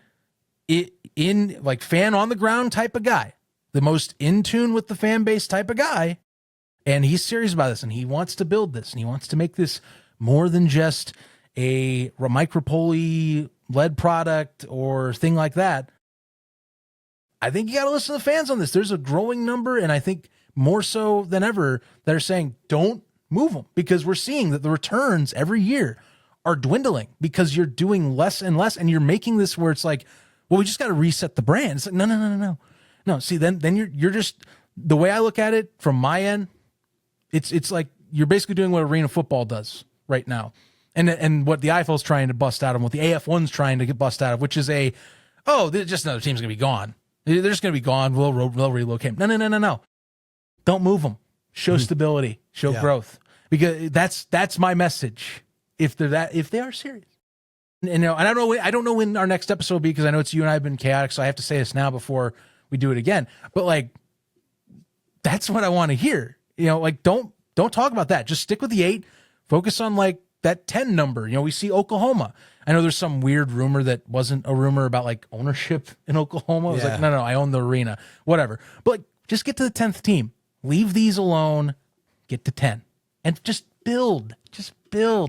on the ground type of guy, the most in tune with the fan base type of guy, and he's serious about this and he wants to build this and he wants to make this more than just a Mike Rapoli led product or thing like that, I think you got to listen to the fans on this. There's a growing number, and I think more so than ever, that are saying, don't move them, because we're seeing that the returns every year are dwindling because you're doing less and less, and you're making this where it's like, well, we just got to reset the brand. It's like, no. See, then you're just, the way I look at it from my end, it's like you're basically doing what arena football does right now, and what the IFL's trying to bust out of, what the AF1's trying to get bust out of, which is just another team's gonna be gone. They're just gonna be gone. We'll relocate. No. Don't move them. Show stability. Show growth. Because that's my message. If they are serious. And I don't know when our next episode will be, because I know it's you and I have been chaotic, so I have to say this now before we do it again. But like, that's what I want to hear. Like, don't talk about that. Just stick with the 8. Focus on like that 10 number. We see Oklahoma. I know there's some weird rumor that wasn't a rumor about like ownership in Oklahoma. I was like, no, I own the arena, whatever. But like, just get to the 10th team. Leave these alone. Get to 10 and just build.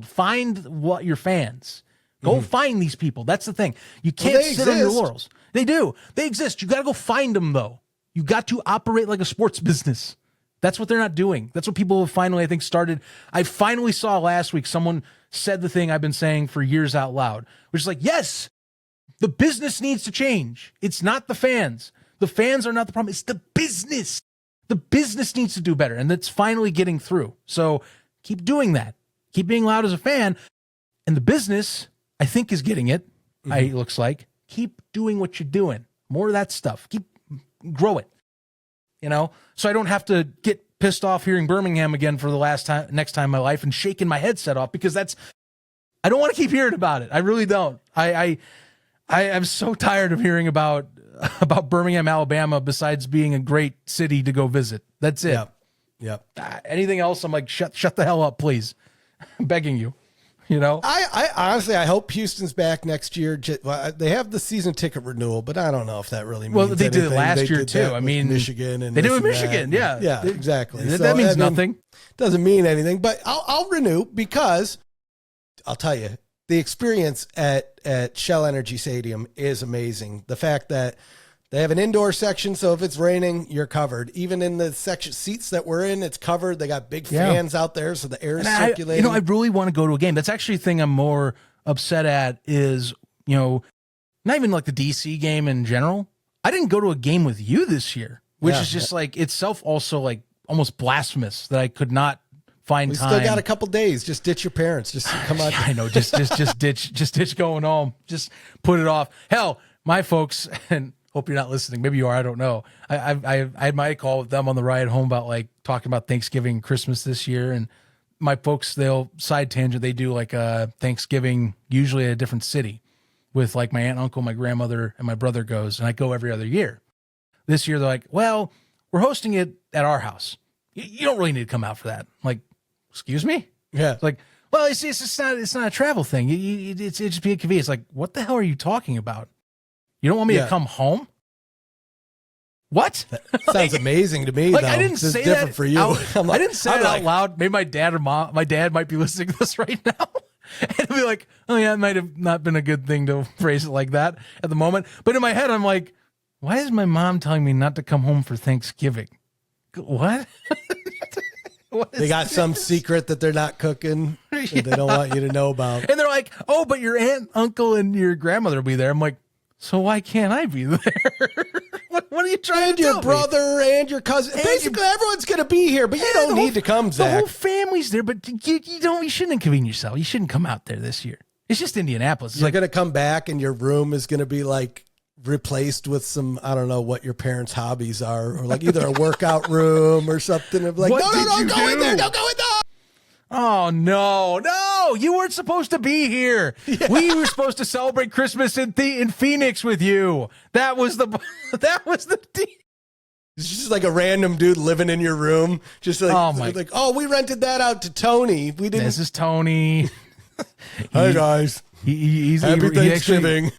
Find what your fans. Go find these people. That's the thing. You can't sit on your laurels. They do. They exist. You got to go find them, though. You got to operate like a sports business. That's what they're not doing. That's what people have finally, I think, started. I finally saw last week someone said the thing I've been saying for years out loud, which is like, yes, the business needs to change. It's not the fans. The fans are not the problem. It's the business. The business needs to do better, and that's finally getting through. So keep doing that. Keep being loud as a fan. And the business, I think, is getting it. It looks like. Keep doing what you're doing. More of that stuff. Grow it. So I don't have to get pissed off hearing Birmingham again for the next time in my life and shaking my headset off, because I don't want to keep hearing about it. I really don't. I'm so tired of hearing about Birmingham, Alabama, besides being a great city to go visit. That's it. Yep. Anything else, I'm like, shut the hell up, please. I'm begging you. I honestly, I hope Houston's back next year. They have the season ticket renewal, but I don't know if that really means Well, they anything. did it last year too. I mean, Michigan, and they did it with Michigan. Yeah, exactly. That means nothing. Doesn't mean anything. But I'll renew, because I'll tell you, the experience at Shell Energy Stadium is amazing. The fact that they have an indoor section, so if it's raining, you're covered. Even in the section seats that we're in, it's covered. They got big fans out there, so the air is circulating. I really want to go to a game. That's actually the thing I'm more upset at is, not even like the DC game in general. I didn't go to a game with you this year, which is just like itself also like almost blasphemous that I could not find time. We still got a couple days. Just ditch your parents. Just come out. I know. Just ditch going home. Just put it off. Hell, my folks, and hope you're not listening. Maybe you are. I don't know. I had my call with them on the ride home about like talking about Thanksgiving and Christmas this year. And my folks, they'll side tangent. They do like a Thanksgiving, usually at a different city, with like my aunt, uncle, my grandmother, and my brother goes. And I go every other year. This year, they're like, well, we're hosting it at our house. You don't really need to come out for that. I'm like, excuse me? Yeah. It's like, well, it's not a travel thing. It's just be a convenience. Like, what the hell are you talking about? You don't want me to come home? What? That sounds amazing to me. Like, though. I didn't say that for you. I didn't say it out loud. Maybe my dad or my dad might be listening to this right now and be like, oh yeah, it might have not been a good thing to phrase it like that at the moment. But in my head, I'm like, why is my mom telling me not to come home for Thanksgiving? What? They got some secret that they're not cooking that they don't want you to know about. And they're like, oh, but your aunt, uncle, and your grandmother will be there. I'm like, so why can't I be there? What are you trying to tell your brother me? And your cousin. Basically, everyone's going to be here, but you don't need to come, Zach. The whole family's there, but you shouldn't inconvenience yourself. You shouldn't come out there this year. It's just Indianapolis. You're going to come back and your room is going to be like replaced with some, I don't know what your parents' hobbies are, or like either a workout room or something. Of like, no, go in there. Don't go in there. Oh, no, you weren't supposed to be here. Yeah. We were supposed to celebrate Christmas in Phoenix with you. That was the deal. It's just like a random dude living in your room. Just like, we rented that out to Tony. We didn't. This is Tony. Hi, guys. Happy Thanksgiving.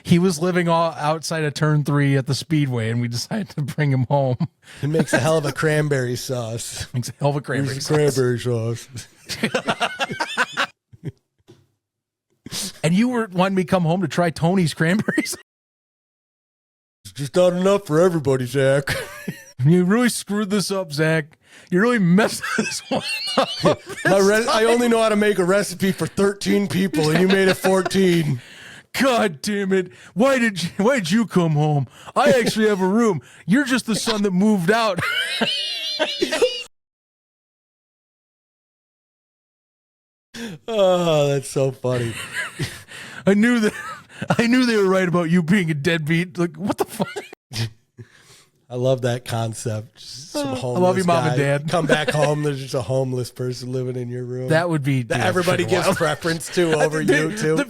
He was living outside of turn 3 at the Speedway, and we decided to bring him home. He makes a hell of a cranberry sauce. Makes a hell of a cranberry sauce. And you were wanting me to come home to try Tony's cranberry sauce? It's just not enough for everybody, Zach. You really screwed this up, Zach. You really messed this one up. I only know how to make a recipe for 13 people, and you made it 14. God damn it. Why did you come home? I actually have a room. You're just the son that moved out. Oh, that's so funny. I knew they were right about you being a deadbeat. Like, what the fuck? I love that concept. Some I love you, Mom and Dad. Come back home. There's just a homeless person living in your room. That would be that everybody gives preference to over you too.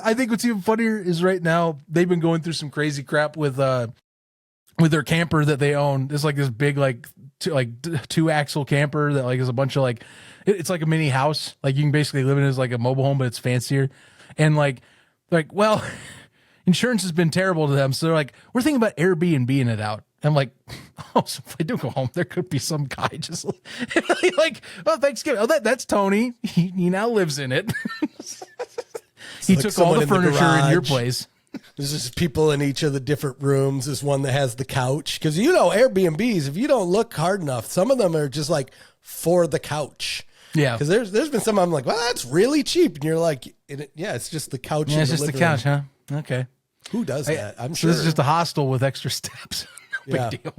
I think what's even funnier is right now they've been going through some crazy crap with their camper that they own. It's like this big two axle camper that like is a bunch of like it's like a mini house. Like you can basically live in it as like a mobile home, but it's fancier. And like well, insurance has been terrible to them, so they're like, we're thinking about Airbnb-ing it out. I'm like, oh, so if I do go home, there could be some guy just like, oh, Thanksgiving. Oh, that's Tony. He now lives in it. He like took all the furniture in your place. There's just people in each of the different rooms. There's one that has the couch. Because, Airbnbs, if you don't look hard enough, some of them are just like for the couch. Yeah. Because there's been some I'm like, well, that's really cheap. And you're like, it's just the couch. Yeah, it's just the couch, huh? Okay. Who does that? I'm so sure. This is just a hostel with extra steps. Big deal.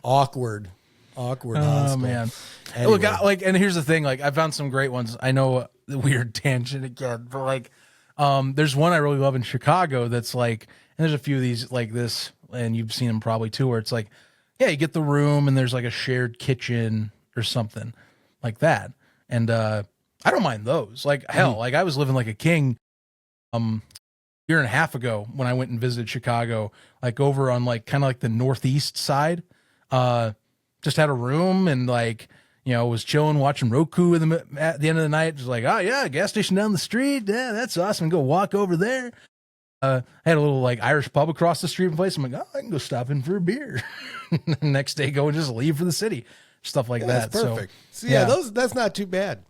Awkward hostel. Oh man. Anyway. Look, and here's the thing. Like, I found some great ones. I know the weird tangent again, but like, there's one I really love in Chicago. That's like, and there's a few of these like this, and you've seen them probably too, where it's like, yeah, you get the room and there's like a shared kitchen or something like that. And I don't mind those. Like hell, like I was living like a king. Year and a half ago when I went and visited Chicago, like over on like kind of like the northeast side, just had a room and like, was chilling, watching Roku at the end of the night. Just like, oh yeah, gas station down the street. Yeah, that's awesome. Go walk over there. I had a little like Irish pub across the street place. I'm like, oh, I can go stop in for a beer. Next day, go and just leave for the city. Stuff like that. That's perfect. So yeah, that's not too bad.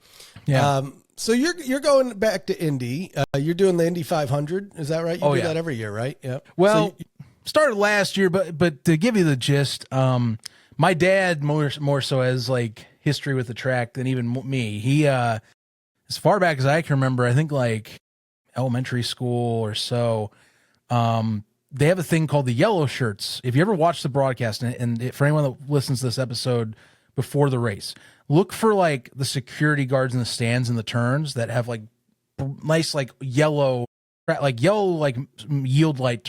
Yeah. So you're going back to Indy. You're doing the Indy 500. Is that right? You do that every year, right? Yeah. Well, started last year, but to give you the gist, my dad more so has like history with the track than even me. He, as far back as I can remember, I think like elementary school or so, they have a thing called the yellow shirts. If you ever watch the broadcast, and for anyone that listens to this episode before the race, look for like the security guards in the stands and the turns that have like nice like yellow like yield light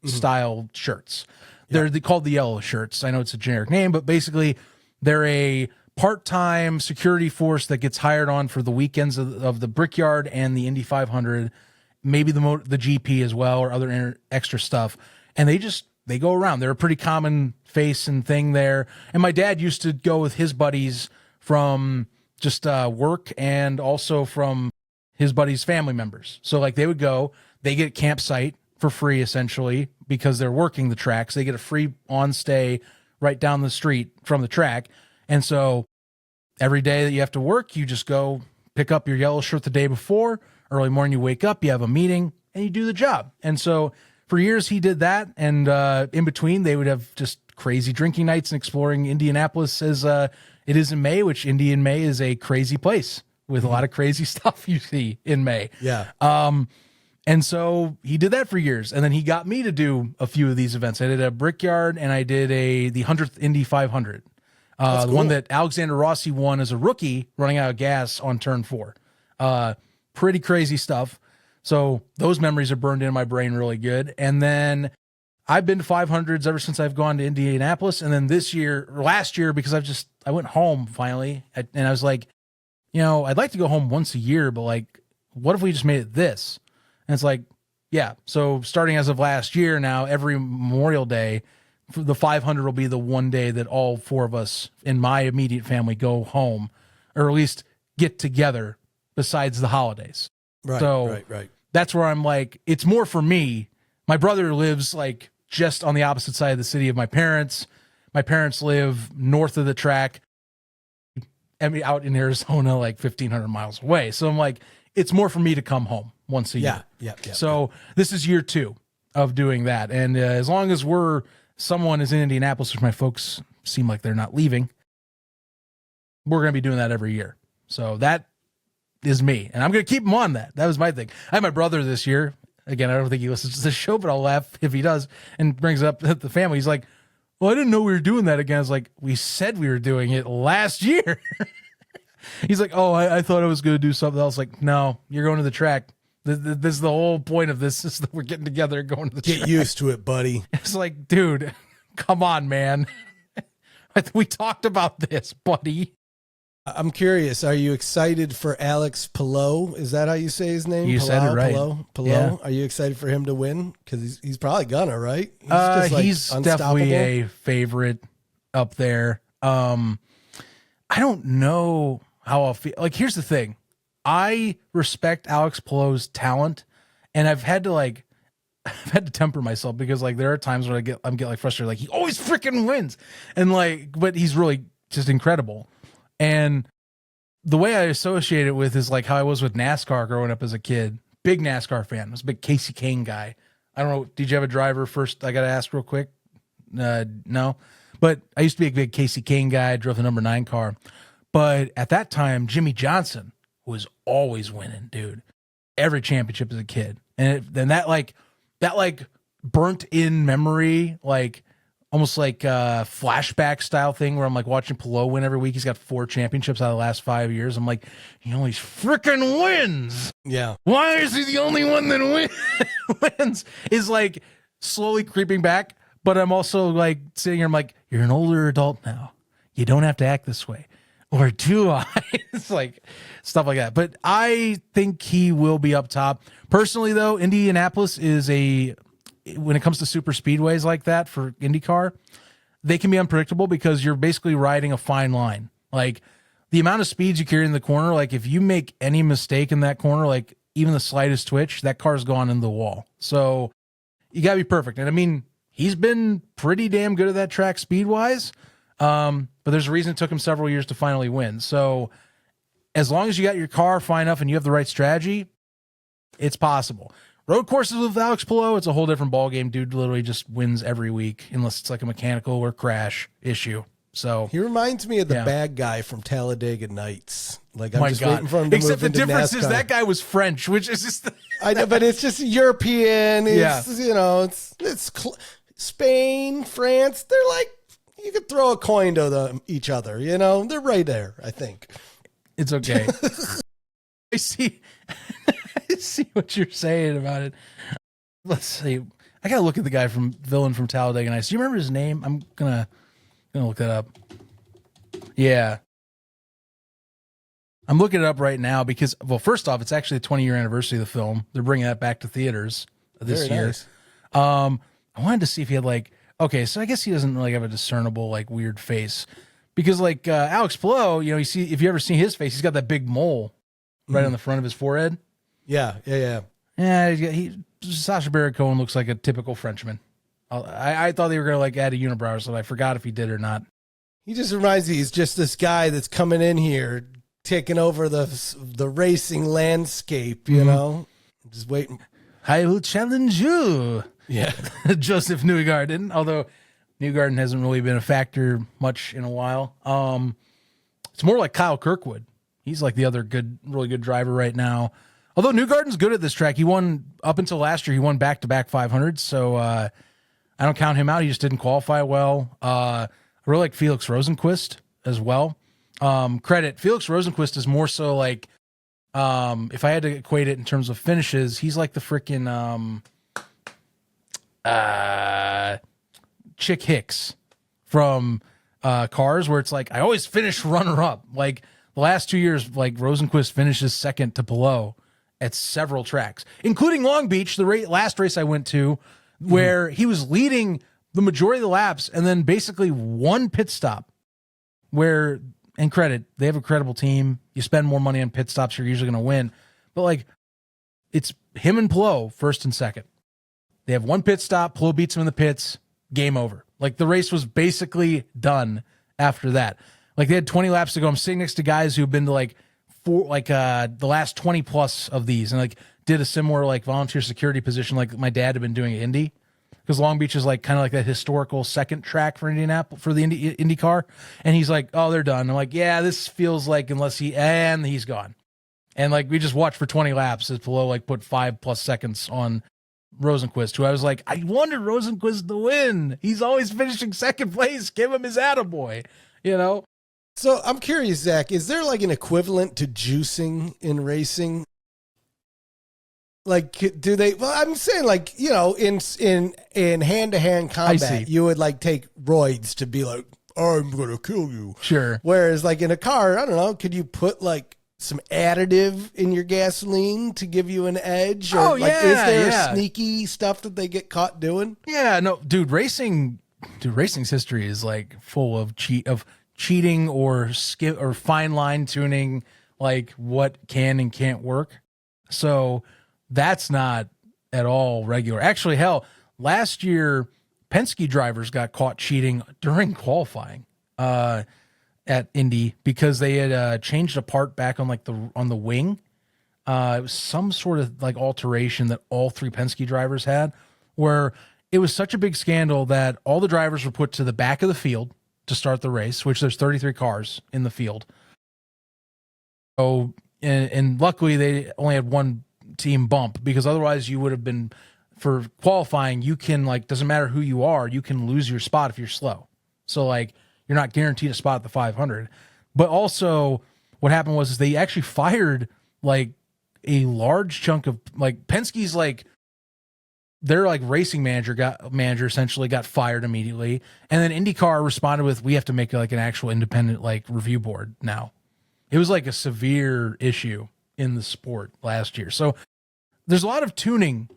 style shirts. They're called the yellow shirts. I know it's a generic name, but basically they're a part-time security force that gets hired on for the weekends of the Brickyard and the Indy 500, maybe the GP as well, or other extra stuff. And they go around. They're a pretty common face and thing there. And my dad used to go with his buddies from just work and also from his buddies' family members. So like they would go, they get a campsite for free essentially because they're working the tracks. They get a free on stay right down the street from the track. And so every day that you have to work, you just go pick up your yellow shirt the day before. Early morning, you wake up, you have a meeting, and you do the job. And so for years, he did that. And in between, they would have just crazy drinking nights and exploring Indianapolis as it is in May, which Indy in May is a crazy place with a lot of crazy stuff you see in May. Yeah. And so he did that for years. And then he got me to do a few of these events. I did a Brickyard and I did the 100th Indy 500. The one that Alexander Rossi won as a rookie running out of gas on turn 4. Pretty crazy stuff. So those memories are burned into my brain really good. And then I've been to 500s ever since I've gone to Indianapolis. And then last year, because I went home finally, and I was like, I'd like to go home once a year, but like, what if we just made it this? And it's like, yeah. So starting as of last year now, every Memorial Day, the 500 will be the one day that all 4 of us in my immediate family go home, or at least get together besides the holidays. Right. So right. That's where I'm like, it's more for me. My brother lives like just on the opposite side of the city of my parents. My parents live north of the track, out in Arizona, like 1,500 miles away. So I'm like, it's more for me to come home once a year. Yeah. So this is year 2 of doing that. And as long as we're someone is in Indianapolis, which my folks seem like they're not leaving, we're going to be doing that every year. So that is me. And I'm going to keep him on that. That was my thing. I had my brother this year. Again, I don't think he listens to the show, but I'll laugh if he does and brings it up to the family. He's like, well, I didn't know we were doing that again. I was like, we said we were doing it last year. He's like, oh, I thought I was going to do something else. Like, no, you're going to the track. This is the whole point of this, is that we're getting together and going to the track. Get used to it, buddy. It's like, dude, come on, man. We talked about this, buddy. I'm curious. Are you excited for Alex Palou? Is that how you say his name? You said it right. Palou? Yeah. Are you excited for him to win? Because he's probably gonna, right? He's definitely a favorite up there. I don't know how I'll feel. Like, here's the thing. I respect Alex Palou's talent, and I've had to temper myself because like there are times where I'm get like frustrated. Like, he always freaking wins, and like, but he's really just incredible. And the way I associate it with is like how I was with NASCAR growing up as a kid. Big NASCAR fan. I was a big Casey Kane guy. I don't know. Did you have a driver first? I got to ask real quick. No, but I used to be a big Casey Kane guy. I drove the number 9 car. But at that time, Jimmy Johnson was always winning, dude. Every championship as a kid. And then that burnt in memory, like almost like a flashback style thing where I'm like watching Palou win every week. He's got 4 championships out of the last 5 years. I'm like, he always freaking wins. Yeah. Why is he the only one that wins? Is like slowly creeping back. But I'm also like sitting here, I'm like, you're an older adult now. You don't have to act this way. Or do I? It's like stuff like that. But I think he will be up top. Personally, though, Indianapolis is when it comes to super speedways like that for IndyCar, they can be unpredictable because you're basically riding a fine line. Like the amount of speeds you carry in the corner, like if you make any mistake in that corner, like even the slightest twitch, that car's gone into the wall. So you got to be perfect. And I mean, he's been pretty damn good at that track speed-wise. But there's a reason it took him several years to finally win. So as long as you got your car fine enough and you have the right strategy, it's possible. Road courses with Alex Palou, it's a whole different ballgame. Dude literally just wins every week unless it's like a mechanical or crash issue. So he reminds me of the bad guy from Talladega Nights. Like I'm just waiting for him to Except move into the difference NASCAR. is that guy was French, which is just I know, but it's just European. It's, you know, it's Spain, France. They're like, you could throw a coin to each other. You know, they're right there. I think it's okay. I see. I see what you're saying about it. Let's see. I gotta look at the guy from villain from Talladega Nights. Do you remember his name? I'm gonna look that up. Yeah. I'm looking it up right now because, well, first off, it's actually the 20-year anniversary of the film. They're bringing that back to theaters this year. Nice. I wanted to see if he had like, okay, so I guess he doesn't really have a discernible like weird face because like Alex Palou, you know, you see if you ever see his face, he's got that big mole right on the front of his forehead. Yeah. Sacha Baron Cohen looks like a typical Frenchman. I thought they were gonna like add a unibrow, so I forgot if he did or not. He just reminds me he's just this guy that's coming in here, taking over the racing landscape. You know, just waiting. I will challenge you. Yeah, Joseph Newgarden. Although Newgarden hasn't really been a factor much in a while. It's more like Kyle Kirkwood. He's like the other really good driver right now. Although Newgarden's good at this track. He won up until last year. He won back-to-back 500s. So I don't count him out. He just didn't qualify well. I really like Felix Rosenqvist as well. Credit. Felix Rosenqvist is more so like, if I had to equate it in terms of finishes, he's like the freaking Chick Hicks from Cars, where it's like, I always finish runner-up. Like, the last 2 years, like, Rosenqvist finishes second to Palou at several tracks, including Long Beach, the last race I went to, where he was leading the majority of the laps and then basically one pit stop where, and credit, they have a credible team. You spend more money on pit stops, you're usually going to win. But like, it's him and Palou first and second. They have one pit stop. Palou beats him in the pits. Game over. Like the race was basically done after that. Like they had 20 laps to go. I'm sitting next to guys who've been to like the last 20 plus of these and like did a similar like volunteer security position like my dad had been doing at Indy. because Long Beach is like kind of like that historical second track for Indianapolis for the IndyCar. And he's like, oh, they're done. I'm like, yeah, this feels like and he's gone. And like we just watched for 20 laps as Palou like put 5+ seconds on Rosenquist, who I was like, I wanted Rosenquist to win. He's always finishing second place. Give him his attaboy, you know? So I'm curious, Zach, is there like an equivalent to juicing in racing? Like, do they, well, I'm saying like, you know, in hand-to-hand combat, you would like take roids to be like, I'm going to kill you. Sure. Whereas like in a car, I don't know, could you put like some additive in your gasoline to give you an edge? Or like, is there sneaky stuff that they get caught doing? Yeah, no, dude, racing's history is like full of cheating or fine line tuning, like what can and can't work. So that's not at all regular. Actually, hell, last year Penske drivers got caught cheating during qualifying at Indy because they had changed a part back on like on the wing. It was some sort of like alteration that all 3 Penske drivers had, where it was such a big scandal that all the drivers were put to the back of the field to start the race, which there's 33 cars in the field. So, and luckily they only had one team bump, because otherwise you would have been, for qualifying, you can like, doesn't matter who you are, you can lose your spot if you're slow. So like, you're not guaranteed a spot at the 500. But also what happened was they actually fired like a large chunk of like Penske's like their like racing manager essentially got fired immediately. And then IndyCar responded with, we have to make like an actual independent like review board now. It was like a severe issue in the sport last year. So there's a lot of tuning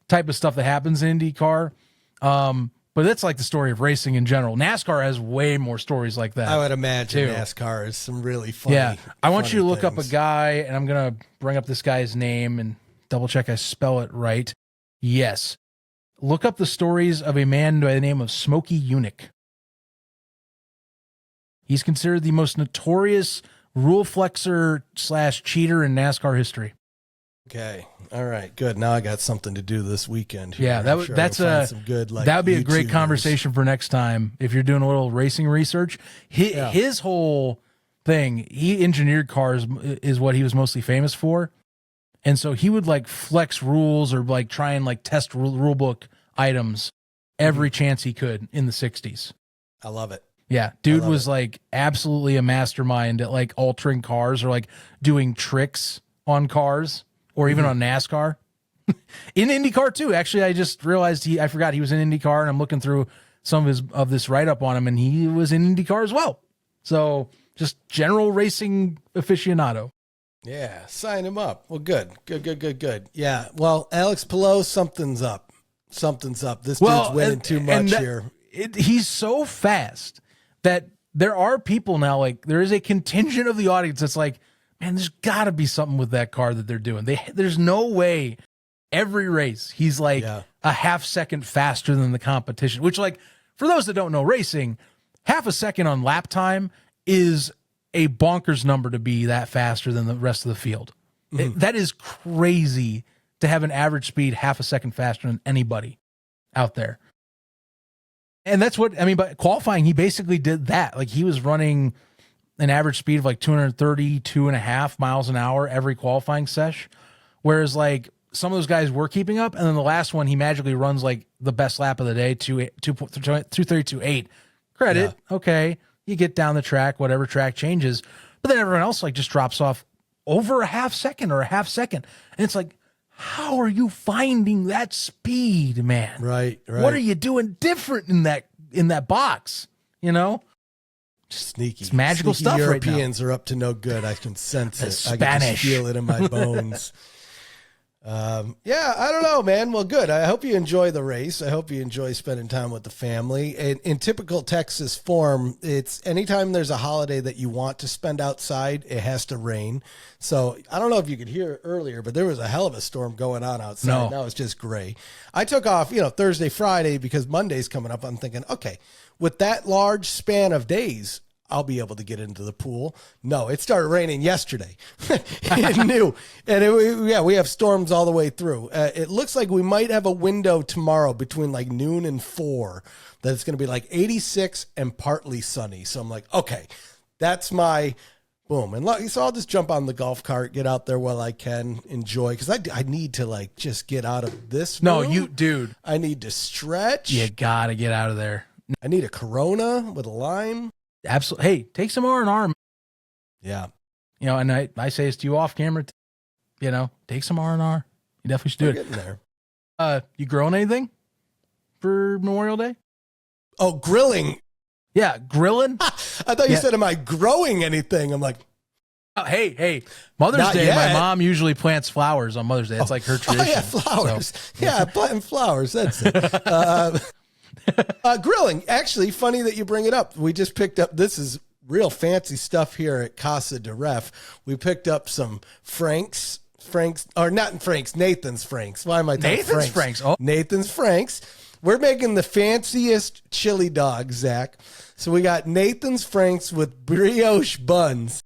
type of stuff that happens in IndyCar. But that's like the story of racing in general. NASCAR has way more stories like that. I would imagine NASCAR is some really funny. Yeah, I want you to look up a guy, and I'm going to bring up this guy's name and double check I spell it right. Yes. Look up the stories of a man by the name of Smokey Yunick. He's considered the most notorious rule flexor / cheater in NASCAR history. Okay. All right. Good. Now I got something to do this weekend here. Yeah, some good, like, that would be a great conversation for next time if you're doing a little racing research. His whole thing, he engineered cars, is what he was mostly famous for. And so he would like flex rules or like try and like test rule book items every chance he could in the 60s. I love it. Yeah, dude was like absolutely a mastermind at like altering cars or like doing tricks on cars. Or even on NASCAR. In IndyCar too. Actually, I just realized I forgot he was in IndyCar, and I'm looking through some of this write-up on him, and he was in IndyCar as well. So just general racing aficionado. Yeah, sign him up. Well, good. Yeah, well, Alex Palou, something's up. This dude's winning too much here. He's so fast that there are people now, like there is a contingent of the audience that's like, man, there's got to be something with that car that they're doing. There's no way every race he's like a half second faster than the competition, which, like, for those that don't know racing, half a second on lap time is a bonkers number to be that faster than the rest of the field. That is crazy to have an average speed half a second faster than anybody out there. And that's what, I mean, by qualifying, he basically did that. Like, he was running an average speed of like 232.5 miles an hour every qualifying sesh. Whereas like some of those guys were keeping up. And then the last one, he magically runs like the best lap of the day, 232.8. Credit. Yeah. Okay. You get down the track, whatever track changes. But then everyone else like just drops off over a half second. And it's like, how are you finding that speed, man? Right. What are you doing different in that box? You know? Sneaky. It's magical stuff right now. Europeans are up to no good. I can sense it. Spanish. I can just feel it in my bones. Yeah, I don't know, man. Well, good. I hope you enjoy the race. I hope you enjoy spending time with the family. In typical Texas form, it's anytime there's a holiday that you want to spend outside, it has to rain. So I don't know if you could hear it earlier, but there was a hell of a storm going on outside. No. Now it's just gray. I took off, Thursday, Friday, because Monday's coming up. I'm thinking, okay, with that large span of days, I'll be able to get into the pool. No, it started raining yesterday. It knew. And we have storms all the way through. It looks like we might have a window tomorrow between like noon and 4 that it's going to be like 86 and partly sunny. So I'm like, okay, that's my boom. And so I'll just jump on the golf cart, get out there while I can, enjoy. Because I need to like just get out of this room. Dude. I need to stretch. You got to get out of there. I need a Corona with a lime. Absolutely. Hey, take some R&R. Yeah. You know, and I say this to you off camera, you know, take some R&R. You definitely should do We're it. getting there. You growing anything for Memorial Day? Oh, grilling. Yeah, grilling. I thought you said, am I growing anything? I'm like, oh, hey, Mother's Not Day, yet. my mom usually plants flowers on Mother's Day. It's like her tradition. oh yeah, flowers. So, yeah, planting flowers. That's it. Grilling. Actually, funny that you bring it up. We just picked up, this is real fancy stuff here at Casa de Ref. We picked up some Nathan's Franks. Why am I talking Nathan's Franks? Oh. Nathan's Franks. We're making the fanciest chili dog, Zach. So we got Nathan's Franks with brioche buns.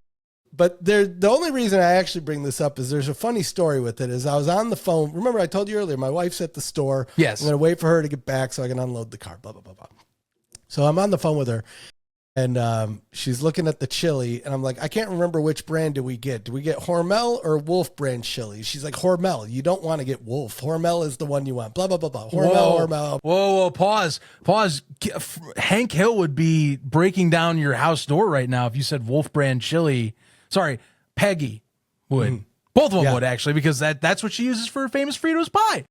But the only reason I actually bring this up is there's a funny story with it. Is I was on the phone. Remember I told you earlier, my wife's at the store. Yes. I'm going to wait for her to get back so I can unload the car, blah, blah, blah, blah. So I'm on the phone with her, and she's looking at the chili, and I'm like, I can't remember which brand do we get. Do we get Hormel or Wolf brand chili? She's like, Hormel. You don't want to get Wolf. Hormel is the one you want. Blah, blah, blah, blah. Hormel. Whoa, pause. Hank Hill would be breaking down your house door right now if you said Wolf brand chili. Sorry, Peggy would. Both of them would, actually, because that's what she uses for her famous Fritos pie.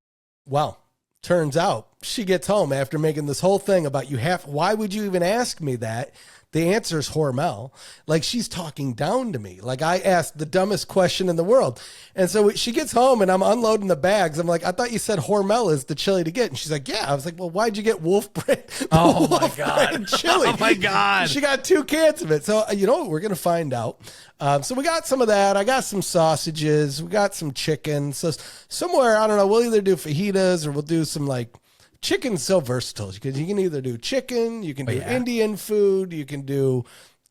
Well, turns out she gets home after making this whole thing about why would you even ask me that? The answer is Hormel. Like, she's talking down to me. Like, I asked the dumbest question in the world. And so she gets home and I'm unloading the bags. I'm like, I thought you said Hormel is the chili to get. And she's like, yeah. I was like, well, why'd you get Wolf brand? Oh, my God. Chili. Oh, my God. She got 2 cans of it. So, you know what? We're going to find out. So we got some of that. I got some sausages. We got some chicken. So somewhere, I don't know, we'll either do fajitas or we'll do some like, chicken's so versatile because you can either do chicken, you can do Indian food, you can do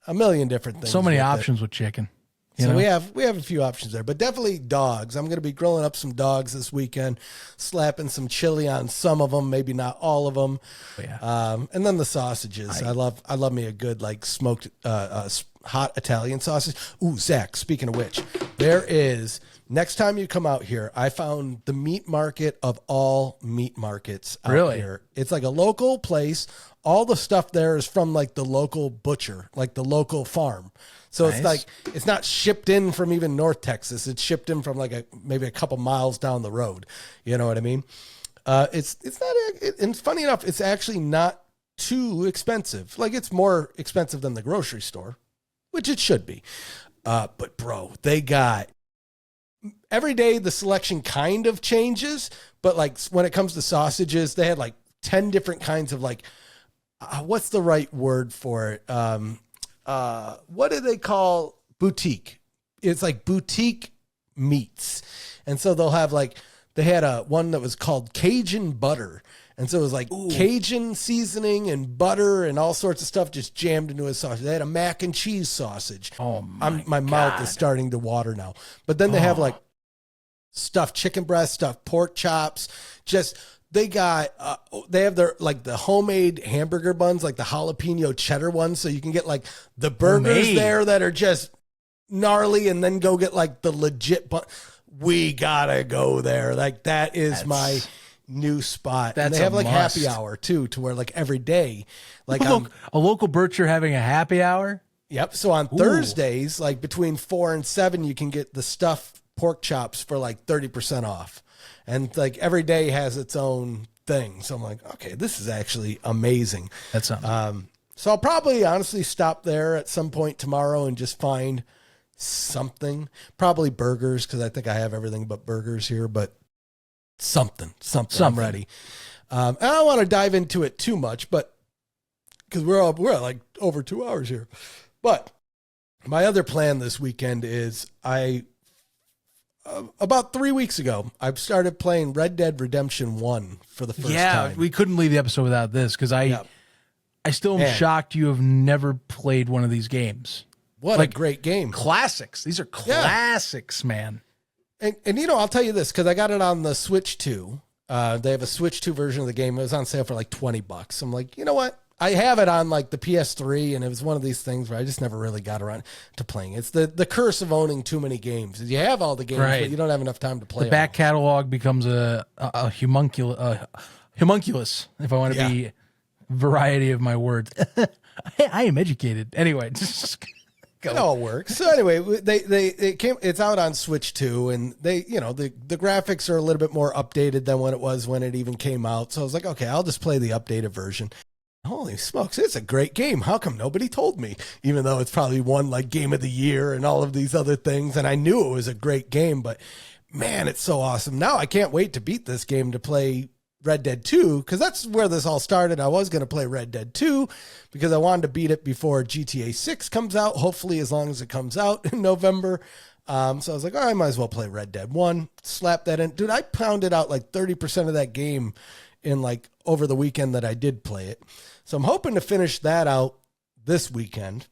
a million different things. So many options with chicken. So we have a few options there, but definitely dogs. I'm going to be grilling up some dogs this weekend, slapping some chili on some of them, maybe not all of them. And then the sausages. I love me a good like smoked hot Italian sausage. Ooh, Zach, speaking of which, there is, next time you come out here, I found the meat market of all meat markets out here. It's like a local place. All the stuff there is from like the local butcher, like the local farm. So it's like, it's not shipped in from even North Texas. It's shipped in from like maybe a couple miles down the road. You know what I mean? It's not, and funny enough, it's actually not too expensive. Like, it's more expensive than the grocery store, which it should be. But bro, they got, every day the selection kind of changes, but like when it comes to sausages, they had like 10 different kinds of like, what's the right word for it? What do they call boutique? It's like boutique meats. And so they'll have like, they had one that was called Cajun butter. And so it was like Cajun seasoning and butter and all sorts of stuff just jammed into a sausage. They had a mac and cheese sausage. Oh my mouth is starting to water now. But then they have like stuffed chicken breast, stuffed pork chops. Just, they have their like the homemade hamburger buns, like the jalapeno cheddar ones. So you can get like the burgers there that are just gnarly and then go get like the legit bun. We gotta go there. Like, that's my new spot. And they have like happy hour too, to where like every day, like a local butcher having a happy hour. Yep. So on Thursdays, like between 4 and 7, you can get the stuffed pork chops for like 30% off. And like every day has its own thing. So I'm like, okay, this is actually amazing. That's something. So I'll probably honestly stop there at some point tomorrow and just find something, probably burgers, because I think I have everything but burgers here, but something. I'm ready. I don't want to dive into it too much, but because we're at like over 2 hours here. But my other plan this weekend is about 3 weeks ago, I've started playing Red Dead Redemption 1 for the first time. We couldn't leave the episode without this because I I still am Man. shocked you have never played one of these games. What Like, a great game. Classics. These are classics, man. And I'll tell you this, because I got it on the Switch 2. They have a Switch 2 version of the game. It was on sale for like $20. I'm like, you know what? I have it on like the PS3, and it was one of these things where I just never really got around to playing. It's the curse of owning too many games. You have all the games, Right. but you don't have enough time to play The back them. catalog becomes a homunculus, if I want to be variety of my words. I am educated. Anyway, just go. It all works. So anyway, it's out on Switch 2, and the graphics are a little bit more updated than what it was when it even came out. So I was like, okay, I'll just play the updated version. Holy smokes, it's a great game. How come nobody told me? Even though it's probably won like Game of the Year and all of these other things, and I knew it was a great game, but man, it's so awesome. Now I can't wait to beat this game to play Red Dead 2, because that's where this all started. I was going to play Red Dead 2 because I wanted to beat it before GTA 6 comes out, hopefully as long as it comes out in November. So I was like, I might as well play Red Dead 1, slap that in. Dude, I pounded out like 30% of that game in like over the weekend that I did play it. So I'm hoping to finish that out this weekend,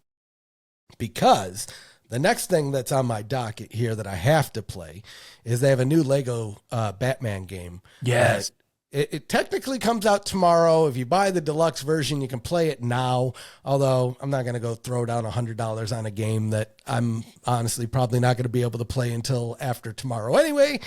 because the next thing that's on my docket here that I have to play is they have a new Lego Batman game. Yes. It technically comes out tomorrow. If you buy the deluxe version, you can play it now. Although I'm not going to go throw down $100 on a game that I'm honestly probably not going to be able to play until after tomorrow anyway.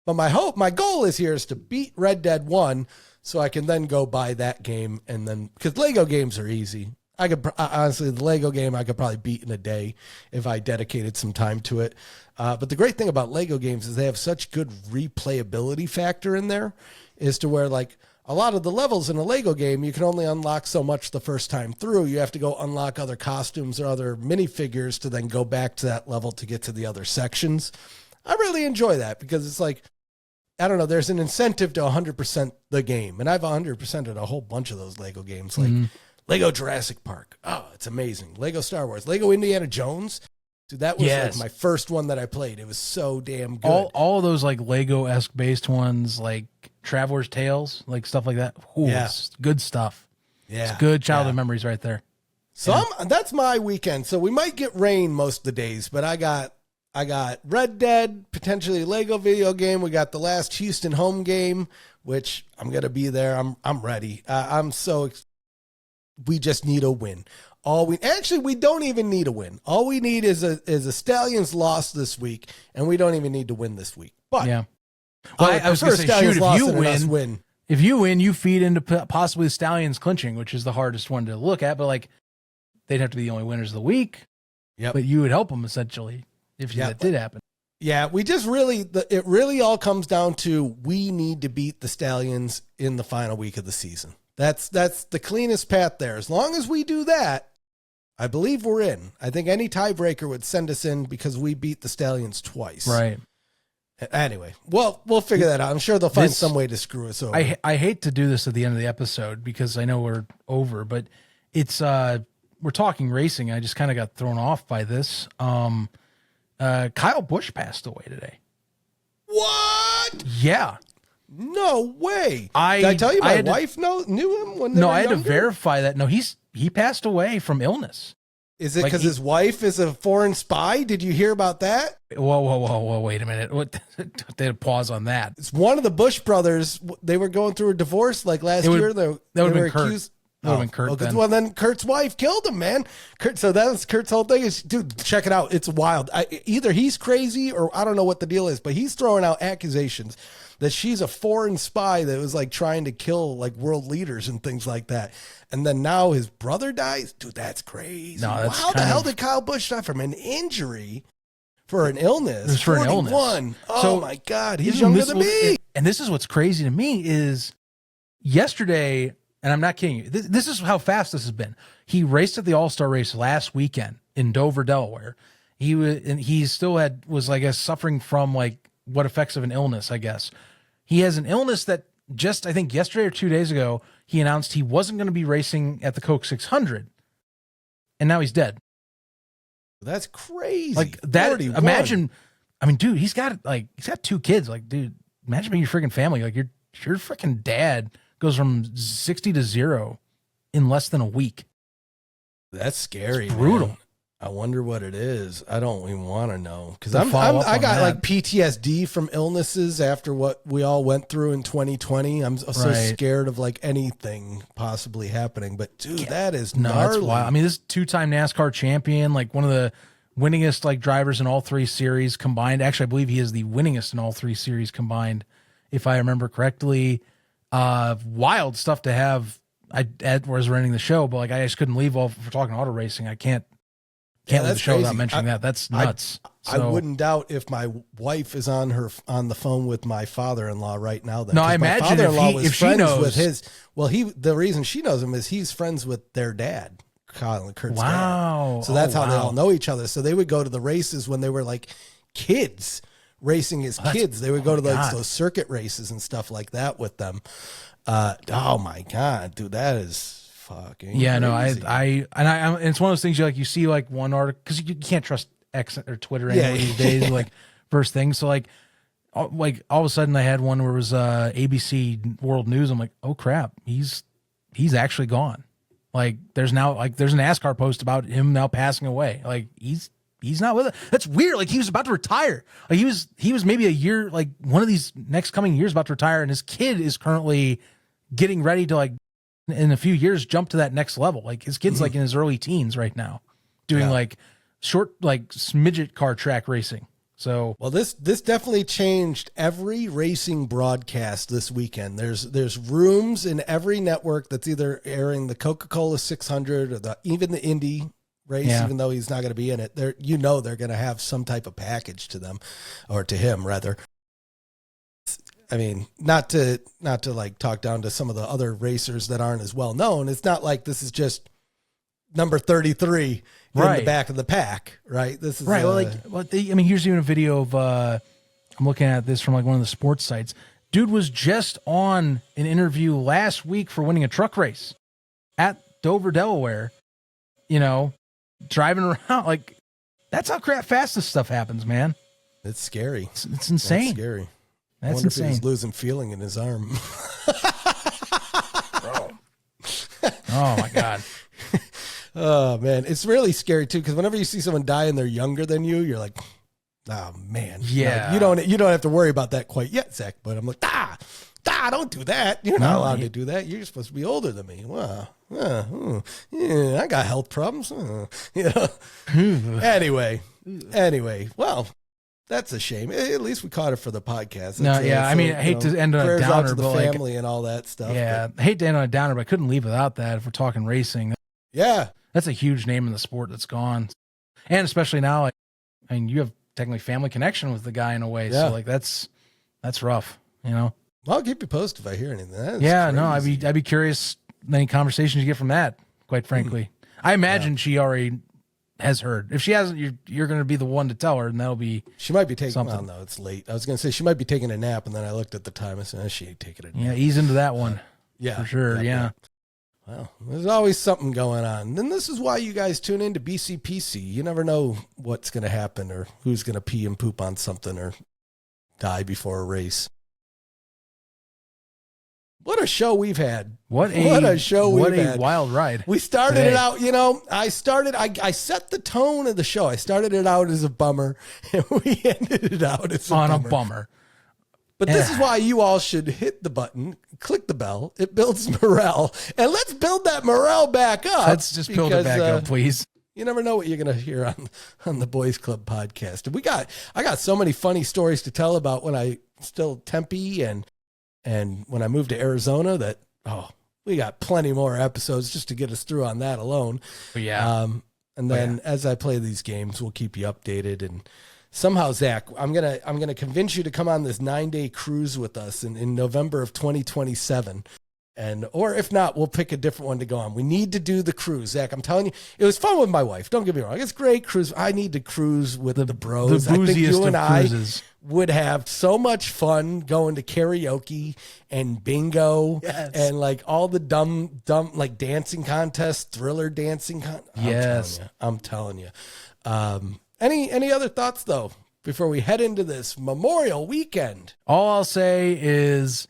But my goal is here is to beat Red Dead 1 so I can then go buy that game. And then, because Lego games are easy. I could honestly, the Lego game I could probably beat in a day if I dedicated some time to it. But the great thing about Lego games is they have such good replayability factor in there, is to where like a lot of the levels in a Lego game, you can only unlock so much the first time through. You have to go unlock other costumes or other minifigures to then go back to that level to get to the other sections. I really enjoy that because it's like, I don't know, there's an incentive to 100% the game. And I've 100%ed a whole bunch of those Lego games, like Lego Jurassic Park. Oh, it's amazing. Lego Star Wars, Lego Indiana Jones. Dude, that was like my first one that I played. It was so damn good. All of those like Lego-esque based ones, like Traveler's Tales, like stuff like that. Ooh, it's good stuff. Yeah. It's good childhood memories right there. So that's my weekend. So we might get rain most of the days, but I got Red Dead, potentially Lego video game. We got the last Houston home game, which I'm going to be there. I'm ready. We just need a win. We don't even need a win. All we need is a Stallions loss this week, and we don't even need to win this week. But yeah, well, I was going to say, shoot, if you win, you feed into possibly the Stallions clinching, which is the hardest one to look at. But like, they'd have to be the only winners of the week. Yeah, but you would help them essentially if that did happen. Yeah, we just it really all comes down to we need to beat the Stallions in the final week of the season. That's the cleanest path there. As long as we do that, I believe we're in. I think any tiebreaker would send us in because we beat the Stallions twice. Right. Anyway, well, we'll figure that out. I'm sure they'll find some way to screw us over. I hate to do this at the end of the episode because I know we're over, but it's we're talking racing. I just kind of got thrown off by this. Kyle Busch passed away today. What? Yeah. No way. Did I tell you my wife knew him when they were I had younger? to verify that. No, he passed away from illness. Is it because his wife is a foreign spy? Did you hear about that? Whoa, wait a minute. What? They had a pause on that. It's one of the Bush brothers. They were going through a divorce like last year. They were accused. Well, then Kurt's wife killed him, man. So that's Kurt's whole thing is, dude, check it out. It's wild. Either he's crazy or I don't know what the deal is, but he's throwing out accusations that she's a foreign spy that was like trying to kill like world leaders and things like that. And then now his brother dies. Dude, that's crazy. No, that's how the hell did Kyle Busch die from an injury for an illness? It was for 41. An illness. Oh my God. He's younger than me. And this is what's crazy to me is yesterday, and I'm not kidding you, this is how fast this has been. He raced at the All-Star race last weekend in Dover, Delaware. He was I guess suffering from like what effects of an illness, I guess. He has an illness that just, I think yesterday or 2 days ago, he announced he wasn't going to be racing at the Coke 600. And now he's dead. That's crazy. Like that, 41. Imagine, I mean, dude, he's got 2 kids. Like, dude, imagine being your freaking family. Like your freaking dad goes from 60 to 0 in less than a week. That's scary. It's brutal. Man. I wonder what it is. I don't even want to know because I got like PTSD from illnesses after what we all went through in 2020. I'm so scared of like anything possibly happening. But dude, that is gnarly. That's wild. I mean, this is 2-time NASCAR champion, like one of the winningest like drivers in all 3 series combined. Actually, I believe he is the winningest in all 3 series combined, if I remember correctly. Wild stuff to have. I was running the show, but like I just couldn't leave off for talking auto racing. I can't leave the show without mentioning that. That's nuts. I wouldn't doubt if my wife is on the phone with my father-in-law right now. No, I imagine if she knows with his. Well, the reason she knows him is he's friends with their dad, Colin Kurt's dad. So that's how they all know each other. So they would go to the races when they were like kids, racing as kids. They would go to those circuit races and stuff like that with them. Oh my God, dude, that is fucking crazy. No, and it's one of those things you see like one article because you can't trust X or Twitter anymore these days, like first thing. So like all of a sudden I had one where it was ABC World News. I'm like, oh crap, he's actually gone. Like there's a NASCAR post about him now passing away. Like he's not with it. That's weird. Like he was about to retire. Like he was maybe a year, like one of these next coming years about to retire, and his kid is currently getting ready to like in a few years jump to that next level. Like his kid's like in his early teens right now, doing like short like midget car track racing. So well, this definitely changed every racing broadcast this weekend. There's rooms in every network that's either airing the Coca-Cola 600 or even the Indy race, even though he's not going to be in it. They're going to have some type of package to them, or to him rather. I mean, not to like talk down to some of the other racers that aren't as well known. It's not like this is just number 33 in the back of the pack, right? This is right. Here's even a video of I'm looking at this from like one of the sports sites. Dude was just on an interview last week for winning a truck race at Dover, Delaware. Driving around like that's how fast this stuff happens, man. It's scary. It's insane. That's scary. That's insane. If he's losing feeling in his arm. Oh my God. Oh man, it's really scary too because whenever you see someone die and they're younger than you, you're like, oh man, you don't have to worry about that quite yet, Zach. But I'm like, don't do that. You're not allowed to do that. You're supposed to be older than me. Wow. I got health problems. Anyway, well, that's a shame. At least we caught it for the podcast. I hate to end on a downer, to the family and all that stuff. Yeah, I hate to end on a downer, but I couldn't leave without that. If we're talking racing, that's a huge name in the sport that's gone, and especially now. You have technically family connection with the guy in a way, so like that's rough. Well, I'll keep you posted if I hear anything. Crazy. I'd be curious any conversations you get from that. Quite frankly, I imagine she already has heard. If she hasn't, you're going to be the one to tell her, and that'll be. She might be taking. Something. Well, no, it's late. I was going to say she might be taking a nap, and then I looked at the time and said, "She ain't taking a nap." Yeah, ease into that one. For sure. Yeah. Well, there's always something going on. And this is why you guys tune into BCPC. You never know what's going to happen or who's going to pee and poop on something or die before a race. What a show we've had. What a show we've had. What a wild ride. We started it out, I set the tone of the show. I started it out as a bummer, and we ended it out as a bummer. But this is why you all should hit the button, click the bell. It builds morale. And let's build that morale back up. Let's just build it back up, please. You never know what you're going to hear on the Boys Club podcast. And I got so many funny stories to tell about when I still Tempe and when I moved to Arizona that, we got plenty more episodes just to get us through on that alone. Yeah. And then as I play these games, we'll keep you updated. And somehow, Zach, I'm gonna convince you to come on this 9-day cruise with us in November of 2027. Or if not, we'll pick a different one to go on. We need to do the cruise, Zach. I'm telling you, it was fun with my wife. Don't get me wrong. It's great cruise. I need to cruise with the bros. The booziest I think you and I cruises would have so much fun going to karaoke and bingo and like all the dumb like dancing contests, thriller dancing. I'm telling you. Any other thoughts though before we head into this Memorial weekend? All I'll say is,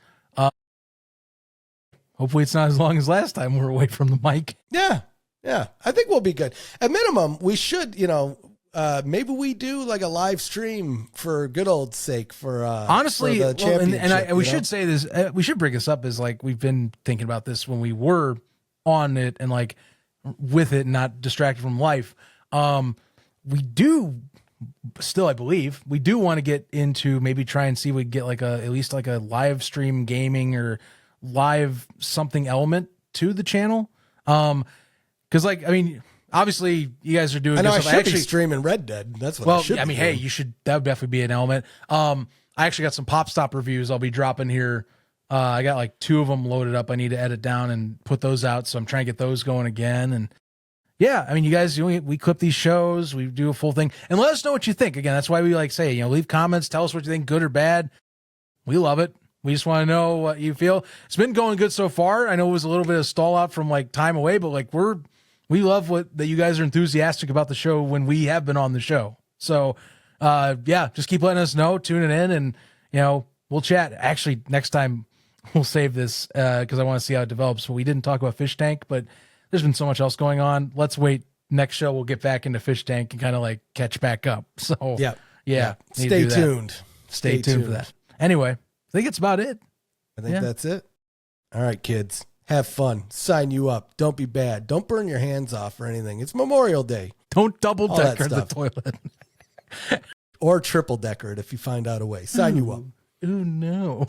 hopefully it's not as long as last time we're away from the mic. Yeah. Yeah. I think we'll be good. At minimum, we should, maybe we do like a live stream for good old sake for honestly, for the championship, we should say this. We should bring this up as like we've been thinking about this when we were on it and like with it, and not distracted from life. We do still, I believe, we do want to get into maybe try and see if we get like at least like a live stream gaming or live something element to the channel. Because like, I mean, obviously you guys are doing. I know good I stuff. should be streaming Red Dead. That's what I should. I mean, hey, you should. That would definitely be an element. I actually got some Pop Stop reviews I'll be dropping here. I got like 2 of them loaded up. I need to edit down and put those out. So I'm trying to get those going again. And yeah, I mean, you guys, we clip these shows, we do a full thing, and let us know what you think. Again, that's why we like say, leave comments, tell us what you think, good or bad. We love it. We just want to know what you feel. It's been going good so far. I know it was a little bit of stall out from like time away, but like we love that you guys are enthusiastic about the show when we have been on the show. So yeah, just keep letting us know, tuning in, and we'll chat. Actually, next time we'll save this because I want to see how it develops. We didn't talk about Fish Tank, but there's been so much else going on. Let's wait. Next show we'll get back into Fish Tank and kind of like catch back up. So yeah. Stay tuned. Stay tuned for that. Anyway, I think it's about it. I think that's it. All right, kids. Have fun. Sign you up. Don't be bad. Don't burn your hands off or anything. It's Memorial Day. Don't double decker the toilet. Or triple decker it if you find out a way. Sign you up. Oh, no.